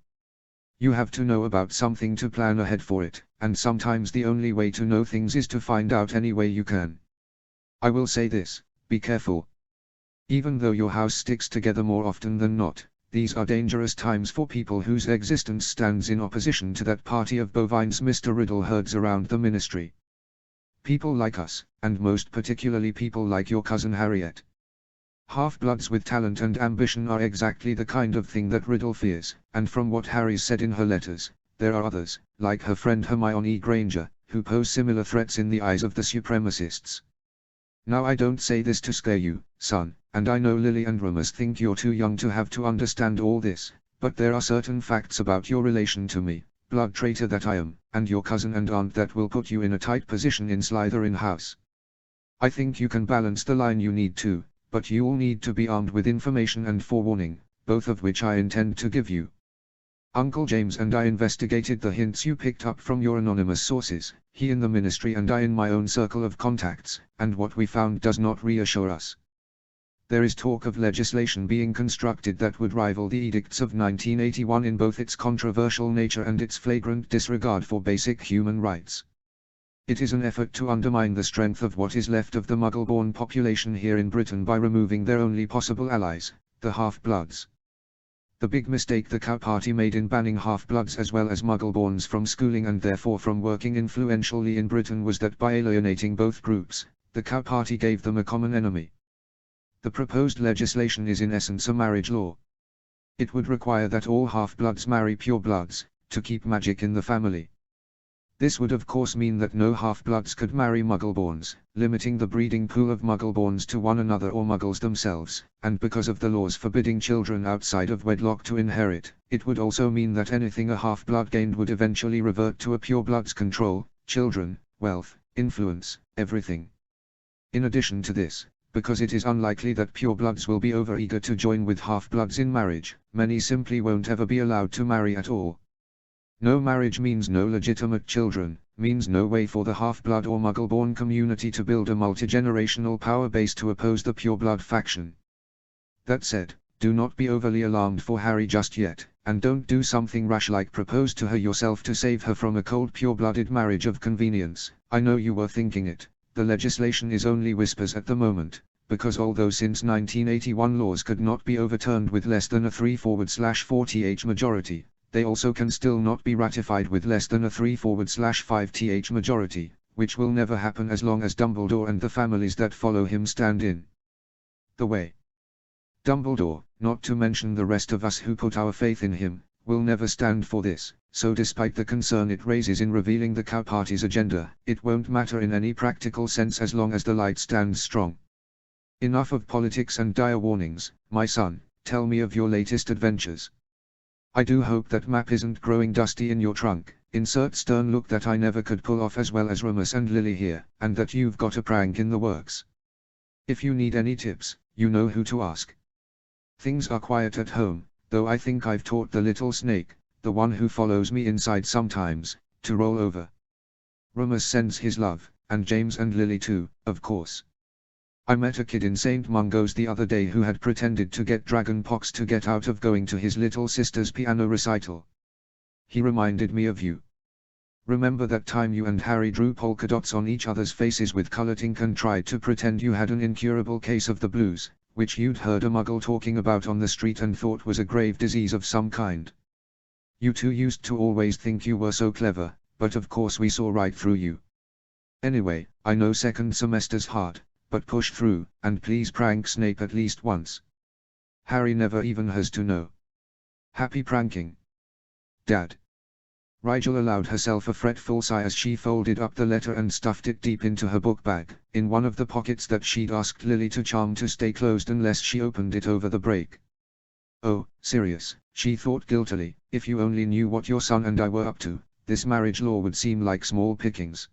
[SPEAKER 1] You have to know about something to plan ahead for it, and sometimes the only way to know things is to find out any way you can. I will say this, be careful. Even though your house sticks together more often than not, these are dangerous times for people whose existence stands in opposition to that party of bovines Mr. Riddle herds around the ministry. People like us, and most particularly people like your cousin Harriet. Half-bloods with talent and ambition are exactly the kind of thing that Riddle fears, and from what Harry's said in her letters, there are others, like her friend Hermione Granger, who pose similar threats in the eyes of the supremacists. Now I don't say this to scare you, son, and I know Lily and Remus think you're too young to have to understand all this, but there are certain facts about your relation to me, blood traitor that I am, and your cousin and aunt that will put you in a tight position in Slytherin House. I think you can balance the line you need to, but you'll need to be armed with information and forewarning, both of which I intend to give you. Uncle James and I investigated the hints you picked up from your anonymous sources, he in the ministry and I in my own circle of contacts, and what we found does not reassure us. There is talk of legislation being constructed that would rival the edicts of 1981 in both its controversial nature and its flagrant disregard for basic human rights. It is an effort to undermine the strength of what is left of the Muggle-born population here in Britain by removing their only possible allies, the half-bloods. The big mistake the Cow Party made in banning half-bloods as well as Muggleborns from schooling and therefore from working influentially in Britain was that by alienating both groups, the Cow Party gave them a common enemy. The proposed legislation is in essence a marriage law. It would require that all half-bloods marry purebloods, to keep magic in the family. This would of course mean that no half-bloods could marry Muggleborns, limiting the breeding pool of Muggleborns to one another or Muggles themselves, and because of the laws forbidding children outside of wedlock to inherit, it would also mean that anything a half-blood gained would eventually revert to a pureblood's control: children, wealth, influence, everything. In addition to this, because it is unlikely that purebloods will be overeager to join with half-bloods in marriage, many simply won't ever be allowed to marry at all. No marriage means no legitimate children, means no way for the half-blood or Muggleborn community to build a multi-generational power base to oppose the pureblood faction. That said, do not be overly alarmed for Harry just yet, and don't do something rash like propose to her yourself to save her from a cold pure-blooded marriage of convenience. I know you were thinking it. The legislation is only whispers at the moment, because although since 1981 laws could not be overturned with less than a 3/40 majority, they also can still not be ratified with less than a 3/5 majority, which will never happen as long as Dumbledore and the families that follow him stand in the way. Dumbledore, not to mention the rest of us who put our faith in him, will never stand for this, so despite the concern it raises in revealing the Cow Party's agenda, it won't matter in any practical sense as long as the light stands strong. Enough of politics and dire warnings, my son, tell me of your latest adventures. I do hope that map isn't growing dusty in your trunk, insert stern look that I never could pull off as well as Remus and Lily here, and that you've got a prank in the works. If you need any tips, you know who to ask. Things are quiet at home, though I think I've taught the little snake, the one who follows me inside sometimes, to roll over. Remus sends his love, and James and Lily too, of course. I met a kid in St. Mungo's the other day who had pretended to get dragon pox to get out of going to his little sister's piano recital. He reminded me of you. Remember that time you and Harry drew polka dots on each other's faces with colored ink and tried to pretend you had an incurable case of the blues, which you'd heard a Muggle talking about on the street and thought was a grave disease of some kind? You two used to always think you were so clever, but of course we saw right through you. Anyway, I know second semester's hard, but push through, and please prank Snape at least once. Harry never even has to know. Happy pranking, Dad. Rigel allowed herself a fretful sigh as she folded up the letter and stuffed it deep into her book bag, in one of the pockets that she'd asked Lily to charm to stay closed unless she opened it over the break. Oh, Sirius, she thought guiltily, if you only knew what your son and I were up to, this marriage law would seem like small pickings.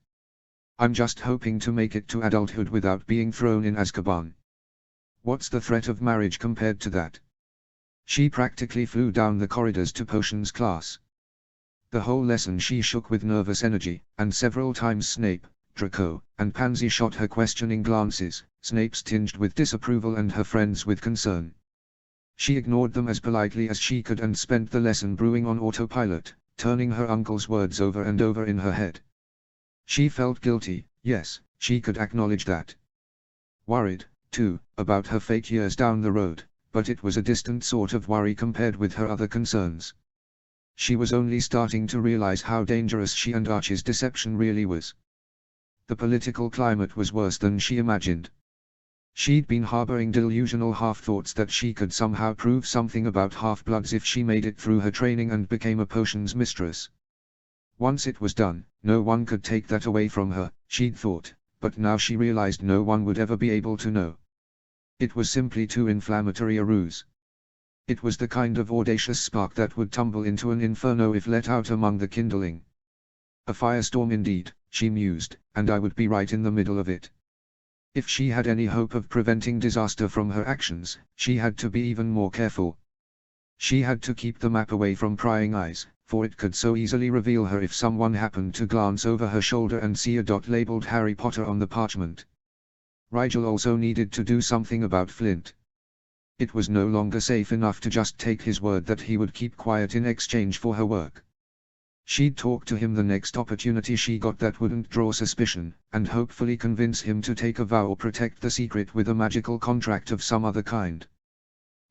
[SPEAKER 1] I'm just hoping to make it to adulthood without being thrown in Azkaban. What's the threat of marriage compared to that? She practically flew down the corridors to potions class. The whole lesson she shook with nervous energy, and several times Snape, Draco, and Pansy shot her questioning glances, Snape's tinged with disapproval and her friends with concern. She ignored them as politely as she could and spent the lesson brewing on autopilot, turning her uncle's words over and over in her head. She felt guilty, yes, she could acknowledge that. Worried, too, about her fate years down the road, but it was a distant sort of worry compared with her other concerns. She was only starting to realize how dangerous she and Archie's deception really was. The political climate was worse than she imagined. She'd been harboring delusional half-thoughts that she could somehow prove something about half-bloods if she made it through her training and became a potions mistress. Once it was done, no one could take that away from her, she'd thought, but now she realized no one would ever be able to know. It was simply too inflammatory a ruse. It was the kind of audacious spark that would tumble into an inferno if let out among the kindling. A firestorm indeed, she mused, and I would be right in the middle of it. If she had any hope of preventing disaster from her actions, she had to be even more careful. She had to keep the map away from prying eyes, for it could so easily reveal her if someone happened to glance over her shoulder and see a dot labeled Harry Potter on the parchment. Rigel also needed to do something about Flint. It was no longer safe enough to just take his word that he would keep quiet in exchange for her work. She'd talk to him the next opportunity she got that wouldn't draw suspicion, and hopefully convince him to take a vow or protect the secret with a magical contract of some other kind.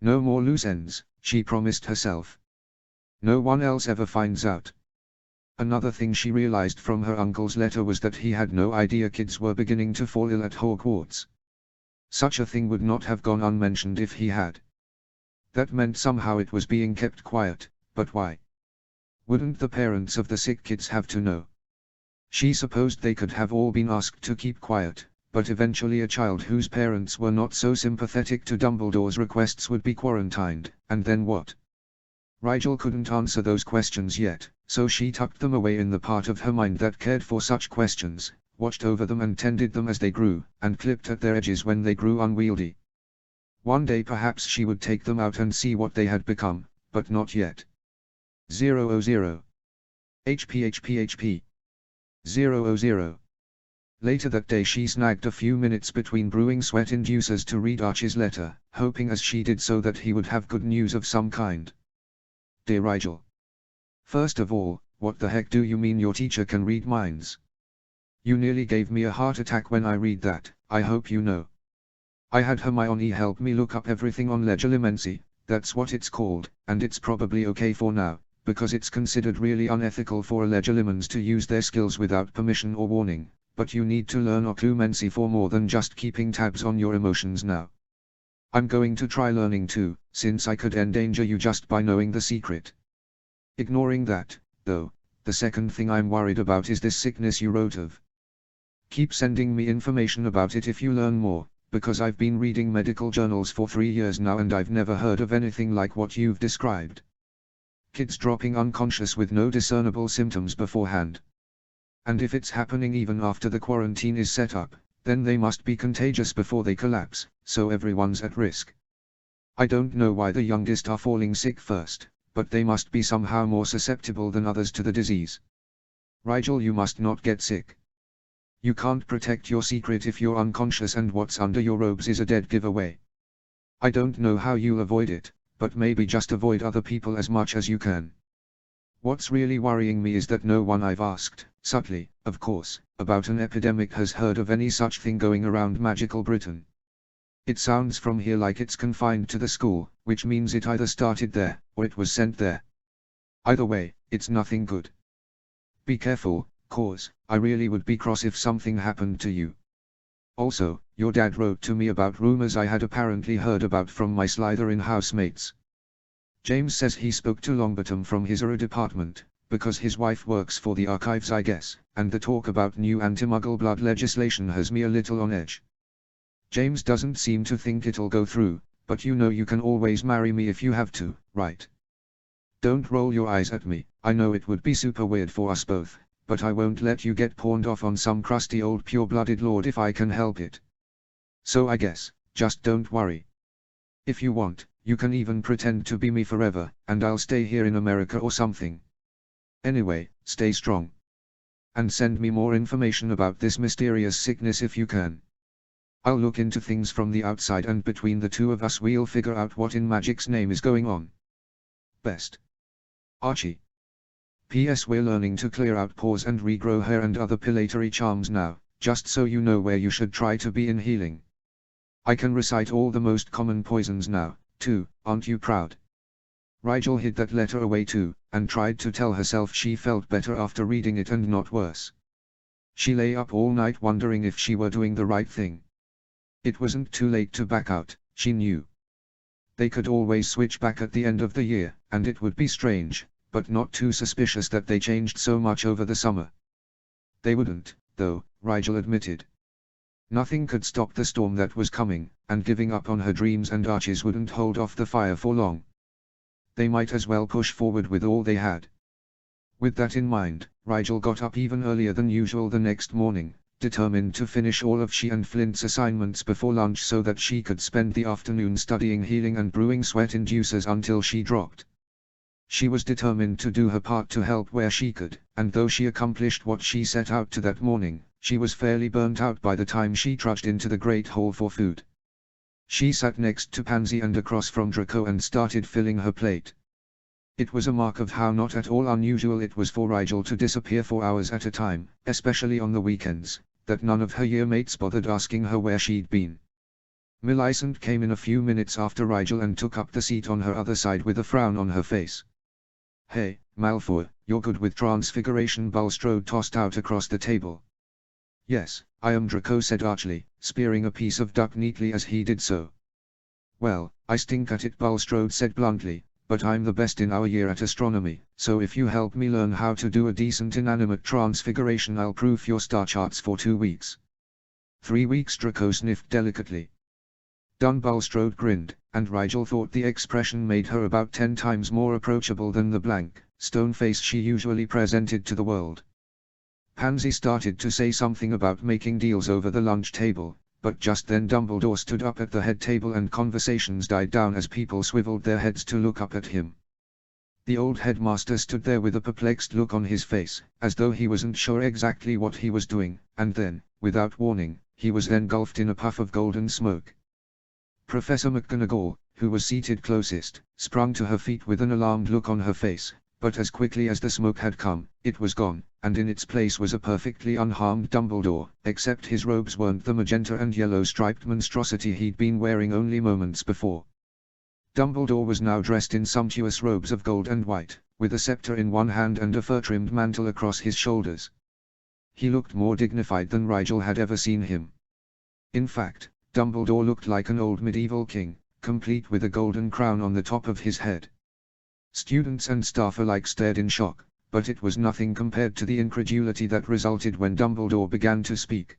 [SPEAKER 1] No more loose ends, she promised herself. No one else ever finds out. Another thing she realized from her uncle's letter was that he had no idea kids were beginning to fall ill at Hogwarts. Such a thing would not have gone unmentioned if he had. That meant somehow it was being kept quiet, but why? Wouldn't the parents of the sick kids have to know? She supposed they could have all been asked to keep quiet, but eventually a child whose parents were not so sympathetic to Dumbledore's requests would be quarantined, and then what? Rigel couldn't answer those questions yet, so she tucked them away in the part of her mind that cared for such questions, watched over them and tended them as they grew, and clipped at their edges when they grew unwieldy. One day perhaps she would take them out and see what they had become, but not yet. 000. HP. 000. Later that day she snagged a few minutes between brewing sweat inducers to read Archie's letter, hoping as she did so that he would have good news of some kind. Dear Rigel. First of all, what the heck do you mean your teacher can read minds? You nearly gave me a heart attack when I read that, I hope you know. I had Hermione help me look up everything on legilimency, that's what it's called, and it's probably okay for now, because it's considered really unethical for legilimens to use their skills without permission or warning, but you need to learn occlumency for more than just keeping tabs on your emotions now. I'm going to try learning too, since I could endanger you just by knowing the secret. Ignoring that, though, the second thing I'm worried about is this sickness you wrote of. Keep sending me information about it if you learn more, because I've been reading medical journals for 3 years now and I've never heard of anything like what you've described. Kids dropping unconscious with no discernible symptoms beforehand. And if it's happening even after the quarantine is set up, then they must be contagious before they collapse, so everyone's at risk. I don't know why the youngest are falling sick first, but they must be somehow more susceptible than others to the disease. Rigel, you must not get sick. You can't protect your secret if you're unconscious and what's under your robes is a dead giveaway. I don't know how you'll avoid it, but maybe just avoid other people as much as you can. What's really worrying me is that no one I've asked, subtly, of course, about an epidemic has heard of any such thing going around magical Britain. It sounds from here like it's confined to the school, which means it either started there, or it was sent there. Either way, it's nothing good. Be careful, cause, I really would be cross if something happened to you. Also, your dad wrote to me about rumors I had apparently heard about from my Slytherin housemates. James says he spoke to Longbottom from his department, because his wife works for the archives I guess, and the talk about new anti-Muggle blood legislation has me a little on edge. James doesn't seem to think it'll go through, but you know you can always marry me if you have to, right? Don't roll your eyes at me, I know it would be super weird for us both, but I won't let you get pawned off on some crusty old pure-blooded lord if I can help it. So I guess, just don't worry. If you want, you can even pretend to be me forever, and I'll stay here in America or something. Anyway, stay strong. And send me more information about this mysterious sickness if you can. I'll look into things from the outside and between the two of us we'll figure out what in magic's name is going on. Best. Archie. P.S. We're learning to clear out pores and regrow hair and other pilatory charms now, just so you know where you should try to be in healing. I can recite all the most common poisons now, too, aren't you proud? Rigel hid that letter away too, and tried to tell herself she felt better after reading it and not worse. She lay up all night wondering if she were doing the right thing. It wasn't too late to back out, she knew. They could always switch back at the end of the year, and it would be strange, but not too suspicious that they changed so much over the summer. They wouldn't, though, Rigel admitted. Nothing could stop the storm that was coming, and giving up on her dreams and arches wouldn't hold off the fire for long. They might as well push forward with all they had. With that in mind, Rigel got up even earlier than usual the next morning, determined to finish all of she and Flint's assignments before lunch so that she could spend the afternoon studying healing and brewing sweat inducers until she dropped. She was determined to do her part to help where she could, and though she accomplished what she set out to that morning, she was fairly burnt out by the time she trudged into the Great Hall for food. She sat next to Pansy and across from Draco and started filling her plate. It was a mark of how not at all unusual it was for Rigel to disappear for hours at a time, especially on the weekends, that none of her year mates bothered asking her where she'd been. Millicent came in a few minutes after Rigel and took up the seat on her other side with a frown on her face. "Hey, Malfoy, you're good with transfiguration," Bulstrode tossed out across the table. "Yes, I am," Draco said archly, spearing a piece of duck neatly as he did so. "Well, I stink at it," Bulstrode said bluntly, "but I'm the best in our year at astronomy, so if you help me learn how to do a decent inanimate transfiguration I'll proof your star charts for 2 weeks. 3 weeks, Draco sniffed delicately. Done, Bulstrode grinned, and Rigel thought the expression made her about 10 times more approachable than the blank, stone face she usually presented to the world. Pansy started to say something about making deals over the lunch table, but just then Dumbledore stood up at the head table and conversations died down as people swiveled their heads to look up at him. The old headmaster stood there with a perplexed look on his face, as though he wasn't sure exactly what he was doing, and then, without warning, he was engulfed in a puff of golden smoke. Professor McGonagall, who was seated closest, sprung to her feet with an alarmed look on her face, but as quickly as the smoke had come, it was gone, and in its place was a perfectly unharmed Dumbledore, except his robes weren't the magenta and yellow striped monstrosity he'd been wearing only moments before. Dumbledore was now dressed in sumptuous robes of gold and white, with a scepter in one hand and a fur-trimmed mantle across his shoulders. He looked more dignified than Rigel had ever seen him. In fact, Dumbledore looked like an old medieval king, complete with a golden crown on the top of his head. Students and staff alike stared in shock, but it was nothing compared to the incredulity that resulted when Dumbledore began to speak.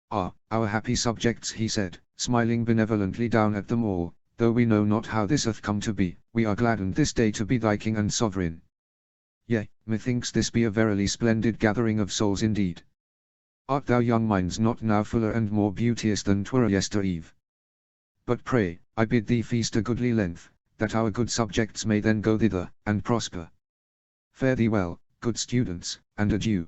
[SPEAKER 1] "Ah, our happy subjects," he said, smiling benevolently down at them all, "though we know not how this hath come to be, we are gladdened this day to be thy king and sovereign. Yea, methinks this be a verily splendid gathering of souls indeed. Art thou young minds not now fuller and more beauteous than 'twere yester-eve? But pray, I bid thee feast a goodly length, that our good subjects may then go thither, and prosper. Fare thee well, good students, and adieu."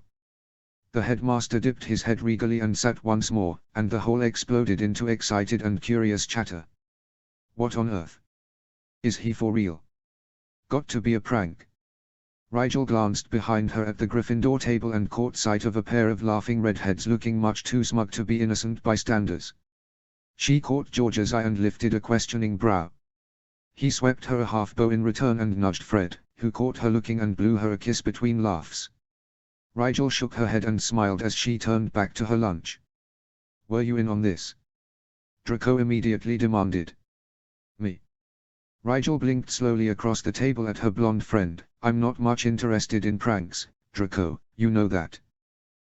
[SPEAKER 1] The headmaster dipped his head regally and sat once more, and the whole exploded into excited and curious chatter. "What on earth? Is he for real? Got to be a prank." Rigel glanced behind her at the Gryffindor table and caught sight of a pair of laughing redheads looking much too smug to be innocent bystanders. She caught George's eye and lifted a questioning brow. He swept her a half-bow in return and nudged Fred, who caught her looking and blew her a kiss between laughs. Rigel shook her head and smiled as she turned back to her lunch. "Were you in on this?" Draco immediately demanded. "Me?" Rigel blinked slowly across the table at her blonde friend. "I'm not much interested in pranks, Draco, you know that."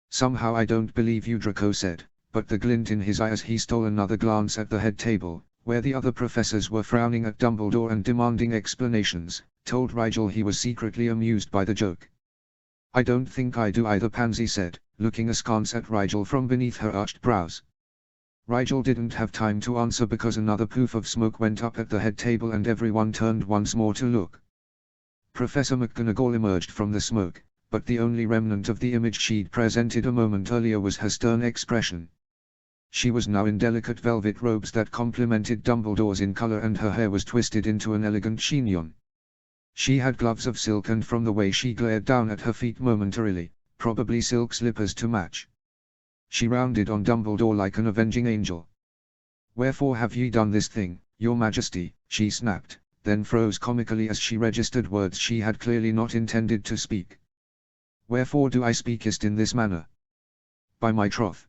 [SPEAKER 1] "Somehow I don't believe you," Draco said, but the glint in his eye as he stole another glance at the head table, where the other professors were frowning at Dumbledore and demanding explanations, told Rigel he was secretly amused by the joke. "I don't think I do either," Pansy said, looking askance at Rigel from beneath her arched brows. Rigel didn't have time to answer because another poof of smoke went up at the head table and everyone turned once more to look. Professor McGonagall emerged from the smoke, but the only remnant of the image she'd presented a moment earlier was her stern expression. She was now in delicate velvet robes that complemented Dumbledore's in color and her hair was twisted into an elegant chignon. She had gloves of silk and from the way she glared down at her feet momentarily, probably silk slippers to match. She rounded on Dumbledore like an avenging angel. "Wherefore have ye done this thing, your majesty?" she snapped, then froze comically as she registered words she had clearly not intended to speak. "Wherefore do I speakest in this manner? By my troth."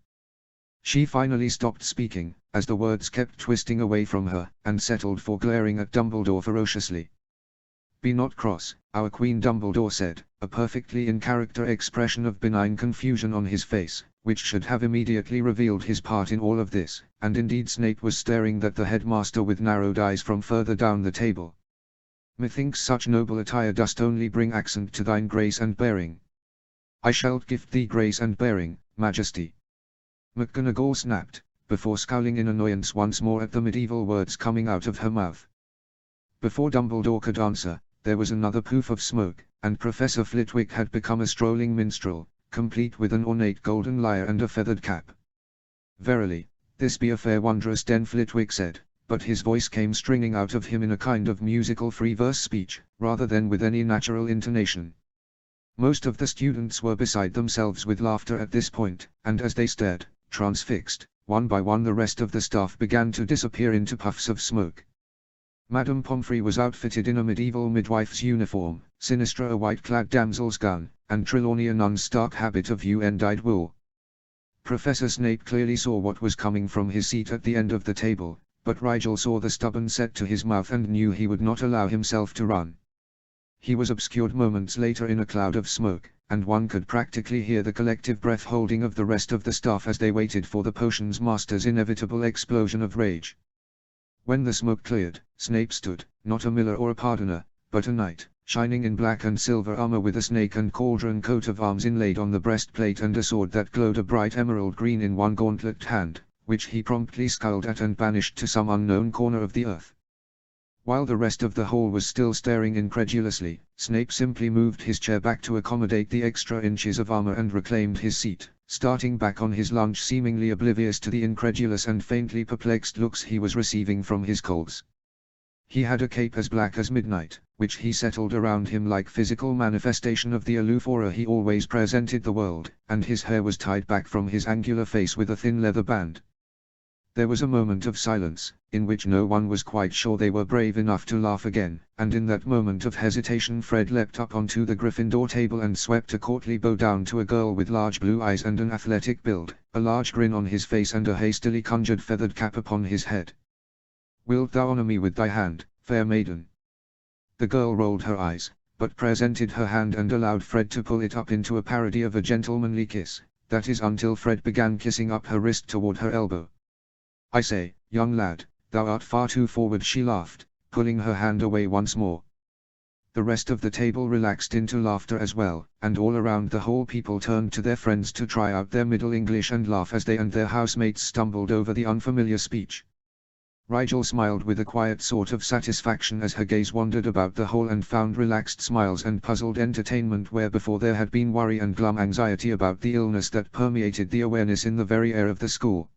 [SPEAKER 1] She finally stopped speaking, as the words kept twisting away from her, and settled for glaring at Dumbledore ferociously. "Be not cross, our Queen," Dumbledore said, a perfectly in-character expression of benign confusion on his face, which should have immediately revealed his part in all of this, and indeed Snape was staring at the headmaster with narrowed eyes from further down the table. "Methinks such noble attire dost only bring accent to thine grace and bearing." "I shall gift thee grace and bearing, majesty," McGonagall snapped, before scowling in annoyance once more at the medieval words coming out of her mouth. Before Dumbledore could answer, there was another poof of smoke, and Professor Flitwick had become a strolling minstrel, complete with an ornate golden lyre and a feathered cap. "Verily, this be a fair wondrous den," Flitwick said, but his voice came stringing out of him in a kind of musical free-verse speech, rather than with any natural intonation. Most of the students were beside themselves with laughter at this point, and as they stared, transfixed, one by one the rest of the staff began to disappear into puffs of smoke. Madame Pomfrey was outfitted in a medieval midwife's uniform, Sinistra a white-clad damsel's gun, and Trelawney a nun's stark habit of UN-dyed wool. Professor Snape clearly saw what was coming from his seat at the end of the table, but Rigel saw the stubborn set to his mouth and knew he would not allow himself to run. He was obscured moments later in a cloud of smoke, and one could practically hear the collective breath-holding of the rest of the staff as they waited for the potions master's inevitable explosion of rage. When the smoke cleared, Snape stood, not a miller or a pardoner, but a knight, shining in black and silver armor with a snake and cauldron coat of arms inlaid on the breastplate and a sword that glowed a bright emerald green in one gauntlet hand, which he promptly scowled at and banished to some unknown corner of the earth. While the rest of the hall was still staring incredulously, Snape simply moved his chair back to accommodate the extra inches of armor and reclaimed his seat, starting back on his lunch seemingly oblivious to the incredulous and faintly perplexed looks he was receiving from his colleagues. He had a cape as black as midnight, which he settled around him like physical manifestation of the aloof aura he always presented the world, and his hair was tied back from his angular face with a thin leather band. There was a moment of silence, in which no one was quite sure they were brave enough to laugh again, and in that moment of hesitation Fred leapt up onto the Gryffindor table and swept a courtly bow down to a girl with large blue eyes and an athletic build, a large grin on his face and a hastily conjured feathered cap upon his head. "Wilt thou honor me with thy hand, fair maiden?" The girl rolled her eyes, but presented her hand and allowed Fred to pull it up into a parody of a gentlemanly kiss, that is until Fred began kissing up her wrist toward her elbow. "I say, young lad, thou art far too forward," she laughed, pulling her hand away once more. The rest of the table relaxed into laughter as well, and all around the hall people turned to their friends to try out their Middle English and laugh as they and their housemates stumbled over the unfamiliar speech. Rigel smiled with a quiet sort of satisfaction as her gaze wandered about the hall and found relaxed smiles and puzzled entertainment where before there had been worry and glum anxiety about the illness that permeated the awareness in the very air of the school.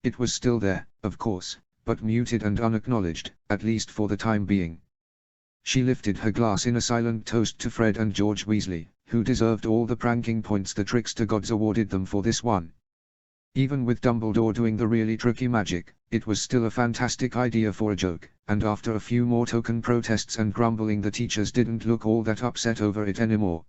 [SPEAKER 1] It was still there, of course, but muted and unacknowledged, at least for the time being. She lifted her glass in a silent toast to Fred and George Weasley, who deserved all the pranking points the trickster gods awarded them for this one. Even with Dumbledore doing the really tricky magic, it was still a fantastic idea for a joke, and after a few more token protests and grumbling the teachers didn't look all that upset over it anymore.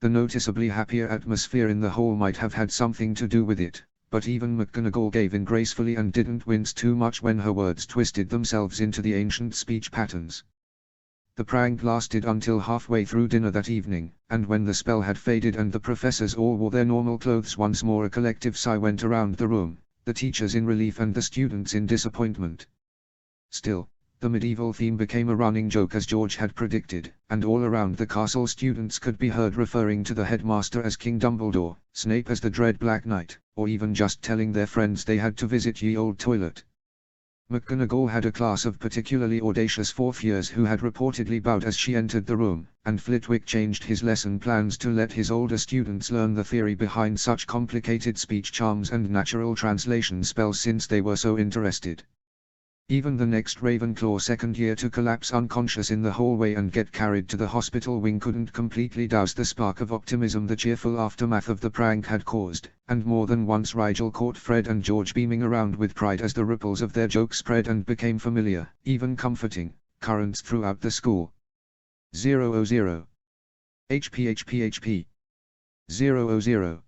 [SPEAKER 1] The noticeably happier atmosphere in the hall might have had something to do with it, but even McGonagall gave in gracefully and didn't wince too much when her words twisted themselves into the ancient speech patterns. The prank lasted until halfway through dinner that evening, and when the spell had faded and the professors all wore their normal clothes once more a collective sigh went around the room, the teachers in relief and the students in disappointment. Still, the medieval theme became a running joke as George had predicted, and all around the castle students could be heard referring to the headmaster as King Dumbledore, Snape as the Dread Black Knight, or even just telling their friends they had to visit ye old toilet. McGonagall had a class of particularly audacious fourth years who had reportedly bowed as she entered the room, and Flitwick changed his lesson plans to let his older students learn the theory behind such complicated speech charms and natural translation spells since they were so interested. Even the next Ravenclaw second year to collapse unconscious in the hallway and get carried to the hospital wing couldn't completely douse the spark of optimism the cheerful aftermath of the prank had caused, and more than once Rigel caught Fred and George beaming around with pride as the ripples of their joke spread and became familiar, even comforting, currents throughout the school. 000. HPHPHP. 000.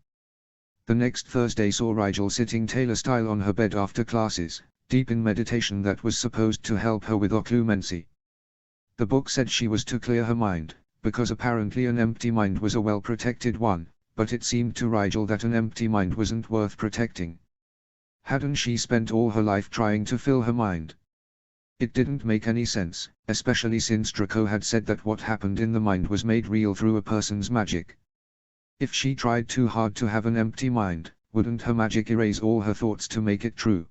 [SPEAKER 1] The next Thursday saw Rigel sitting Taylor-style on her bed after classes, deep in meditation that was supposed to help her with occlumency. The book said she was to clear her mind, because apparently an empty mind was a well-protected one, but it seemed to Rigel that an empty mind wasn't worth protecting. Hadn't she spent all her life trying to fill her mind? It didn't make any sense, especially since Draco had said that what happened in the mind was made real through a person's magic. If she tried too hard to have an empty mind, wouldn't her magic erase all her thoughts to make it true?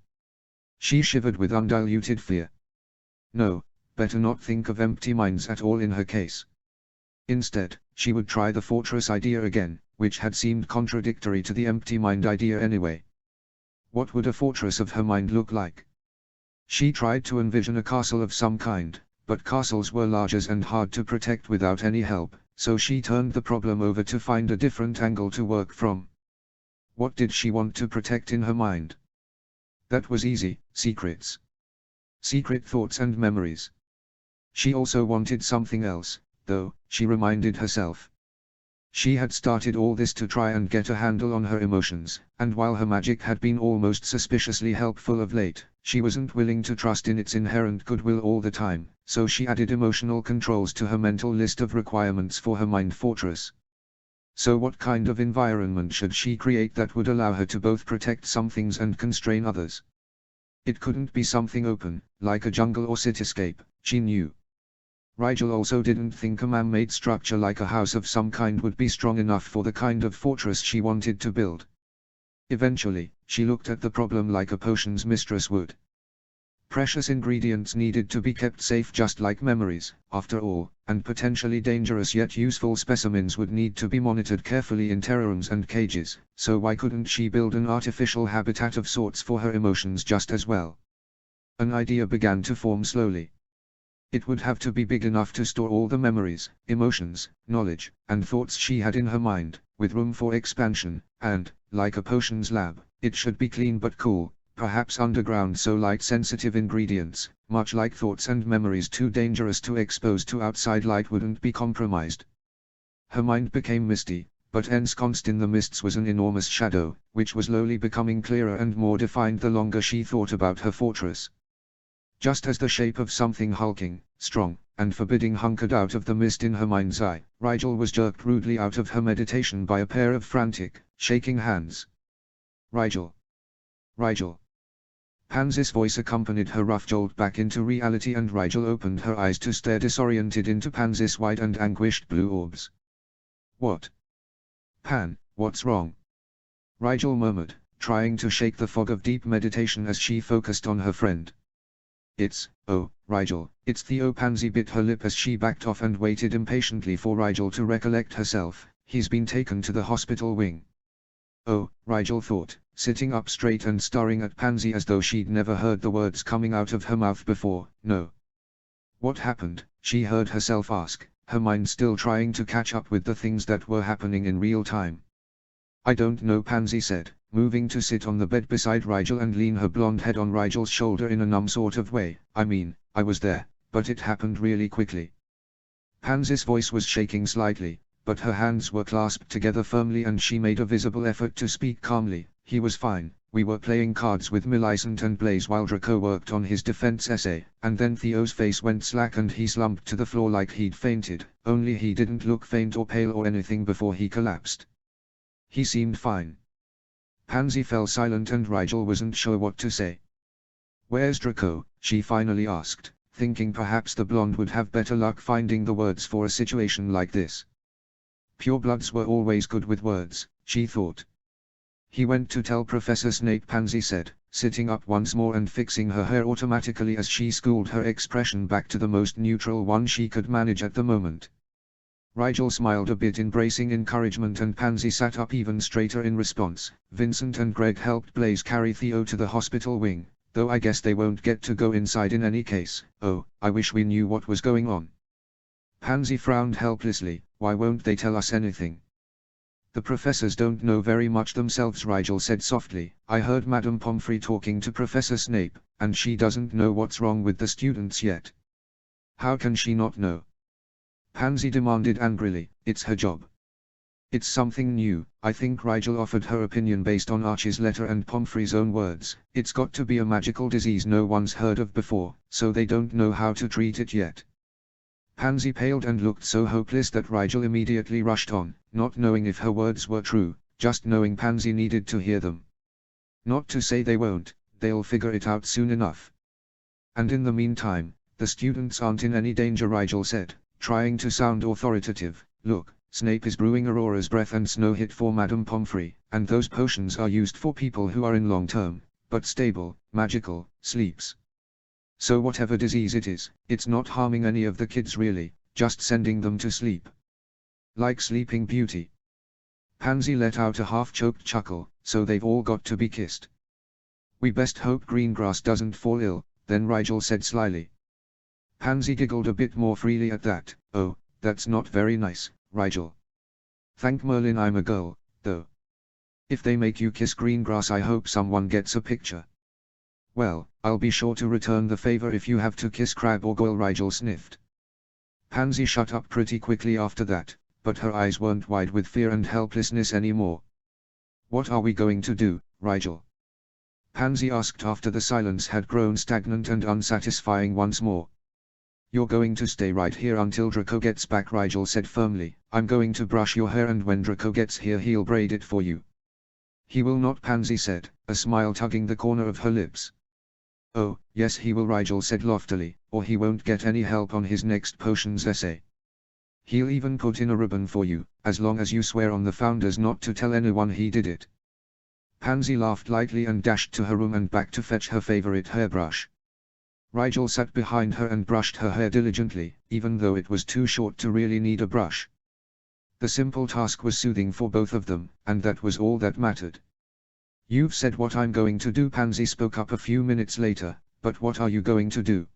[SPEAKER 1] She shivered with undiluted fear. No, better not think of empty minds at all in her case. Instead, she would try the fortress idea again, which had seemed contradictory to the empty mind idea anyway. What would a fortress of her mind look like? She tried to envision a castle of some kind, but castles were large and hard to protect without any help, so she turned the problem over to find a different angle to work from. What did she want to protect in her mind? That was easy, secrets. Secret thoughts and memories. She also wanted something else, though, she reminded herself. She had started all this to try and get a handle on her emotions, and while her magic had been almost suspiciously helpful of late, she wasn't willing to trust in its inherent goodwill all the time, so she added emotional controls to her mental list of requirements for her mind fortress. So what kind of environment should she create that would allow her to both protect some things and constrain others? It couldn't be something open, like a jungle or cityscape, she knew. Rigel also didn't think a man-made structure like a house of some kind would be strong enough for the kind of fortress she wanted to build. Eventually, she looked at the problem like a potions mistress would. Precious ingredients needed to be kept safe just like memories, after all, and potentially dangerous yet useful specimens would need to be monitored carefully in terrariums and cages, so why couldn't she build an artificial habitat of sorts for her emotions just as well? An idea began to form slowly. It would have to be big enough to store all the memories, emotions, knowledge, and thoughts she had in her mind, with room for expansion, and, like a potions lab, it should be clean but cool, perhaps underground so light-sensitive ingredients, much like thoughts and memories too dangerous to expose to outside light wouldn't be compromised. Her mind became misty, but ensconced in the mists was an enormous shadow, which was slowly becoming clearer and more defined the longer she thought about her fortress. Just as the shape of something hulking, strong, and forbidding hunkered out of the mist in her mind's eye, Rigel was jerked rudely out of her meditation by a pair of frantic, shaking hands. Rigel! Rigel! Pansy's voice accompanied her rough jolt back into reality, and Rigel opened her eyes to stare disoriented into Pansy's wide and anguished blue orbs. What? Pan, what's wrong? Rigel murmured, trying to shake the fog of deep meditation as she focused on her friend. Oh, Rigel, it's Theo. Pansy bit her lip as she backed off and waited impatiently for Rigel to recollect herself. He's been taken to the hospital wing. Oh, Rigel thought, sitting up straight and staring at Pansy as though she'd never heard the words coming out of her mouth before. No. What happened? She heard herself ask, her mind still trying to catch up with the things that were happening in real time. I don't know, Pansy said, moving to sit on the bed beside Rigel and lean her blonde head on Rigel's shoulder in a numb sort of way. I mean, I was there, but it happened really quickly. Pansy's voice was shaking slightly, but her hands were clasped together firmly and she made a visible effort to speak calmly. He was fine. We were playing cards with Millicent and Blaze while Draco worked on his defense essay, and then Theo's face went slack and he slumped to the floor like he'd fainted, only he didn't look faint or pale or anything before he collapsed. He seemed fine. Pansy fell silent and Rigel wasn't sure what to say. Where's Draco? She finally asked, thinking perhaps the blonde would have better luck finding the words for a situation like this. Purebloods were always good with words, she thought. He went to tell Professor Snape, Pansy said, sitting up once more and fixing her hair automatically as she schooled her expression back to the most neutral one she could manage at the moment. Rigel smiled a bit, embracing encouragement, and Pansy sat up even straighter in response. Vincent and Greg helped Blaze carry Theo to the hospital wing, though I guess they won't get to go inside in any case. Oh, I wish we knew what was going on. Pansy frowned helplessly. Why won't they tell us anything? The professors don't know very much themselves, Rigel said softly. I heard Madame Pomfrey talking to Professor Snape, and she doesn't know what's wrong with the students yet. How can she not know? Pansy demanded angrily. It's her job. It's something new. I think Rigel offered her opinion based on Archie's letter and Pomfrey's own words. It's got to be a magical disease no one's heard of before, so they don't know how to treat it yet. Pansy paled and looked so hopeless that Rigel immediately rushed on, not knowing if her words were true, just knowing Pansy needed to hear them. Not to say they won't, they'll figure it out soon enough. And in the meantime, the students aren't in any danger, Rigel said, trying to sound authoritative. Look, Snape is brewing Aurora's breath and snow hit for Madame Pomfrey, and those potions are used for people who are in long-term, but stable, magical, sleeps. So whatever disease it is, it's not harming any of the kids really, just sending them to sleep. Like Sleeping Beauty. Pansy let out a half-choked chuckle. So they've all got to be kissed. We best hope Greengrass doesn't fall ill, then Rigel said slyly. Pansy giggled a bit more freely at that. Oh, that's not very nice, Rigel. Thank Merlin I'm a girl, though. If they make you kiss Greengrass I hope someone gets a picture. Well, I'll be sure to return the favor if you have to kiss Crab or Goyle, Rigel sniffed. Pansy shut up pretty quickly after that, but her eyes weren't wide with fear and helplessness anymore. What are we going to do, Rigel? Pansy asked after the silence had grown stagnant and unsatisfying once more. You're going to stay right here until Draco gets back, Rigel said firmly. I'm going to brush your hair, and when Draco gets here he'll braid it for you. He will not, Pansy said, a smile tugging the corner of her lips. Oh, yes he will, Rigel said loftily, or he won't get any help on his next potions essay. He'll even put in a ribbon for you, as long as you swear on the founders not to tell anyone he did it. Pansy laughed lightly and dashed to her room and back to fetch her favorite hairbrush. Rigel sat behind her and brushed her hair diligently, even though it was too short to really need a brush. The simple task was soothing for both of them, and that was all that mattered. You've said what I'm going to do, Pansy spoke up a few minutes later, but what are you going to do?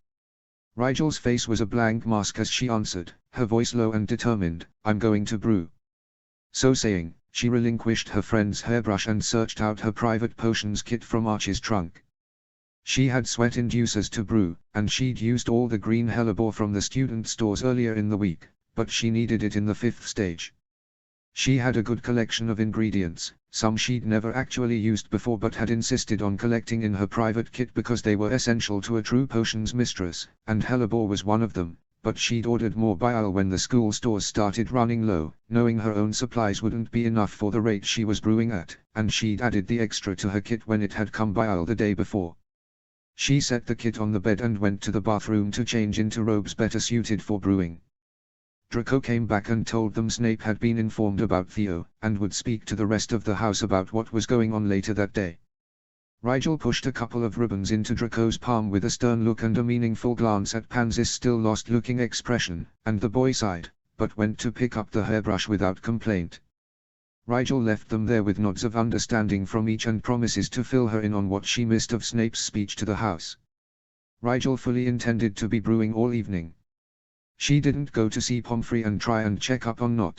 [SPEAKER 1] Rigel's face was a blank mask as she answered, her voice low and determined, I'm going to brew. So saying, she relinquished her friend's hairbrush and searched out her private potions kit from Archie's trunk. She had sweat inducers to brew, and she'd used all the green hellebore from the student stores earlier in the week, but she needed it in the 5th stage. She had a good collection of ingredients, some she'd never actually used before but had insisted on collecting in her private kit because they were essential to a true potions mistress, and hellebore was one of them, but she'd ordered more bile when the school stores started running low, knowing her own supplies wouldn't be enough for the rate she was brewing at, and she'd added the extra to her kit when it had come bile the day before. She set the kit on the bed and went to the bathroom to change into robes better suited for brewing. Draco came back and told them Snape had been informed about Theo, and would speak to the rest of the house about what was going on later that day. Rigel pushed a couple of ribbons into Draco's palm with a stern look and a meaningful glance at Pansy's still lost-looking expression, and the boy sighed, but went to pick up the hairbrush without complaint. Rigel left them there with nods of understanding from each and promises to fill her in on what she missed of Snape's speech to the house. Rigel fully intended to be brewing all evening. She didn't go to see Pomfrey and try and check up on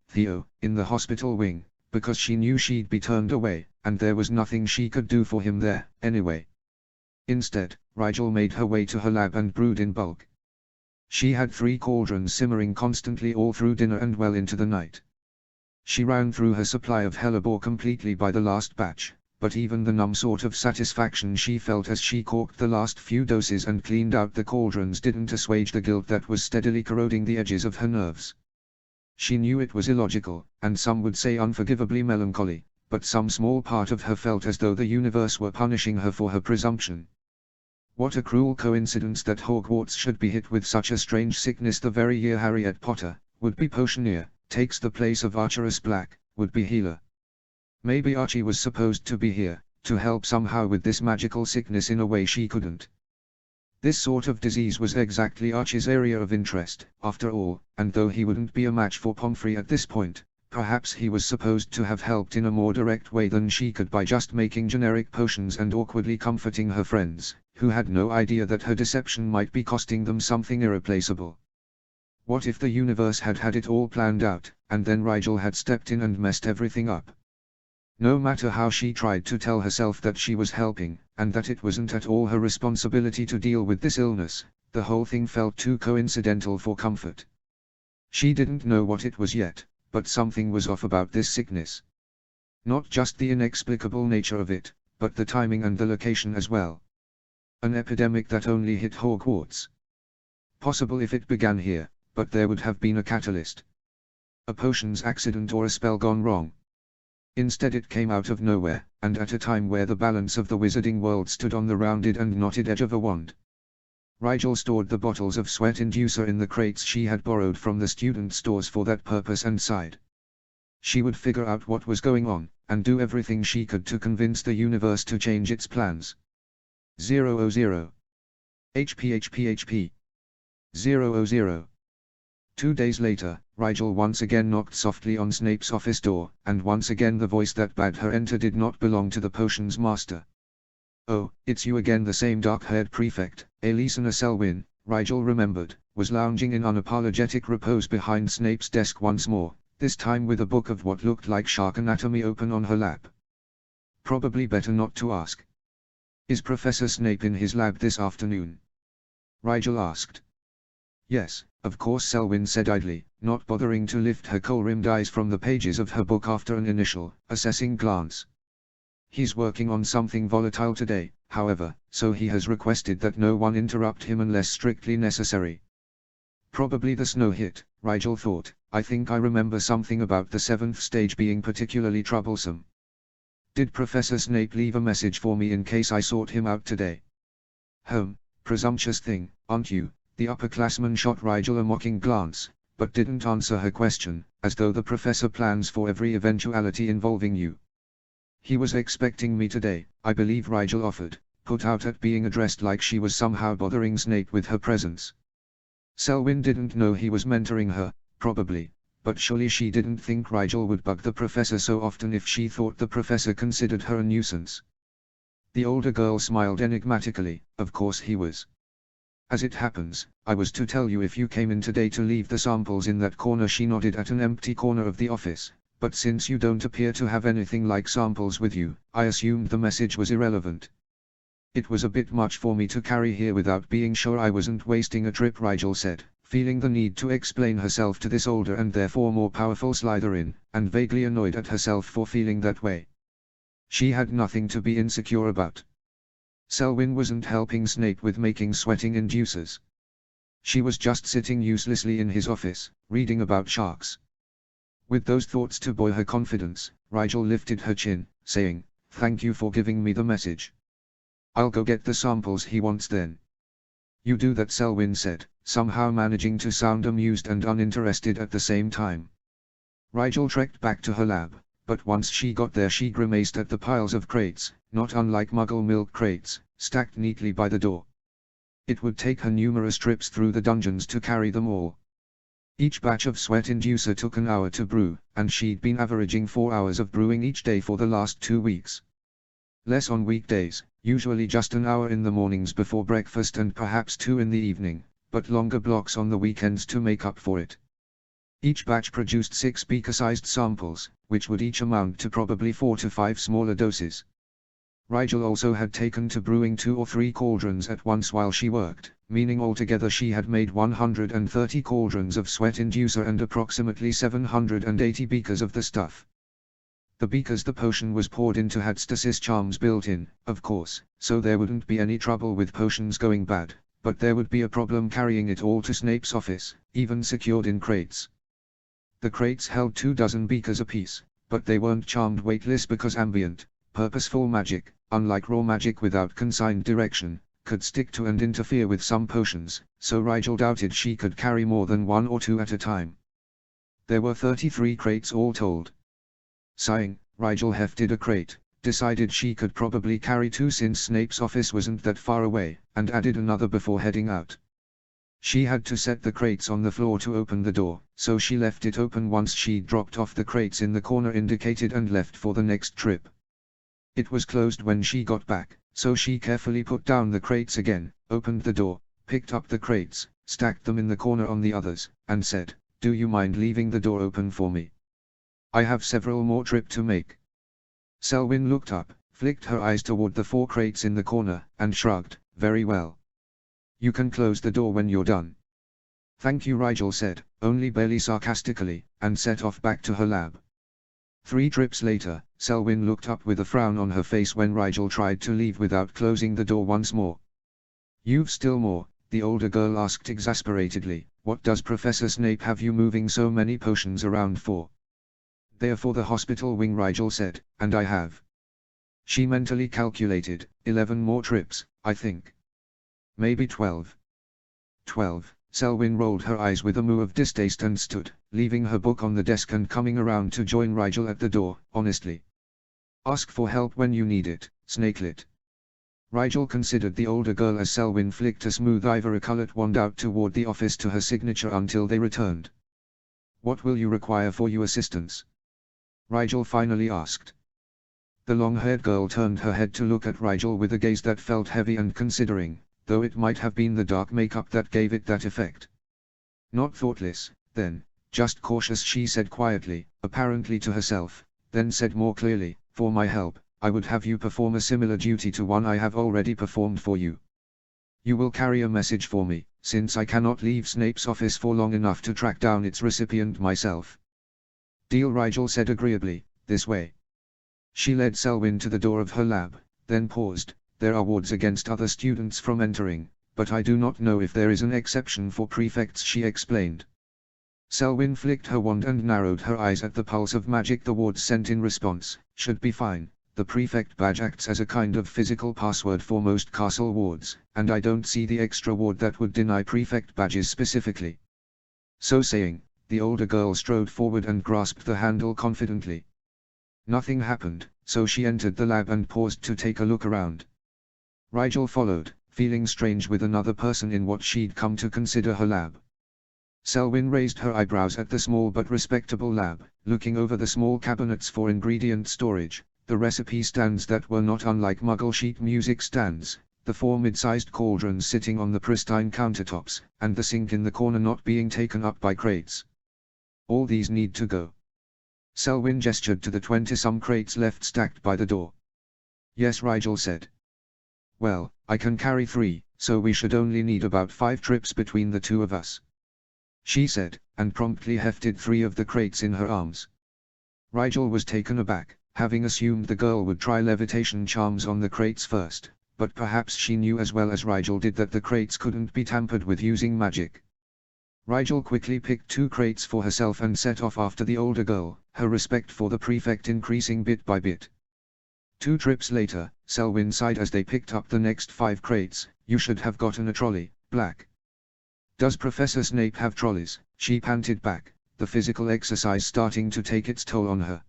[SPEAKER 1] Theo, in the hospital wing, because she knew she'd be turned away, and there was nothing she could do for him there, anyway. Instead, Rigel made her way to her lab and brewed in bulk. She had 3 cauldrons simmering constantly all through dinner and well into the night. She ran through her supply of hellebore completely by the last batch, but even the numb sort of satisfaction she felt as she corked the last few doses and cleaned out the cauldrons didn't assuage the guilt that was steadily corroding the edges of her nerves. She knew it was illogical, and some would say unforgivably melancholy, but some small part of her felt as though the universe were punishing her for her presumption. What a cruel coincidence that Hogwarts should be hit with such a strange sickness the very year Harriet Potter, would-be potioneer, takes the place of Archerus Black, would-be healer. Maybe Archie was supposed to be here, to help somehow with this magical sickness in a way she couldn't. This sort of disease was exactly Archie's area of interest, after all, and though he wouldn't be a match for Pomfrey at this point, perhaps he was supposed to have helped in a more direct way than she could by just making generic potions and awkwardly comforting her friends, who had no idea that her deception might be costing them something irreplaceable. What if the universe had had it all planned out, and then Rigel had stepped in and messed everything up? No matter how she tried to tell herself that she was helping, and that it wasn't at all her responsibility to deal with this illness, the whole thing felt too coincidental for comfort. She didn't know what it was yet, but something was off about this sickness. Not just the inexplicable nature of it, but the timing and the location as well. An epidemic that only hit Hogwarts. Possible if it began here, but there would have been a catalyst. A potions accident or a spell gone wrong. Instead it came out of nowhere, and at a time where the balance of the wizarding world stood on the rounded and knotted edge of a wand. Rigel stored the bottles of sweat inducer in the crates she had borrowed from the student stores for that purpose and sighed. She would figure out what was going on, and do everything she could to convince the universe to change its plans. 000. HP. 000. 2 days later, Rigel once again knocked softly on Snape's office door, and once again the voice that bade her enter did not belong to the potions master. "Oh, it's you again." The same dark-haired prefect, Alyson Selwyn, Rigel remembered, was lounging in unapologetic repose behind Snape's desk once more, this time with a book of what looked like shark anatomy open on her lap. Probably better not to ask. Is Professor Snape in his lab this afternoon? Rigel asked. Yes, of course, Selwyn said idly, not bothering to lift her kohl-rimmed eyes from the pages of her book after an initial, assessing glance. He's working on something volatile today, however, so he has requested that no one interrupt him unless strictly necessary. Probably the snow hit, Rigel thought. I think I remember something about the 7th stage being particularly troublesome. Did Professor Snape leave a message for me in case I sought him out today? Presumptuous thing, aren't you? The upperclassman shot Rigel a mocking glance, but didn't answer her question, as though the professor plans for every eventuality involving you. He was expecting me today, I believe, Rigel offered, put out at being addressed like she was somehow bothering Snape with her presence. Selwyn didn't know he was mentoring her, probably, but surely she didn't think Rigel would bug the professor so often if she thought the professor considered her a nuisance. The older girl smiled enigmatically. Of course he was. As it happens, I was to tell you if you came in today to leave the samples in that corner. She nodded at an empty corner of the office, but since you don't appear to have anything like samples with you, I assumed the message was irrelevant. It was a bit much for me to carry here without being sure I wasn't wasting a trip, Rigel said, feeling the need to explain herself to this older and therefore more powerful Slytherin, and vaguely annoyed at herself for feeling that way. She had nothing to be insecure about. Selwyn wasn't helping Snape with making sweating inducers. She was just sitting uselessly in his office, reading about sharks. With those thoughts to buoy her confidence, Rigel lifted her chin, saying, "Thank you for giving me the message. I'll go get the samples he wants then." "You do that," Selwyn said, somehow managing to sound amused and uninterested at the same time. Rigel trekked back to her lab, but once she got there she grimaced at the piles of crates, not unlike Muggle milk crates, stacked neatly by the door. It would take her numerous trips through the dungeons to carry them all. Each batch of sweat inducer took an hour to brew, and she'd been averaging 4 hours of brewing each day for the last 2 weeks. Less on weekdays, usually just an hour in the mornings before breakfast and perhaps 2 in the evening, but longer blocks on the weekends to make up for it. Each batch produced 6 beaker-sized samples, which would each amount to probably 4 to 5 smaller doses. Rigel also had taken to brewing 2 or 3 cauldrons at once while she worked, meaning altogether she had made 130 cauldrons of sweat inducer and approximately 780 beakers of the stuff. The beakers the potion was poured into had stasis charms built in, of course, so there wouldn't be any trouble with potions going bad, but there would be a problem carrying it all to Snape's office, even secured in crates. The crates held 24 beakers apiece, but they weren't charmed weightless because ambient, purposeful magic, unlike raw magic without consigned direction, could stick to and interfere with some potions, so Rigel doubted she could carry more than 1 or 2 at a time. There were 33 crates all told. Sighing, Rigel hefted a crate, decided she could probably carry 2 since Snape's office wasn't that far away, and added another before heading out. She had to set the crates on the floor to open the door, so she left it open once she'd dropped off the crates in the corner indicated and left for the next trip. It was closed when she got back, so she carefully put down the crates again, opened the door, picked up the crates, stacked them in the corner on the others, and said, "Do you mind leaving the door open for me? I have several more trips to make." Selwyn looked up, flicked her eyes toward the 4 crates in the corner, and shrugged, "Very well. You can close the door when you're done." "Thank you," Rigel said, only barely sarcastically, and set off back to her lab. 3 trips later, Selwyn looked up with a frown on her face when Rigel tried to leave without closing the door once more. "You've still more?" the older girl asked exasperatedly. "What does Professor Snape have you moving so many potions around for?" "They're for the hospital wing," Rigel said, "and I have." She mentally calculated, 11 more trips, I think. Maybe 12. 12. Selwyn rolled her eyes with a moue of distaste and stood, leaving her book on the desk and coming around to join Rigel at the door. "Honestly. Ask for help when you need it, Snakelet." Rigel considered the older girl as Selwyn flicked a smooth ivory-colored wand out toward the office to her signature until they returned. "What will you require for your assistance?" Rigel finally asked. The long-haired girl turned her head to look at Rigel with a gaze that felt heavy and considering, though it might have been the dark makeup that gave it that effect. "Not thoughtless, then, just cautious," she said quietly, apparently to herself, then said more clearly, "For my help, I would have you perform a similar duty to one I have already performed for you. You will carry a message for me, since I cannot leave Snape's office for long enough to track down its recipient myself. Deal, Rigel said agreeably, this way. She led Selwyn to the door of her lab, then paused. There are wards against other students from entering, but I do not know if there is an exception for prefects, she explained. Selwyn flicked her wand and narrowed her eyes at the pulse of magic the wards sent in response. Should be fine. The prefect badge acts as a kind of physical password for most castle wards, and I don't see the extra ward that would deny prefect badges specifically. So saying, the older girl strode forward and grasped the handle confidently. Nothing happened, so she entered the lab and paused to take a look around. Rigel followed, feeling strange with another person in what she'd come to consider her lab. Selwyn raised her eyebrows at the small but respectable lab, looking over the small cabinets for ingredient storage, the recipe stands that were not unlike Muggle sheet music stands, the 4 mid-sized cauldrons sitting on the pristine countertops, and the sink in the corner not being taken up by crates. All these need to go. Selwyn gestured to the 20-some crates left stacked by the door. Yes, Rigel said. Well, I can carry 3, so we should only need about 5 trips between the 2 of us, she said, and promptly hefted 3 of the crates in her arms. Rigel was taken aback, having assumed the girl would try levitation charms on the crates first, but perhaps she knew as well as Rigel did that the crates couldn't be tampered with using magic. Rigel quickly picked 2 crates for herself and set off after the older girl, her respect for the prefect increasing bit by bit. 2 trips later, Selwyn sighed as they picked up the next 5 crates. You should have gotten a trolley, Black. Does Professor Snape have trolleys? She panted back, the physical exercise starting to take its toll on her.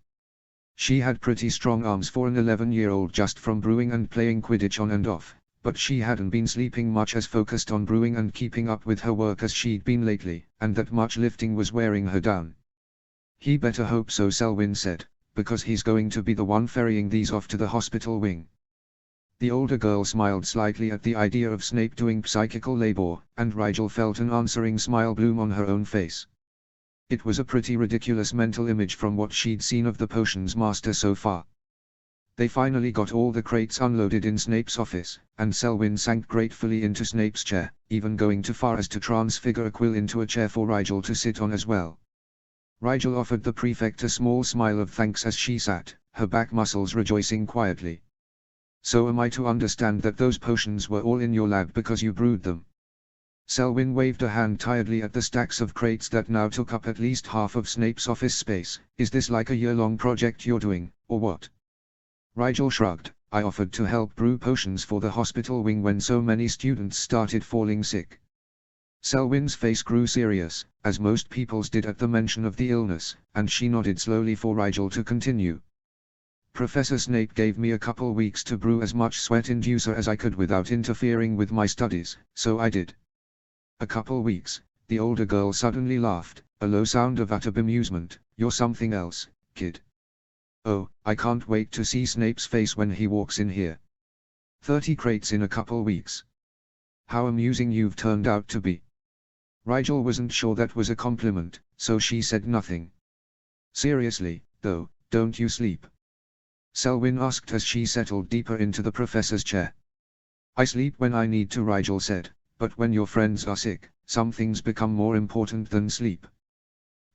[SPEAKER 1] She had pretty strong arms for an 11-year-old just from brewing and playing Quidditch on and off, but she hadn't been sleeping much, as focused on brewing and keeping up with her work as she'd been lately, and that much lifting was wearing her down. He better hope so, Selwyn said, because he's going to be the one ferrying these off to the hospital wing. The older girl smiled slightly at the idea of Snape doing psychical labor, and Rigel felt an answering smile bloom on her own face. It was a pretty ridiculous mental image from what she'd seen of the potions master so far. They finally got all the crates unloaded in Snape's office, and Selwyn sank gratefully into Snape's chair, even going too far as to transfigure a quill into a chair for Rigel to sit on as well. Rigel offered the prefect a small smile of thanks as she sat, her back muscles rejoicing quietly. So am I to understand that those potions were all in your lab because you brewed them? Selwyn waved a hand tiredly at the stacks of crates that now took up at least half of Snape's office space. Is this like a year-long project you're doing, or what? Rigel shrugged. I offered to help brew potions for the hospital wing when so many students started falling sick. Selwyn's face grew serious, as most people's did at the mention of the illness, and she nodded slowly for Rigel to continue. Professor Snape gave me a couple weeks to brew as much sweat inducer as I could without interfering with my studies, so I did. A couple weeks, the older girl suddenly laughed, a low sound of utter bemusement. You're something else, kid. Oh, I can't wait to see Snape's face when he walks in here. 30 crates in a couple weeks. How amusing you've turned out to be. Rigel wasn't sure that was a compliment, so she said nothing. Seriously, though, don't you sleep? Selwyn asked as she settled deeper into the professor's chair. I sleep when I need to, Rigel said. But when your friends are sick, some things become more important than sleep.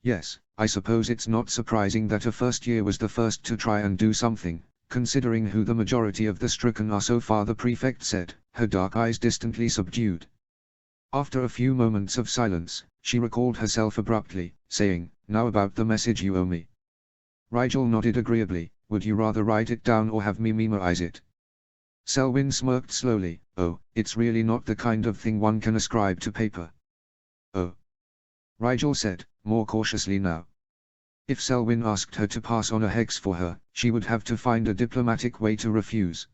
[SPEAKER 1] Yes, I suppose it's not surprising that a first year was the first to try and do something, considering who the majority of the stricken are so far, the prefect said, her dark eyes distantly subdued. After a few moments of silence, she recalled herself abruptly, saying, now about the message you owe me. Rigel nodded agreeably. Would you rather write it down or have me memorize it? Selwyn smirked slowly. Oh, it's really not the kind of thing one can ascribe to paper. Oh. Rigel said, more cautiously now. If Selwyn asked her to pass on a hex for her, she would have to find a diplomatic way to refuse.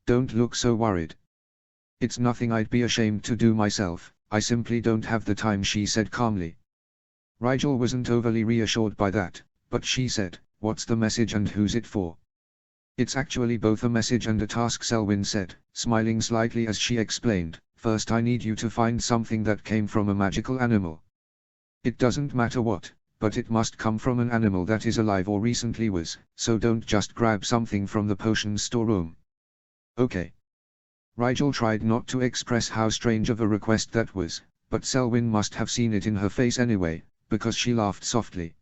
[SPEAKER 1] Don't look so worried. It's nothing I'd be ashamed to do myself, I simply don't have the time, she said calmly. Rigel wasn't overly reassured by that, but she said, what's the message and who's it for? It's actually both a message and a task, Selwyn said, smiling slightly as she explained. First I need you to find something that came from a magical animal. It doesn't matter what, but it must come from an animal that is alive or recently was, so don't just grab something from the potions storeroom. Okay. Rigel tried not to express how strange of a request that was, but Selwyn must have seen it in her face anyway, because she laughed softly.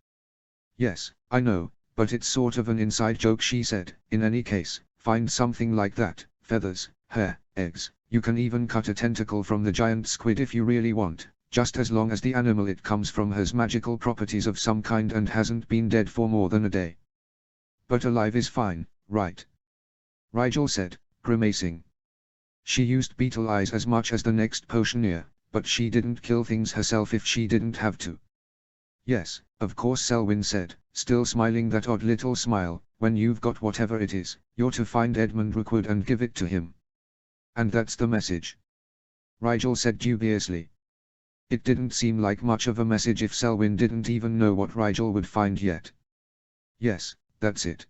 [SPEAKER 1] Yes, I know, but it's sort of an inside joke, she said. In any case, find something like that, feathers, hair, eggs, you can even cut a tentacle from the giant squid if you really want, just as long as the animal it comes from has magical properties of some kind and hasn't been dead for more than a day. But alive is fine, right? Rigel said, grimacing. She used beetle eyes as much as the next potioneer, but she didn't kill things herself if she didn't have to. Yes, of course, Selwyn said, still smiling that odd little smile. When you've got whatever it is, you're to find Edmund Rookwood and give it to him. And that's the message. Rigel said dubiously. It didn't seem like much of a message if Selwyn didn't even know what Rigel would find yet. Yes, that's it.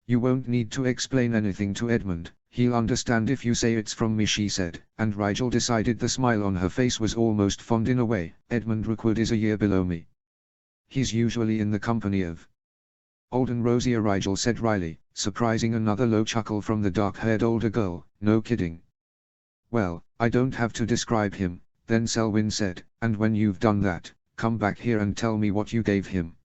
[SPEAKER 1] You won't need to explain anything to Edmund, he'll understand if you say it's from me, she said, and Rigel decided the smile on her face was almost fond in a way. Edmund Rookwood is a year below me. He's usually in the company of Olden Rosier, Rigel said wryly, surprising another low chuckle from the dark-haired older girl. No kidding. Well, I don't have to describe him, then Selwyn said, and when you've done that, come back here and tell me what you gave him.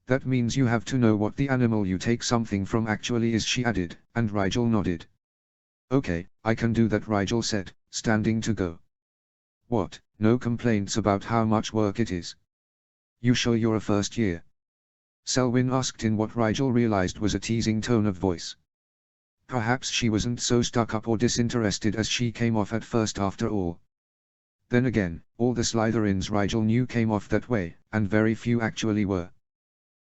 [SPEAKER 1] That means you have to know what the animal you take something from actually is, she added, and Rigel nodded. Okay, I can do that, Rigel said, standing to go. What, no complaints about how much work it is? You sure you're a first year? Selwyn asked in what Rigel realized was a teasing tone of voice. Perhaps she wasn't so stuck up or disinterested as she came off at first after all. Then again, all the Slytherins Rigel knew came off that way, and very few actually were.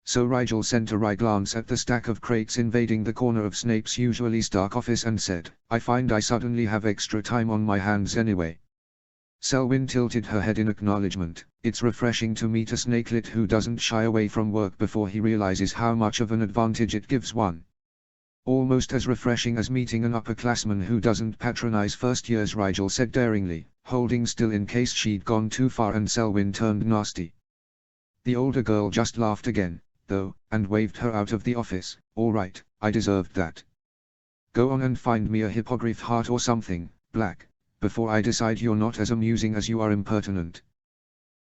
[SPEAKER 1] So Rigel sent a wry glance at the stack of crates invading the corner of Snape's usually stark office and said, I find I suddenly have extra time on my hands anyway. Selwyn tilted her head in acknowledgement. It's refreshing to meet a snakelet who doesn't shy away from work before he realizes how much of an advantage it gives one. Almost as refreshing as meeting an upperclassman who doesn't patronize first years, Rigel said daringly, holding still in case she'd gone too far and Selwyn turned nasty. The older girl just laughed again, though, and waved her out of the office. All right, I deserved that. Go on and find me a hippogriff heart or something, Black, before I decide you're not as amusing as you are impertinent.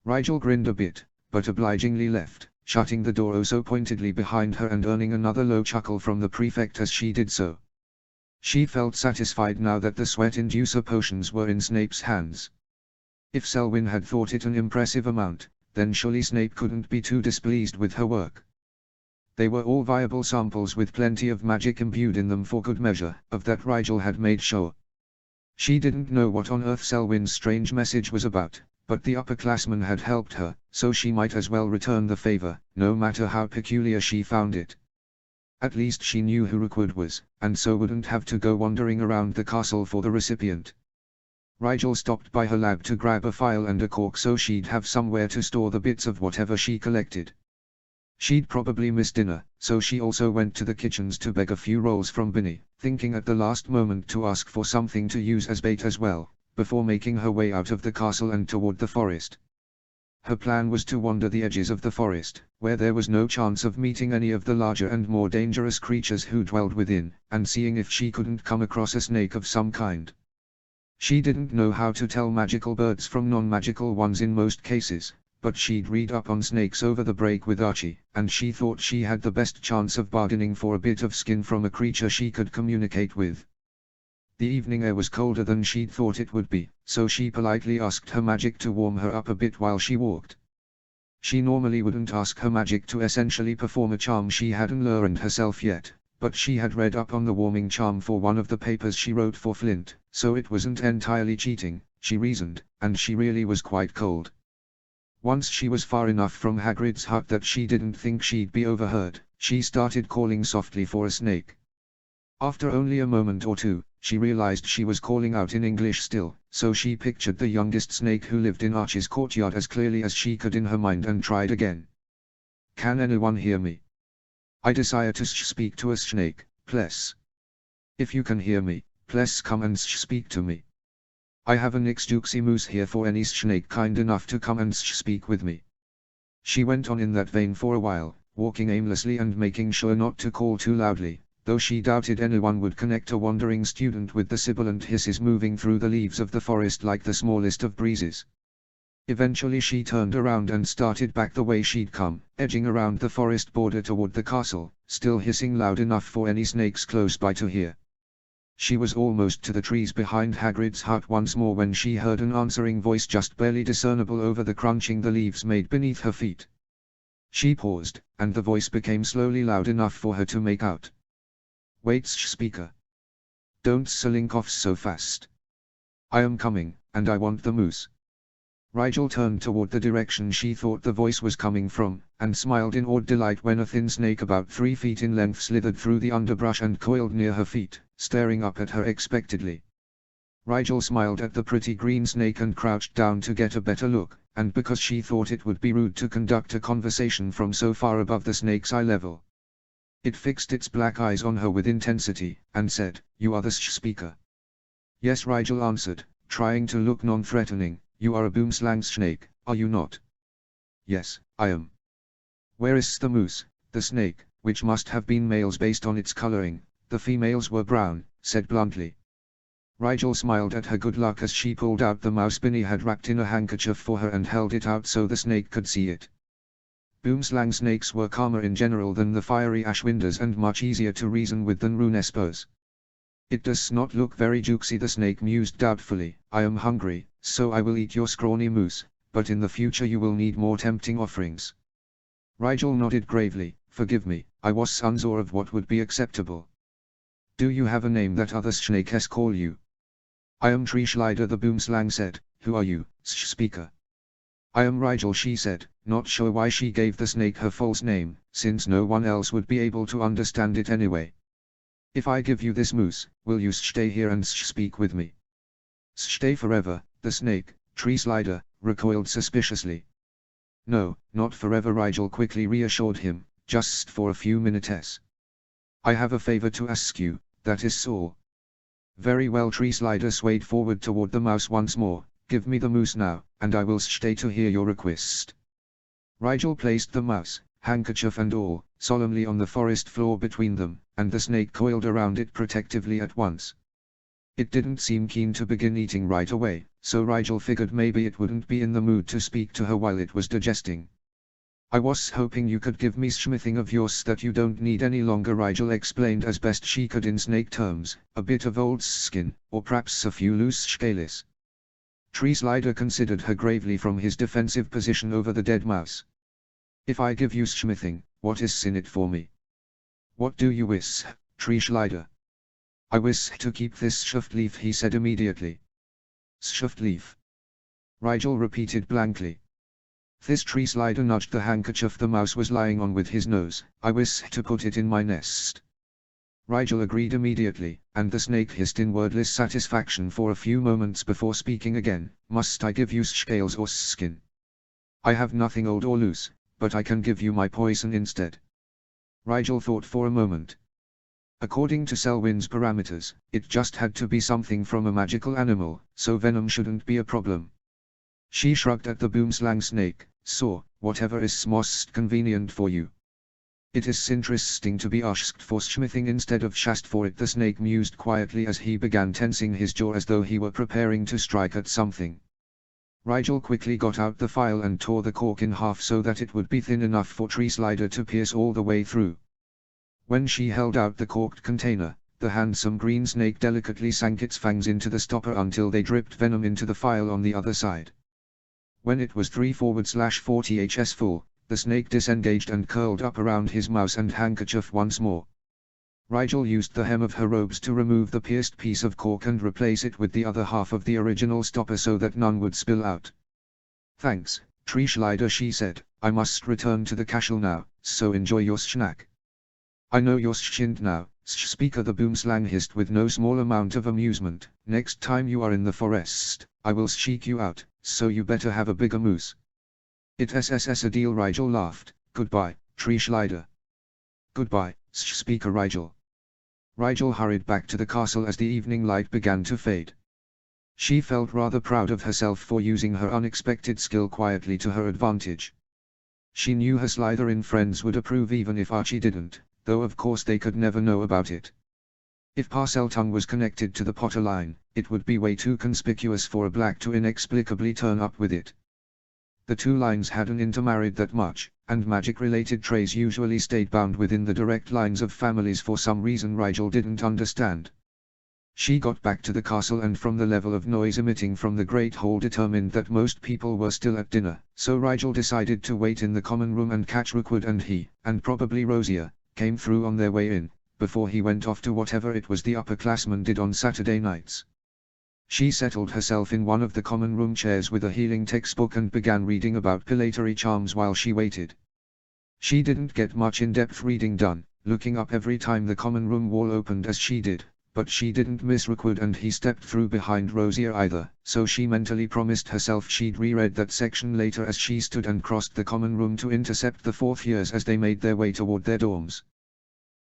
[SPEAKER 1] Rigel grinned a bit, but obligingly left, shutting the door oh so pointedly behind her and earning another low chuckle from the prefect as she did so. She felt satisfied now that the sweat-inducer potions were in Snape's hands. If Selwyn had thought it an impressive amount, then surely Snape couldn't be too displeased with her work. They were all viable samples with plenty of magic imbued in them for good measure, of that Rigel had made sure. She didn't know what on earth Selwyn's strange message was about, but the upperclassman had helped her, so she might as well return the favor, no matter how peculiar she found it. At least she knew who Rookwood was, and so wouldn't have to go wandering around the castle for the recipient. Rigel stopped by her lab to grab a file and a cork so she'd have somewhere to store the bits of whatever she collected. She'd probably miss dinner, so she also went to the kitchens to beg a few rolls from Binny, thinking at the last moment to ask for something to use as bait as well, before making her way out of the castle and toward the forest. Her plan was to wander the edges of the forest, where there was no chance of meeting any of the larger and more dangerous creatures who dwelled within, and seeing if she couldn't come across a snake of some kind. She didn't know how to tell magical birds from non-magical ones in most cases, but she'd read up on snakes over the break with Archie, and she thought she had the best chance of bargaining for a bit of skin from a creature she could communicate with. The evening air was colder than she'd thought it would be, so she politely asked her magic to warm her up a bit while she walked. She normally wouldn't ask her magic to essentially perform a charm she hadn't learned herself yet, but she had read up on the warming charm for one of the papers she wrote for Flint, so it wasn't entirely cheating, she reasoned, and she really was quite cold. Once she was far enough from Hagrid's hut that she didn't think she'd be overheard, she started calling softly for a snake. After only a moment or two, she realized she was calling out in English still, so she pictured the youngest snake who lived in Archie's courtyard as clearly as she could in her mind and tried again. Can anyone hear me? I desire to speak to a snake, please. If you can hear me, please come and speak to me. I have an Ixduxy moose here for any snake kind enough to come and speak with me. She went on in that vein for a while, walking aimlessly and making sure not to call too loudly, though she doubted anyone would connect a wandering student with the sibilant hisses moving through the leaves of the forest like the smallest of breezes. Eventually she turned around and started back the way she'd come, edging around the forest border toward the castle, still hissing loud enough for any snakes close by to hear. She was almost to the trees behind Hagrid's hut once more when she heard an answering voice just barely discernible over the crunching the leaves made beneath her feet. She paused, and the voice became slowly loud enough for her to make out. "Wait, speaker. Don't slink off so fast. I am coming, and I want the moose." Rigel turned toward the direction she thought the voice was coming from, and smiled in awed delight when a thin snake about 3 feet in length slithered through the underbrush and coiled near her feet, staring up at her expectantly. Rigel smiled at the pretty green snake and crouched down to get a better look, and because she thought it would be rude to conduct a conversation from so far above the snake's eye level. It fixed its black eyes on her with intensity, and said, "You are the speaker." "Yes," Rigel answered, trying to look non-threatening. "You are a boomslang snake, are you not?" "Yes, I am." "Where is the moose?" "The snake, which must have been males based on its coloring, the females were brown," said bluntly. Rigel smiled at her good luck as she pulled out the mouse Binny had wrapped in a handkerchief for her and held it out so the snake could see it. Boomslang snakes were calmer in general than the fiery ashwinders and much easier to reason with than runespos. "It does not look very juicy," the snake mused doubtfully. "I am hungry, so I will eat your scrawny moose, but in the future you will need more tempting offerings." Rigel nodded gravely. "Forgive me, I was unsure of what would be acceptable." "Do you have a name that other snakes call you?" "I am Tree Schleider," the boomslang said. "Who are you, speaker?" "I am Rigel," she said, not sure why she gave the snake her false name, since no one else would be able to understand it anyway. "If I give you this moose, will you stay here and speak with me?" "Stay forever," the snake, Tree Slider, recoiled suspiciously. "No, not forever," Rigel quickly reassured him, "just for a few minutes. I have a favor to ask you, that is all." "Very well." Tree Slider swayed forward toward the mouse once more. "Give me the moose now, and I will stay to hear your request." Rigel placed the mouse, handkerchief and all, solemnly on the forest floor between them, and the snake coiled around it protectively at once. It didn't seem keen to begin eating right away, so Rigel figured maybe it wouldn't be in the mood to speak to her while it was digesting. "I was hoping you could give me something of yours that you don't need any longer," Rigel explained as best she could in snake terms, "a bit of old skin, or perhaps a few loose scales." Tree Slider considered her gravely from his defensive position over the dead mouse. "If I give you smithing, what is in it for me?" "What do you wish, Tree Slider?" "I wish to keep this shift leaf," he said immediately. "Shift leaf?" Rigel repeated blankly. This Tree Slider nudged the handkerchief the mouse was lying on with his nose. "I wish to put it in my nest." Rigel agreed immediately, and the snake hissed in wordless satisfaction for a few moments before speaking again. "Must I give you scales or skin?" "I have nothing old or loose, but I can give you my poison instead." Rigel thought for a moment. According to Selwyn's parameters, it just had to be something from a magical animal, so venom shouldn't be a problem. She shrugged at the boomslang snake. "So, whatever is most convenient for you." "It is interesting to be asked for smithing instead of shast for it," the snake mused quietly as he began tensing his jaw as though he were preparing to strike at something. Rigel quickly got out the file and tore the cork in half so that it would be thin enough for Tree Slider to pierce all the way through. When she held out the corked container, the handsome green snake delicately sank its fangs into the stopper until they dripped venom into the file on the other side. When it was 3/40 hs full, the snake disengaged and curled up around his mouse and handkerchief once more. Rigel used the hem of her robes to remove the pierced piece of cork and replace it with the other half of the original stopper so that none would spill out. "Thanks, Tree Slider," she said. "I must return to the castle now, so enjoy your snack." "I know you're skinned now, speaker," the boomslang hissed with no small amount of amusement. "Next time you are in the forest, I will seek you out, so you better have a bigger moose." "It is a deal," Rigel laughed. "Goodbye, Tree Slider." "Goodbye, speaker Rigel." Rigel hurried back to the castle as the evening light began to fade. She felt rather proud of herself for using her unexpected skill quietly to her advantage. She knew her Slytherin friends would approve even if Archie didn't, though of course they could never know about it. If Parseltongue was connected to the Potter line, it would be way too conspicuous for a Black to inexplicably turn up with it. The two lines hadn't intermarried that much, and magic-related traits usually stayed bound within the direct lines of families for some reason Rigel didn't understand. She got back to the castle and from the level of noise emitting from the Great Hall determined that most people were still at dinner, so Rigel decided to wait in the common room and catch Rookwood, and he, and probably Rosier, came through on their way in, before he went off to whatever it was the upperclassmen did on Saturday nights. She settled herself in one of the common room chairs with a healing textbook and began reading about pilatory charms while she waited. She didn't get much in-depth reading done, looking up every time the common room wall opened as she did, but she didn't miss Rookwood and he stepped through behind Rosier either, so she mentally promised herself she'd reread that section later as she stood and crossed the common room to intercept the fourth years as they made their way toward their dorms.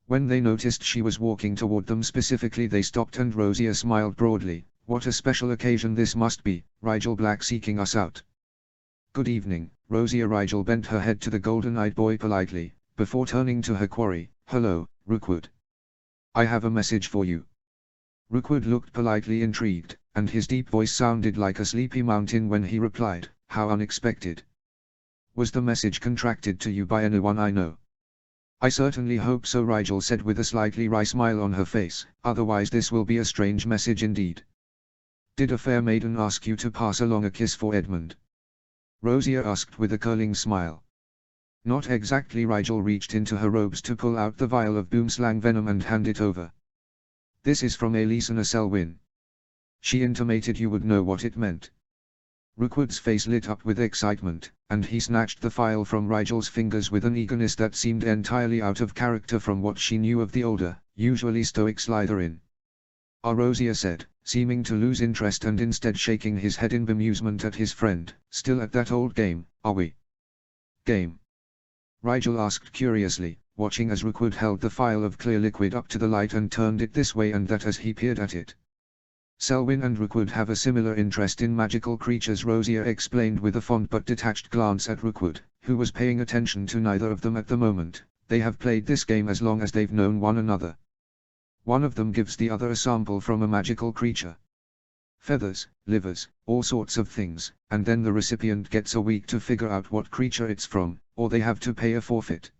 [SPEAKER 1] When they noticed she was walking toward them specifically, they stopped and Rosier smiled broadly. "What a special occasion this must be, Rigel Black seeking us out." "Good evening, Rosier." Rigel bent her head to the golden-eyed boy politely, before turning to her quarry. "Hello, Rookwood. I have a message for you." Rookwood looked politely intrigued, and his deep voice sounded like a sleepy mountain when he replied, "How unexpected. Was the message contracted to you by anyone I know?" "I certainly hope so," Rigel said with a slightly wry smile on her face, "otherwise this will be a strange message indeed." "Did a fair maiden ask you to pass along a kiss for Edmund?" Rosier asked with a curling smile. "Not exactly." Rigel reached into her robes to pull out the vial of boomslang venom and hand it over. "This is from Elisana Selwyn. She intimated you would know what it meant." Rookwood's face lit up with excitement, and he snatched the phial from Rigel's fingers with an eagerness that seemed entirely out of character from what she knew of the older, usually stoic Slytherin. Rosier said, seeming to lose interest and instead shaking his head in bemusement at his friend. "Still at that old game, are we?" "Game?" Rigel asked curiously, watching as Rookwood held the phial of clear liquid up to the light and turned it this way and that as he peered at it. "Selwyn and Rookwood have a similar interest in magical creatures," Rosier explained with a fond but detached glance at Rookwood, who was paying attention to neither of them at the moment. "They have played this game as long as they've known one another. One of them gives the other a sample from a magical creature. Feathers, livers, all sorts of things, and then the recipient gets a week to figure out what creature it's from, or they have to pay a forfeit."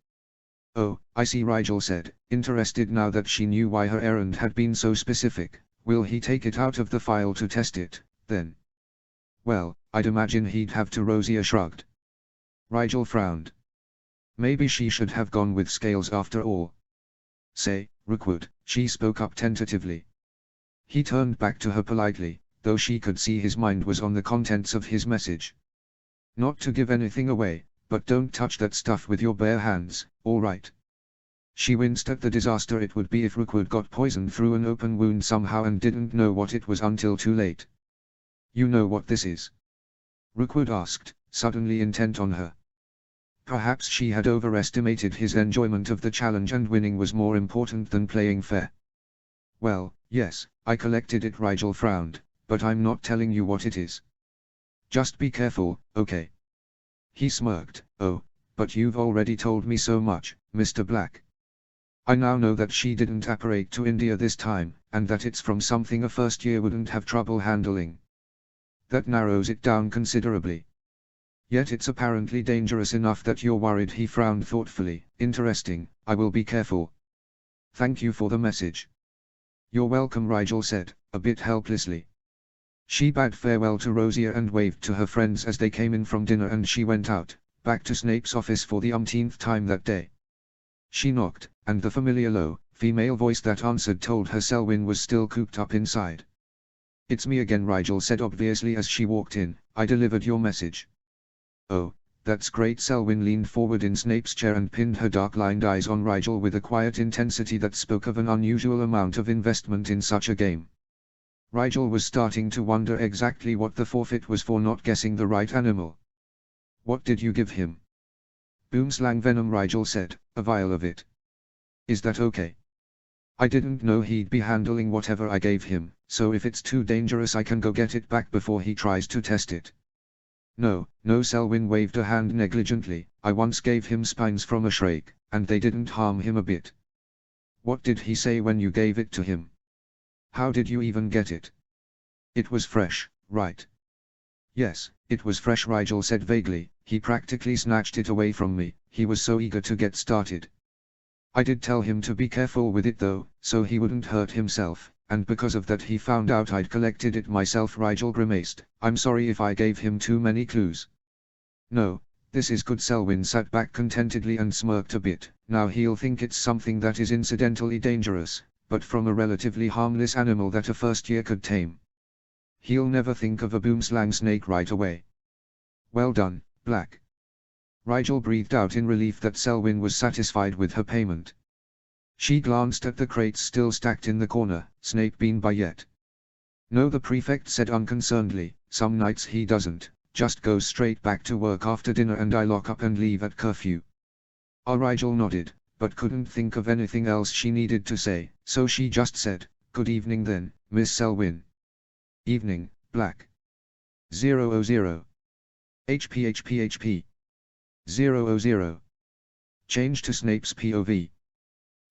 [SPEAKER 1] "Oh, I see," Rigel said, interested now that she knew why her errand had been so specific. "Will he take it out of the phial to test it, then?" "Well, I'd imagine he'd have to." Rosier shrugged. Rigel frowned. Maybe she should have gone with scales after all. "Say, Rookwood," she spoke up tentatively. He turned back to her politely, though she could see his mind was on the contents of his message. "Not to give anything away, but don't touch that stuff with your bare hands, all right?" She winced at the disaster it would be if Rookwood got poisoned through an open wound somehow and didn't know what it was until too late. "You know what this is?" Rookwood asked, suddenly intent on her. Perhaps she had overestimated his enjoyment of the challenge and winning was more important than playing fair. "Well, yes, I collected it." Rigel frowned, "but I'm not telling you what it is. Just be careful, okay?" He smirked. "Oh, but you've already told me so much, Mr. Black. I now know that she didn't apparate to India this time, and that it's from something a first year wouldn't have trouble handling. That narrows it down considerably. Yet it's apparently dangerous enough that you're worried." He frowned thoughtfully. "Interesting, I will be careful. Thank you for the message." "You're welcome," Rigel said, a bit helplessly. She bade farewell to Rosier and waved to her friends as they came in from dinner and she went out, back to Snape's office for the umpteenth time that day. She knocked, and the familiar low, female voice that answered told her Selwyn was still cooped up inside. "It's me again," Rigel said obviously as she walked in. "I delivered your message." "Oh, that's great." Selwyn leaned forward in Snape's chair and pinned her dark-lined eyes on Rigel with a quiet intensity that spoke of an unusual amount of investment in such a game. Rigel was starting to wonder exactly what the forfeit was for not guessing the right animal. "What did you give him?" "Boomslang venom," Rigel said, "a vial of it. Is that okay? I didn't know he'd be handling whatever I gave him, so if it's too dangerous I can go get it back before he tries to test it." No, no, Selwyn waved a hand negligently. I once gave him spines from a shrike, and they didn't harm him a bit. What did he say when you gave it to him? How did you even get it? It was fresh, right? Yes, it was fresh, Rigel said vaguely. He practically snatched it away from me, he was so eager to get started. I did tell him to be careful with it though, so he wouldn't hurt himself, and because of that he found out I'd collected it myself. Rigel grimaced. I'm sorry if I gave him too many clues. No, this is good. Selwyn sat back contentedly and smirked a bit. Now he'll think it's something that is incidentally dangerous, but from a relatively harmless animal that a first year could tame. He'll never think of a boomslang snake right away. Well done, Black. Rigel breathed out in relief that Selwyn was satisfied with her payment. She glanced at the crates still stacked in the corner. Snape been by yet? No, the prefect said unconcernedly. Some nights he doesn't, just goes straight back to work after dinner and I lock up and leave at curfew. Rigel nodded, but couldn't think of anything else she needed to say, so she just said, good evening then, Miss Selwyn. Evening, Black. 000. HP. 000. Change to Snape's POV.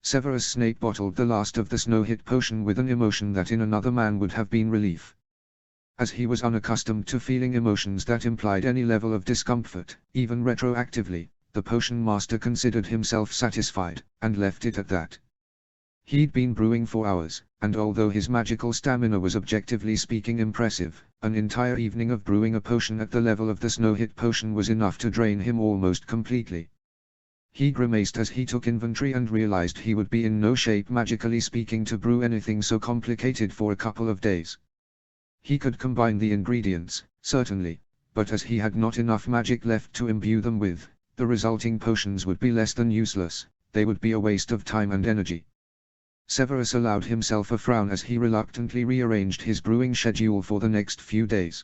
[SPEAKER 1] Severus Snape bottled the last of the snow-hit potion with an emotion that in another man would have been relief. As he was unaccustomed to feeling emotions that implied any level of discomfort, even retroactively, the potion master considered himself satisfied, and left it at that. He'd been brewing for hours, and although his magical stamina was objectively speaking impressive, an entire evening of brewing a potion at the level of the snow-hit potion was enough to drain him almost completely. He grimaced as he took inventory and realized he would be in no shape magically speaking to brew anything so complicated for a couple of days. He could combine the ingredients, certainly, but as he had not enough magic left to imbue them with, the resulting potions would be less than useless, they would be a waste of time and energy. Severus allowed himself a frown as he reluctantly rearranged his brewing schedule for the next few days.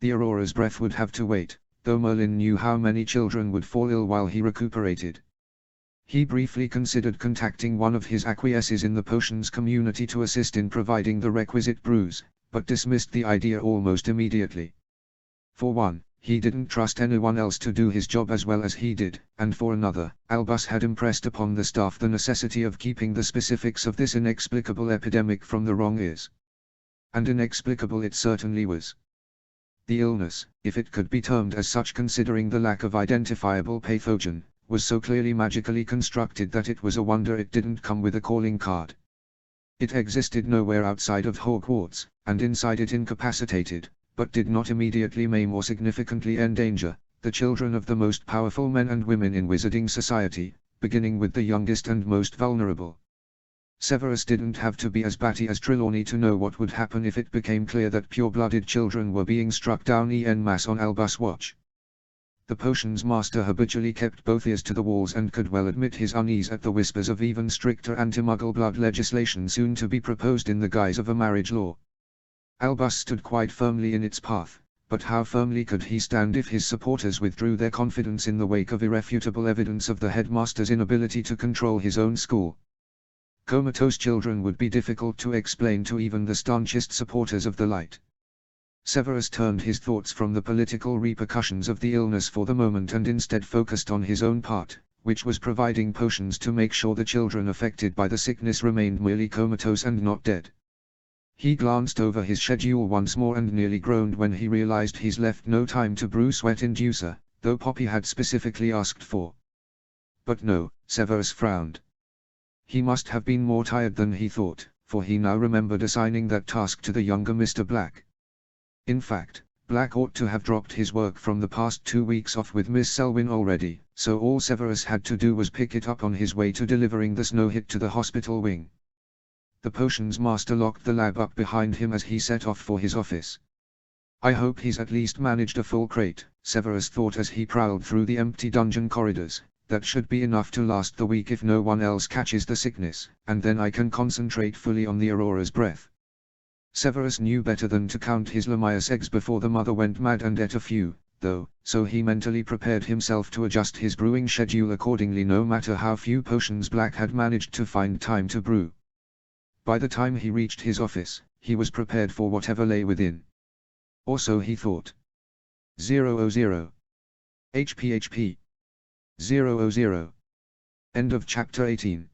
[SPEAKER 1] The Aurora's breath would have to wait, though Merlin knew how many children would fall ill while he recuperated. He briefly considered contacting one of his acquiesces in the potions community to assist in providing the requisite brews, but dismissed the idea almost immediately. For one, he didn't trust anyone else to do his job as well as he did, and for another, Albus had impressed upon the staff the necessity of keeping the specifics of this inexplicable epidemic from the wrong ears. And inexplicable it certainly was. The illness, if it could be termed as such considering the lack of identifiable pathogen, was so clearly magically constructed that it was a wonder it didn't come with a calling card. It existed nowhere outside of Hogwarts, and inside it incapacitated, but did not immediately maim or significantly endanger, the children of the most powerful men and women in wizarding society, beginning with the youngest and most vulnerable. Severus didn't have to be as batty as Trelawney to know what would happen if it became clear that pure-blooded children were being struck down en masse on Albus' watch. The potions master habitually kept both ears to the walls and could well admit his unease at the whispers of even stricter anti-muggle blood legislation soon to be proposed in the guise of a marriage law. Albus stood quite firmly in its path, but how firmly could he stand if his supporters withdrew their confidence in the wake of irrefutable evidence of the headmaster's inability to control his own school? Comatose children would be difficult to explain to even the staunchest supporters of the light. Severus turned his thoughts from the political repercussions of the illness for the moment and instead focused on his own part, which was providing potions to make sure the children affected by the sickness remained merely comatose and not dead. He glanced over his schedule once more and nearly groaned when he realized he's left no time to brew Sweat Inducer, though Poppy had specifically asked for. But no, Severus frowned. He must have been more tired than he thought, for he now remembered assigning that task to the younger Mr. Black. In fact, Black ought to have dropped his work from the past 2 weeks off with Miss Selwyn already, so all Severus had to do was pick it up on his way to delivering the snow hit to the hospital wing. The potions master locked the lab up behind him as he set off for his office. I hope he's at least managed a full crate, Severus thought as he prowled through the empty dungeon corridors. That should be enough to last the week if no one else catches the sickness, and then I can concentrate fully on the Aurora's breath. Severus knew better than to count his Lamias eggs before the mother went mad and ate a few, though, so he mentally prepared himself to adjust his brewing schedule accordingly no matter how few potions Black had managed to find time to brew. By the time he reached his office, he was prepared for whatever lay within. Or so he thought. 000. HPHP. 000. End of chapter 18.